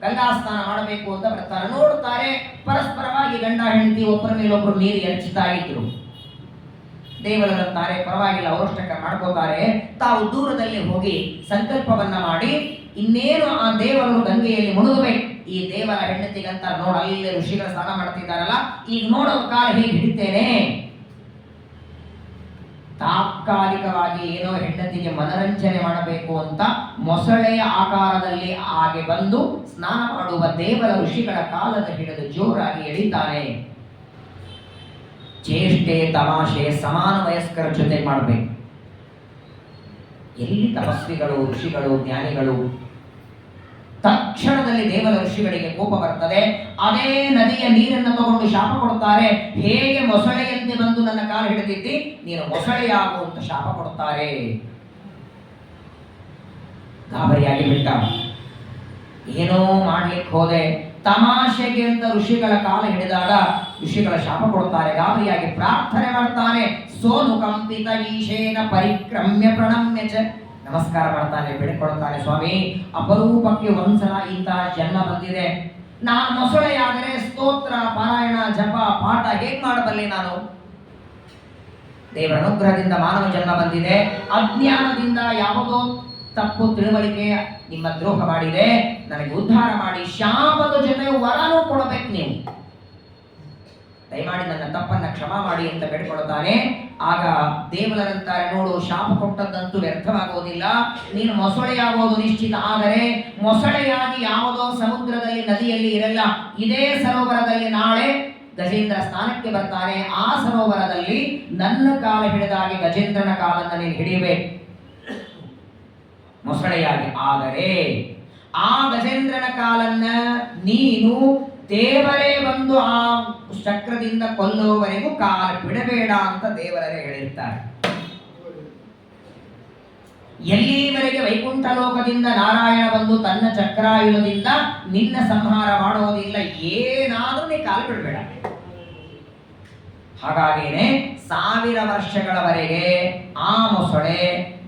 ಗಂಗಾ ಸ್ನಾನ ಮಾಡಬೇಕು ಅಂತ ಬರ್ತಾರೆ. ನೋಡುತ್ತಾರೆ, ಪರಸ್ಪರವಾಗಿ ಗಂಡ ಹೆಂಡತಿ ಒಬ್ಬರ ಮೇಲೊಬ್ಬರು ನೀರು ಎರಚುತ್ತಾ ಇದ್ರು. ದೇವರಂತಾರೆ, ಪರವಾಗಿಲ್ಲ, ಅವರಷ್ಟಕ್ಕೆ ಮಾಡ್ಕೋತಾರೆ. ತಾವು ದೂರದಲ್ಲಿ ಹೋಗಿ ಸಂಕಲ್ಪವನ್ನ ಮಾಡಿ ಇನ್ನೇನು ಆ ದೇವರನ್ನು ಗಂಗೆಯಲ್ಲಿ ಮುಳುಗಬೇಕು. ಈ ದೇವರ ಹೆಂಡತಿಗಂತ ನೋಡ, ಅಲ್ಲಿ ಋಷಿಗಳ ಸ್ನಾನ ಮಾಡ್ತಿದ್ದಾರಲ್ಲ, ಈಗ ನೋಡೋ ಕಾಲ ಹೇಗೆ ಹಿಡಿತೇನೆ. ತಾತ್ಕಾಲಿಕವಾಗಿ ಏನೋ ಹೆಂಡತಿಗೆ ಮನರಂಜನೆ ಮಾಡಬೇಕು ಅಂತ ಮೊಸಳೆಯ ಆಕಾರದಲ್ಲಿ ಹಾಗೆ ಬಂದು ಸ್ನಾನ ಮಾಡುವ ದೇವರ ಋಷಿಗಳ ಕಾಲದ ಹಿಡಿದು ಜೋರಾಗಿ ಎಳಿತಾನೆ. ಚೇಷ್ಟೆ ತಮಾಷೆ ಸಮಾನ ವಯಸ್ಕರ ಜೊತೆ ಮಾಡಬೇಕು. ಎಲ್ಲಿ ತಪಸ್ವಿಗಳು, ಋಷಿಗಳು, ಜ್ಞಾನಿಗಳು? ತಕ್ಷಣದಲ್ಲಿ ದೇವರ ಋಷಿಗಳಿಗೆ ಕೋಪ ಬರ್ತದೆ. ಅದೇ ನದಿಯ ನೀರನ್ನು ತಗೊಂಡು ಶಾಪ ಕೊಡ್ತಾರೆ. ಹೇಗೆ ಮೊಸಳೆಯಂತೆ ಬಂದು ನನ್ನ ಕಾಲು ಹಿಡಿದಿದ್ದಿ, ನೀನು ಮೊಸಳೆಯಾಗುವಂತ ಶಾಪ ಕೊಡ್ತಾರೆ. ಗಾಬರಿಯಾಗಿ ಬಿಟ್ಟ. ಏನೋ ಮಾಡ್ಲಿಕ್ಕೆ ಹೋದೆ, ತಮಾಷೆಗೆ ಅಂತ ಋಷಿಗಳ ಕಾಲ ಹಿಡಿದಾಗ ಋಷಿಗಳ ಶಾಪ ಕೊಡ್ತಾರೆ. ಗಾಬರಿಯಾಗಿ ಪ್ರಾರ್ಥನೆ ಮಾಡ್ತಾನೆ. ಸೋನು ಕಂಪಿತ ಈಶೇನ ಪರಿಕ್ರಮ್ಯ ಪ್ರಣಮ್ಯ ಚ. ನಮಸ್ಕಾರ ಮಾಡ್ತಾನೆ, ಬೇಡಿಕೊಳ್ತಾನೆ, ಸ್ವಾಮಿ ಅಪರೂಪಕ್ಕೆ ಒಂದ್ಸಲ ಇಂತಹ ಜನ್ಮ ಬಂದಿದೆ. ನಾನು ಮೊಸಳೆಯಾದರೆ ಸ್ತೋತ್ರ, ಪಾರಾಯಣ, ಜಪ, ಪಾಠ ಹೇಗ್ ಮಾಡಬಲ್ಲೆ ನಾನು? ದೇವರ ಅನುಗ್ರಹದಿಂದ ಮಾನವ ಜನ್ಮ ಬಂದಿದೆ. ಅಜ್ಞಾನದಿಂದ ಯಾವುದೋ ತಪ್ಪು ತಿಳುವಳಿಕೆ ನಿಮ್ಮ ದ್ರೋಹ ಮಾಡಿದೆ. ನನಗೆ ಉದ್ಧಾರ ಮಾಡಿ ಶಾಪದ ಜೊತೆ ವರನೂ ಕೊಡಬೇಕು ನೀವು. ದಯಮಾಡಿ ನನ್ನ ತಪ್ಪನ್ನ ಕ್ಷಮಾ ಮಾಡಿ ಅಂತ ಬೇಡಿಕೊಳ್ಳುತ್ತಾನೆ. ಆಗ ದೇವರಂತಾರೆ, ನೋಡು, ಶಾಪ ಕೊಟ್ಟದ್ದಂತೂ ವ್ಯರ್ಥವಾಗುವುದಿಲ್ಲ. ನೀನು ಮೊಸಳೆಯಾಗುವುದು ನಿಶ್ಚಿತ. ಆದರೆ ಮೊಸಳೆಯಾಗಿ ಯಾವುದೋ ಸಮುದ್ರದಲ್ಲಿ, ನದಿಯಲ್ಲಿ ಇರಲ್ಲ. ಇದೇ ಸರೋವರದಲ್ಲಿ ನಾಳೆ ಗಜೇಂದ್ರ ಸ್ನಾನಕ್ಕೆ ಬರ್ತಾನೆ. ಆ ಸರೋವರದಲ್ಲಿ ನನ್ನ ಕಾಲ ಹಿಡಿದಾಗಿ ಗಜೇಂದ್ರನ ಕಾಲನ್ನು ನೀನು ಹಿಡಿಯಬೇಕು ಮೊಸಳೆಯಾಗಿ. ಆದರೆ ಆ ಗಜೇಂದ್ರನ ಕಾಲನ್ನ ನೀನು ದೇವರೇ ಬಂದು ಆ ಚಕ್ರದಿಂದ ಕೊಲ್ಲುವವರೆಗೂ ಕಾಲು ಬಿಡಬೇಡ ಅಂತ ದೇವರೇ ಹೇಳಿರ್ತಾರೆ. ಎಲ್ಲಿವರೆಗೆ ವೈಕುಂಠ ಲೋಕದಿಂದ ನಾರಾಯಣ ಬಂದು ತನ್ನ ಚಕ್ರಾಯುಧದಿಂದ ನಿನ್ನ ಸಂಹಾರ ಮಾಡುವುದಿಲ್ಲ, ಏನಾದ್ರೂ ನೀ ಕಾಲು ಬಿಡಬೇಡ. ಹಾಗಾಗಿನೇ 1000 ವರ್ಷಗಳವರೆಗೆ ಆ ಮೊಸಳೆ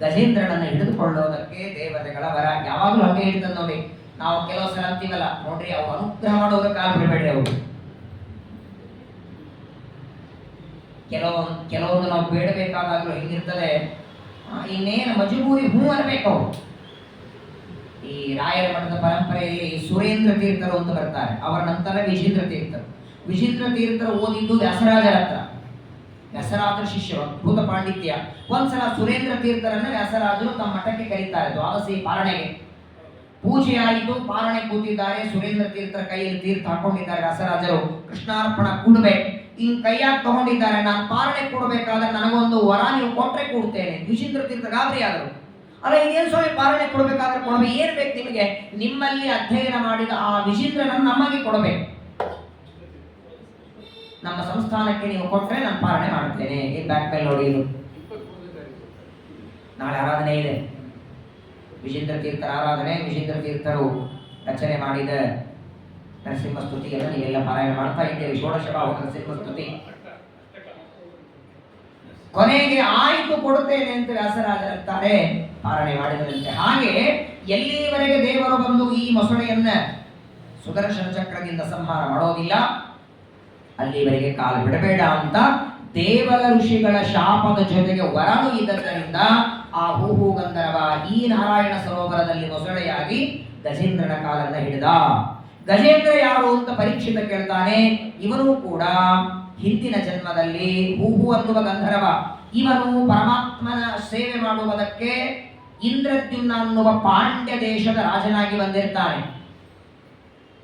ಗಜೇಂದ್ರನನ್ನು ಹಿಡಿದುಕೊಳ್ಳೋದಕ್ಕೆ ದೇವತೆಗಳ ವರ. ಯಾವಾಗಲೂ ಹಂಗೆ ಹೇಳ್ತದೆ ನೋಡಿ. ನಾವು ಕೆಲವು ಸಲ ಅಂತೀವಲ್ಲ, ನೋಡ್ರಿ ಅವ್ರು ಅನುಗ್ರಹ ಮಾಡೋರು ಕಾಲು ಬಿಡಬೇಡಿ. ಅವರು ಕೆಲವೊಂದು ನಾವು ಬೇಡಬೇಕಾದಾಗ್ಲೂ ಹೆಂಗಿರ್ತದೆ, ಇನ್ನೇನು ಮಜಬೂರಿ ಹೂ ಅನ್ಬೇಕು. ಅವ್ರು ಈ ರಾಯರ ಮಠದ ಪರಂಪರೆಯಲ್ಲಿ ಸುರೇಂದ್ರ ತೀರ್ಥರು ಅಂತ ಬರ್ತಾರೆ, ಅವರ ನಂತರ ವಿಜೇಂದ್ರ ತೀರ್ಥರು. ವಿಜೇಂದ್ರ ತೀರ್ಥರು ಓದಿದ್ದು ವ್ಯಾಸರಾಜರ ಹತ್ರ, ವ್ಯಾಸರಾಜರ ಶಿಷ್ಯರು, ಅದ್ಭುತ ಪಾಂಡಿತ್ಯ. ಒಂದ್ಸಲ ಸುರೇಂದ್ರ ತೀರ್ಥರನ್ನ ವ್ಯಾಸರಾಜರು ತಮ್ಮ ಮಠಕ್ಕೆ ಕರೀತಾರೆ ದ್ವಾದಶಿ ಪಾರಣೆಗೆ. ಪೂಜೆ ಆಯಿತು, ಪಾರಣೆ ಕೂತಿದ್ದಾರೆ, ಸುರೇಂದ್ರ ತೀರ್ಥರ ಕೈಯಲ್ಲಿ ತೀರ್ಥ ಹಾಕೊಂಡಿದ್ದಾರೆ ವ್ಯಾಸರಾಜರು. ಕೃಷ್ಣಾರ್ಪಣ ಕೂಡ್ಬೇಕು, ಹಿಂಗ್ ಕೈಯಾಗಿ ತಗೊಂಡಿದ್ದಾರೆ, ನಾನು ಪಾರಣೆ ಕೊಡ್ಬೇಕಾದ್ರೆ ನನಗೊಂದು ವರ ನೀವು ಕೊಟ್ರೆ ಕೊಡ್ತೇನೆ. ವಿಜೇಂದ್ರ ತೀರ್ಥ ಗಾಬರಿ ಆದರು. ಅಲ್ಲ ಇದೇನು ಸ್ವಾಮಿ ಪಾರಣೆ ಕೊಡ್ಬೇಕಾದ್ರೆ ಕೊಡ್ಬೇಕು, ಏನ್ ಬೇಕು ನಿಮಗೆ? ನಿಮ್ಮಲ್ಲಿ ಅಧ್ಯಯನ ಮಾಡಿದ ಆ ವಿಜೇಂದ್ರನನ್ನು ನಮಗೆ ಕೊಡಬೇಕು, ನಮ್ಮ ಸಂಸ್ಥಾನಕ್ಕೆ ನೀವು ಕೊಟ್ರೆ ನಾನು ಪಾರಣೆ ಮಾಡ್ತೇನೆ. ಏನ್ ಬ್ಯಾಕ್ ಮೇಲೆ ನೋಡಿ, ಇದು ನಾಳೆ ಆರಾಧನೆ ಇದೆ, ವಿಜೇಂದ್ರ ತೀರ್ಥರ ಆರಾಧನೆ. ವಿಜೇಂದ್ರ ತೀರ್ಥರು ರಚನೆ ಮಾಡಿದ ನರಸಿಂಹ ಸ್ತುತಿಯನ್ನು ನೀವೆಲ್ಲ ಪಾರಾಯಣ ಮಾಡ್ತಾ ಇದ್ದೇವೆ. ಷೋಡಶ ಬಾಹು ನರಸಿಂಹ ಸ್ತುತಿ. ಕೊನೆಗೆ ಆಯ್ತು ಕೊಡುತ್ತೇನೆ ಅಂತ ವ್ಯಾಸರಾಜರಂತಾರೆ, ಪಾರಣೆ ಮಾಡಿದರಂತೆ. ಹಾಗೆ ಎಲ್ಲಿವರೆಗೆ ದೇವರು ಬಂದು ಈ ಮೊಸಳೆಯನ್ನ ಸುದರ್ಶನ ಚಕ್ರದಿಂದ ಸಂಹಾರ ಮಾಡೋದಿಲ್ಲ ಅಲ್ಲಿವರೆಗೆ ಕಾಲು ಬಿಡಬೇಡ ಅಂತ ದೇವಲ ಋಷಿಗಳ ಶಾಪದ ಜೊತೆಗೆ ವರನು ಇದ್ದರಿಂದ ಆ ಹೂಹು ಗಂಧರ್ವ ಈ ನಾರಾಯಣ ಸರೋವರದಲ್ಲಿ ಮೊಸಳೆಯಾಗಿ ಗಜೇಂದ್ರನ ಕಾಲನ್ನ ಹಿಡಿದ. ಗಜೇಂದ್ರ ಯಾರು ಅಂತ ಪರೀಕ್ಷಿತ ಕೇಳ್ತಾನೆ. ಇವನು ಕೂಡ ಹಿಂದಿನ ಜನ್ಮದಲ್ಲಿ ಹೂಹು ಅನ್ನುವ ಗಂಧರ್ವ, ಇವನು ಪರಮಾತ್ಮನ ಸೇವೆ ಮಾಡುವುದಕ್ಕೆ ಇಂದ್ರದ್ಯುಮ್ನ ಅನ್ನುವ ಪಾಂಡ್ಯ ದೇಶದ ರಾಜನಾಗಿ ಬಂದಿರ್ತಾನೆ.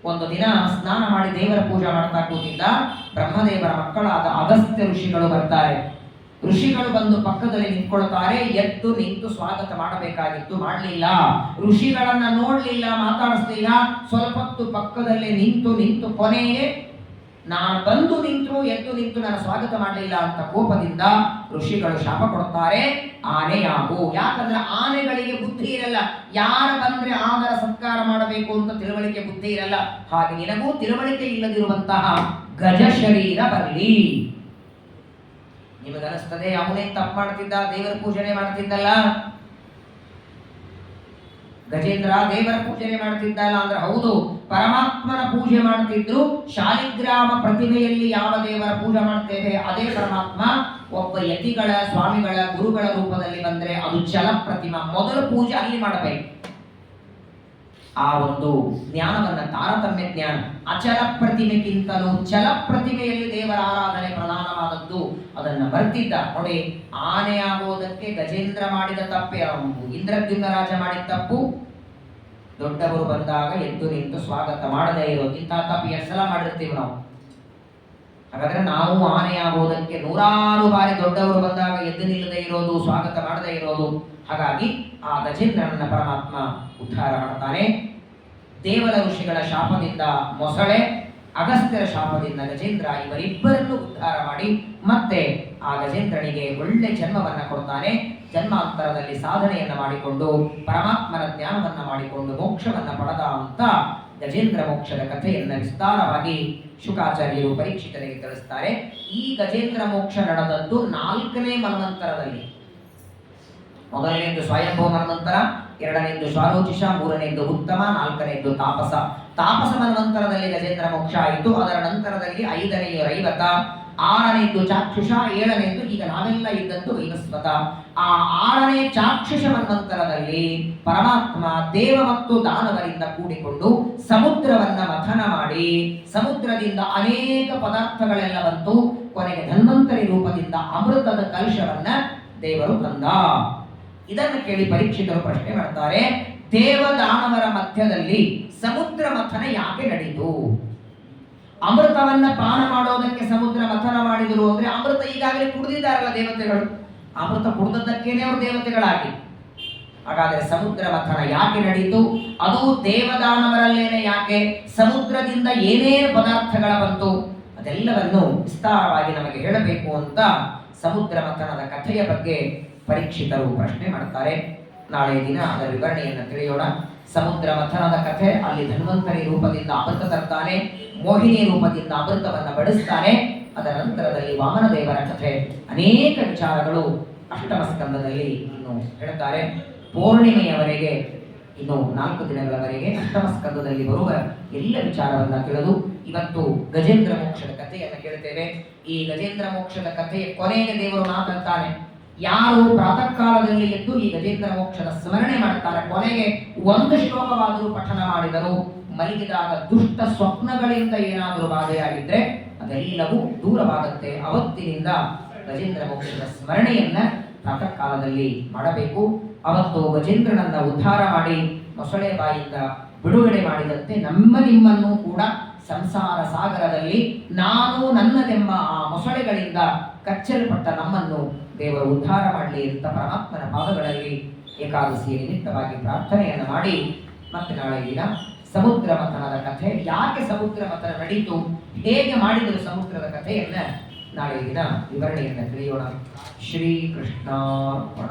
ಒಂದು ದಿನ ಸ್ನಾನ ಮಾಡಿ ದೇವರ ಪೂಜೆ ಮಾಡ್ತಾ ಕೂತಿದ್ದ ಬ್ರಹ್ಮದೇವರ ಮಕ್ಕಳಾದ ಅಗಸ್ತ್ಯ ಋಷಿಗಳು ಬರ್ತಾರೆ. ಋಷಿಗಳು ಬಂದು ಪಕ್ಕದಲ್ಲಿ ನಿಂತ್ಕೊಳ್ತಾರೆ. ಎದ್ದು ನಿಂತು ಸ್ವಾಗತ ಮಾಡಬೇಕಾಗಿತ್ತು, ಮಾಡಲಿಲ್ಲ. ಋಷಿಗಳನ್ನ ನೋಡ್ಲಿಲ್ಲ, ಮಾತಾಡಿಸ್ಲಿಲ್ಲ. ಸ್ವಲ್ಪ ಹೊತ್ತು ಪಕ್ಕದಲ್ಲೇ ನಿಂತು ಕೊನೆಗೆ ನಾನು ಬಂದು ನಿಂತರು ಎದ್ದು ನಿಂತು ನಾನು ಸ್ವಾಗತ ಮಾಡಲಿಲ್ಲ ಅಂತ ಕೋಪದಿಂದ ಋಷಿಗಳು ಶಾಪ ಕೊಡ್ತಾರೆ, ಆನೆಯಾಗು. ಯಾಕಂದ್ರೆ ಆನೆಗಳಿಗೆ ಬುದ್ಧಿ ಇರಲ್ಲ, ಯಾರ ಬಂದ್ರೆ ಆದರ ಸತ್ಕಾರ ಮಾಡಬೇಕು ಅಂತ ತಿಳುವಳಿಕೆ ಬುದ್ಧಿ ಇರಲ್ಲ. ಹಾಗೆ ನಿನಗೂ ತಿಳುವಳಿಕೆ ಇಲ್ಲದಿರುವಂತಹ ಗಜ ಶರೀರ ಬರಲಿ. ನಿಮಗನಿಸ್ತದೆ ಅವನೇ ತಪ್ಪು ಮಾಡ್ತಿದ್ದ, ದೇವರ ಪೂಜನೆ ಮಾಡ್ತಿದ್ದಲ್ಲ, ಗಜೇಂದ್ರ ದೇವರ ಪೂಜನೆ ಮಾಡ್ತಿದ್ದಲ್ಲ ಅಂದ್ರೆ ಹೌದು, ಪರಮಾತ್ಮನ ಪೂಜೆ ಮಾಡ್ತಿದ್ರು. ಶಾಲಿಗ್ರಾಮ ಪ್ರತಿಮೆಯಲ್ಲಿ ಯಾವ ದೇವರ ಪೂಜೆ ಮಾಡ್ತೇವೆ ಅದೇ ಪರಮಾತ್ಮ ಒಬ್ಬ ಯತಿಗಳ ಸ್ವಾಮಿಗಳ ಗುರುಗಳ ರೂಪದಲ್ಲಿ ಬಂದ್ರೆ ಅದು ಚಲ ಪ್ರತಿಮಾ. ಮೊದಲ ಪೂಜೆ ಅಲ್ಲಿ ಮಾಡಬೇಕು. ಆ ಒಂದು ಜ್ಞಾನವನ್ನ, ತಾರತಮ್ಯ ಜ್ಞಾನ, ಅಚಲ ಪ್ರತಿಮೆಗಿಂತಲೂ ಚಲ ಪ್ರತಿಮೆಯಲ್ಲಿ ದೇವರ ಆರಾಧನೆ ಪ್ರಧಾನವಾದದ್ದು. ಅದನ್ನ ಬರ್ತಿದ್ದ ನೋಡಿ. ಆನೆ ಆಗೋದಕ್ಕೆ ಗಜೇಂದ್ರ ಮಾಡಿದ ತಪ್ಪೆ, ಇಂದ್ರದ್ಯುಮ್ನ ರಾಜ ಮಾಡಿದ ತಪ್ಪು. ದೊಡ್ಡವರು ಬಂದಾಗ ಎದ್ದು ನಿಂತು ಸ್ವಾಗತ ಮಾಡದೇ ಇರೋದು, ಇಂತಹ ತಪ್ಪು ಎಷ್ಟು ಸಲ ಮಾಡಿರ್ತೀವಿ ನಾವು. ಹಾಗಾದ್ರೆ ನಾವು ಆನೆ ಆಗೋದಕ್ಕೆ ನೂರಾರು ಬಾರಿ ದೊಡ್ಡವರು ಬಂದಾಗ ಎದ್ದು ನಿಲ್ಲದೆ ಇರೋದು, ಸ್ವಾಗತ ಮಾಡದೇ ಇರೋದು. ಹಾಗಾಗಿ ಆ ಗಜೇಂದ್ರನನ್ನ ಪರಮಾತ್ಮ ಉದ್ಧಾರ ಮಾಡ್ತಾನೆ. ದೇವರ ಋಷಿಗಳ ಶಾಪದಿಂದ ಮೊಸಳೆ, ಅಗಸ್ತ್ಯರ ಶಾಪದಿಂದ ಗಜೇಂದ್ರ, ಇವರಿಬ್ಬರನ್ನು ಉದ್ಧಾರ ಮಾಡಿ ಮತ್ತೆ ಆ ಗಜೇಂದ್ರನಿಗೆ ಒಳ್ಳೆ ಜನ್ಮವನ್ನ ಕೊಡ್ತಾನೆ. ಜನ್ಮಾಂತರದಲ್ಲಿ ಸಾಧನೆಯನ್ನ ಮಾಡಿಕೊಂಡು ಪರಮಾತ್ಮನ ಜ್ಞಾನವನ್ನ ಮಾಡಿಕೊಂಡು ಮೋಕ್ಷವನ್ನ ಪಡೆದ ಅಂತ ಗಜೇಂದ್ರ ಮೋಕ್ಷದ ಕಥೆಯನ್ನ ವಿಸ್ತಾರವಾಗಿ ಶುಕಾಚಾರ್ಯರು ಪರೀಕ್ಷಿತನಿಗೆ ತಿಳಿಸ್ತಾರೆ. ಈ ಗಜೇಂದ್ರ ಮೋಕ್ಷ ನಡೆದದ್ದು 4ನೇ ಮನ್ವಂತರದಲ್ಲಿ. ಮೊದಲನೇದು ಸ್ವಯಂಭೂ ಮನ್ವಂತರ, ಎರಡನೇದು ಶ್ವಾರೋಚಿಷ, ಮೂರನೇದು ಉತ್ತಮ, 4ನೇದು ತಾಪಸ. ತಾಪಸ ಮನ್ವಂತರದಲ್ಲಿ ಗಜೇಂದ್ರ ಮೋಕ್ಷ ಆಯಿತು. ಅದರ ನಂತರದಲ್ಲಿ 5ನೇದು ರೈವತ, 6ನೇದು ಚಾಕ್ಷುಷ, 7ನೇದು ಈಗ ನಾವೆಲ್ಲ ಇದ್ದದ್ದು ವೈವಸ್ವತ. ಆ 6ನೇ ಚಾಕ್ಷುಷ ಮನ್ವಂತರದಲ್ಲಿ ಪರಮಾತ್ಮ ದೇವ ಮತ್ತು ದಾನವರಿಂದ ಕೂಡಿಕೊಂಡು ಸಮುದ್ರವನ್ನ ಮಥನ ಮಾಡಿ ಸಮುದ್ರದಿಂದ ಅನೇಕ ಪದಾರ್ಥಗಳೆಲ್ಲ ಬಂತು. ಕೊನೆಗೆ ಧನ್ವಂತರಿ ರೂಪದಿಂದ ಅಮೃತದ ಕಲಶವನ್ನ ದೇವರು ತಂದ. ಇದನ್ನು ಕೇಳಿ ಪರೀಕ್ಷಿತರು ಪ್ರಶ್ನೆ ಮಾಡ್ತಾರೆ, ದೇವದಾನವರ ಮಧ್ಯದಲ್ಲಿ ಸಮುದ್ರ ಮಥನ ಯಾಕೆ ನಡೀತು? ಅಮೃತವನ್ನ ಪಾನ ಮಾಡೋದಕ್ಕೆ ಸಮುದ್ರ ಮಥನ ಮಾಡಿದರು ಅಂದ್ರೆ ಅಮೃತ ಈಗಾಗಲೇ ಕುಡಿದಿದ್ದಾರಲ್ಲ ದೇವತೆಗಳು, ಅಮೃತ ಕುಡಿದದ್ದಕ್ಕೇನೆ ಅವರು ದೇವತೆಗಳಾಗಿ. ಹಾಗಾದ್ರೆ ಸಮುದ್ರ ಮಥನ ಯಾಕೆ ನಡೀತು? ಅದು ದೇವದಾನವರಲ್ಲೇನೆ ಯಾಕೆ? ಸಮುದ್ರದಿಂದ ಏನೇನು ಪದಾರ್ಥಗಳ ಬಂತು ಅದೆಲ್ಲವನ್ನು ವಿಸ್ತಾರವಾಗಿ ನಮಗೆ ಹೇಳಬೇಕು ಅಂತ ಸಮುದ್ರ ಮಥನದ ಕಥೆಯ ಬಗ್ಗೆ ಪರೀಕ್ಷಿತರು ಪ್ರಶ್ನೆ ಮಾಡ್ತಾರೆ. ನಾಳೆ ದಿನ ಅದರ ವಿವರಣೆಯನ್ನು ತಿಳಿಯೋಣ. ಸಮುದ್ರ ಮಥನದ ಕಥೆ, ಅಲ್ಲಿ ಧನ್ವಂತರಿ ರೂಪದಿಂದ ಅಮೃತ ತರ್ತಾನೆ, ಮೋಹಿನಿ ರೂಪದಿಂದ ಅಮೃತವನ್ನು ಬಡಿಸ್ತಾನೆ. ಅದರ ನಂತರದಲ್ಲಿ ವಾಮನ ದೇವರ ಕಥೆ, ಅನೇಕ ವಿಚಾರಗಳು ಅಷ್ಟಮ ಸ್ಕಂದದಲ್ಲಿ ಇನ್ನು ಹೇಳ್ತಾರೆ. ಪೌರ್ಣಿಮೆಯವರೆಗೆ ಇನ್ನು 4 ದಿನಗಳವರೆಗೆ ಅಷ್ಟಮ ಸ್ಕಂದದಲ್ಲಿ ಬರುವ ಎಲ್ಲ ವಿಚಾರವನ್ನ ತಿಳಿದು ಇವತ್ತು ಗಜೇಂದ್ರ ಮೋಕ್ಷದ ಕಥೆಯನ್ನು ಕೇಳ್ತೇವೆ. ಈ ಗಜೇಂದ್ರ ಮೋಕ್ಷದ ಕಥೆಯ ಕೊನೆಗೆ ದೇವರು ಮಾತಾಡ್ತಾನೆ, ಯಾರು ಪ್ರಾತಃ ಕಾಲದಲ್ಲಿ ಎದ್ದು ಈ ಗಜೇಂದ್ರ ಮೋಕ್ಷದ ಸ್ಮರಣೆ ಮಾಡ್ತಾರೆ, ಕೊನೆಗೆ ಒಂದು ಶ್ಲೋಕವಾದರೂ ಪಠನ ಮಾಡಿದರು, ಮಲಗಿದಾಗ ದುಷ್ಟ ಸ್ವಪ್ನಗಳಿಂದ ಏನಾದರೂ ಬಾಧೆಯಾಗಿದ್ರೆ ಅದೆಲ್ಲವೂ ದೂರವಾಗುತ್ತೆ. ಅವತ್ತಿನಿಂದ ಗಜೇಂದ್ರ ಮೋಕ್ಷದ ಸ್ಮರಣೆಯನ್ನ ಪ್ರಾತಃ ಕಾಲದಲ್ಲಿ ಮಾಡಬೇಕು. ಅವತ್ತು ಗಜೇಂದ್ರನನ್ನ ಉದ್ಧಾರ ಮಾಡಿ ಮೊಸಳೆ ಬಾಯಿಂದ ಬಿಡುಗಡೆ ಮಾಡಿದಂತೆ ನಿಮ್ಮನ್ನು ಕೂಡ ಸಂಸಾರ ಸಾಗರದಲ್ಲಿ ನಾನು ನನ್ನದೆಂಬ ಆ ಮೊಸಳೆಗಳಿಂದ ಕಚ್ಚಲ್ಪಟ್ಟ ನಮ್ಮನ್ನು ದೇವರು ಉದ್ಧಾರ ಮಾಡಲಿ ಅಂತ ಪರಮಾತ್ಮನ ಪಾದಗಳಲ್ಲಿ ಏಕಾದಶಿಯ ನಿಮಿತ್ತವಾಗಿ ಪ್ರಾರ್ಥನೆಯನ್ನು ಮಾಡಿ ಮತ್ತೆ ನಾಳೆ ದಿನ ಸಮುದ್ರ ಮಥನದ ಕಥೆ, ಯಾಕೆ ಸಮುದ್ರ ಮಥನ ನಡೀತು, ಹೇಗೆ ಮಾಡಿದರು ಸಮುದ್ರದ ಕಥೆಯನ್ನ ನಾಳೆ ದಿನ ವಿವರಣೆಯನ್ನು ತಿಳಿಯೋಣ. ಶ್ರೀ ಕೃಷ್ಣಾರ್ಪಣ.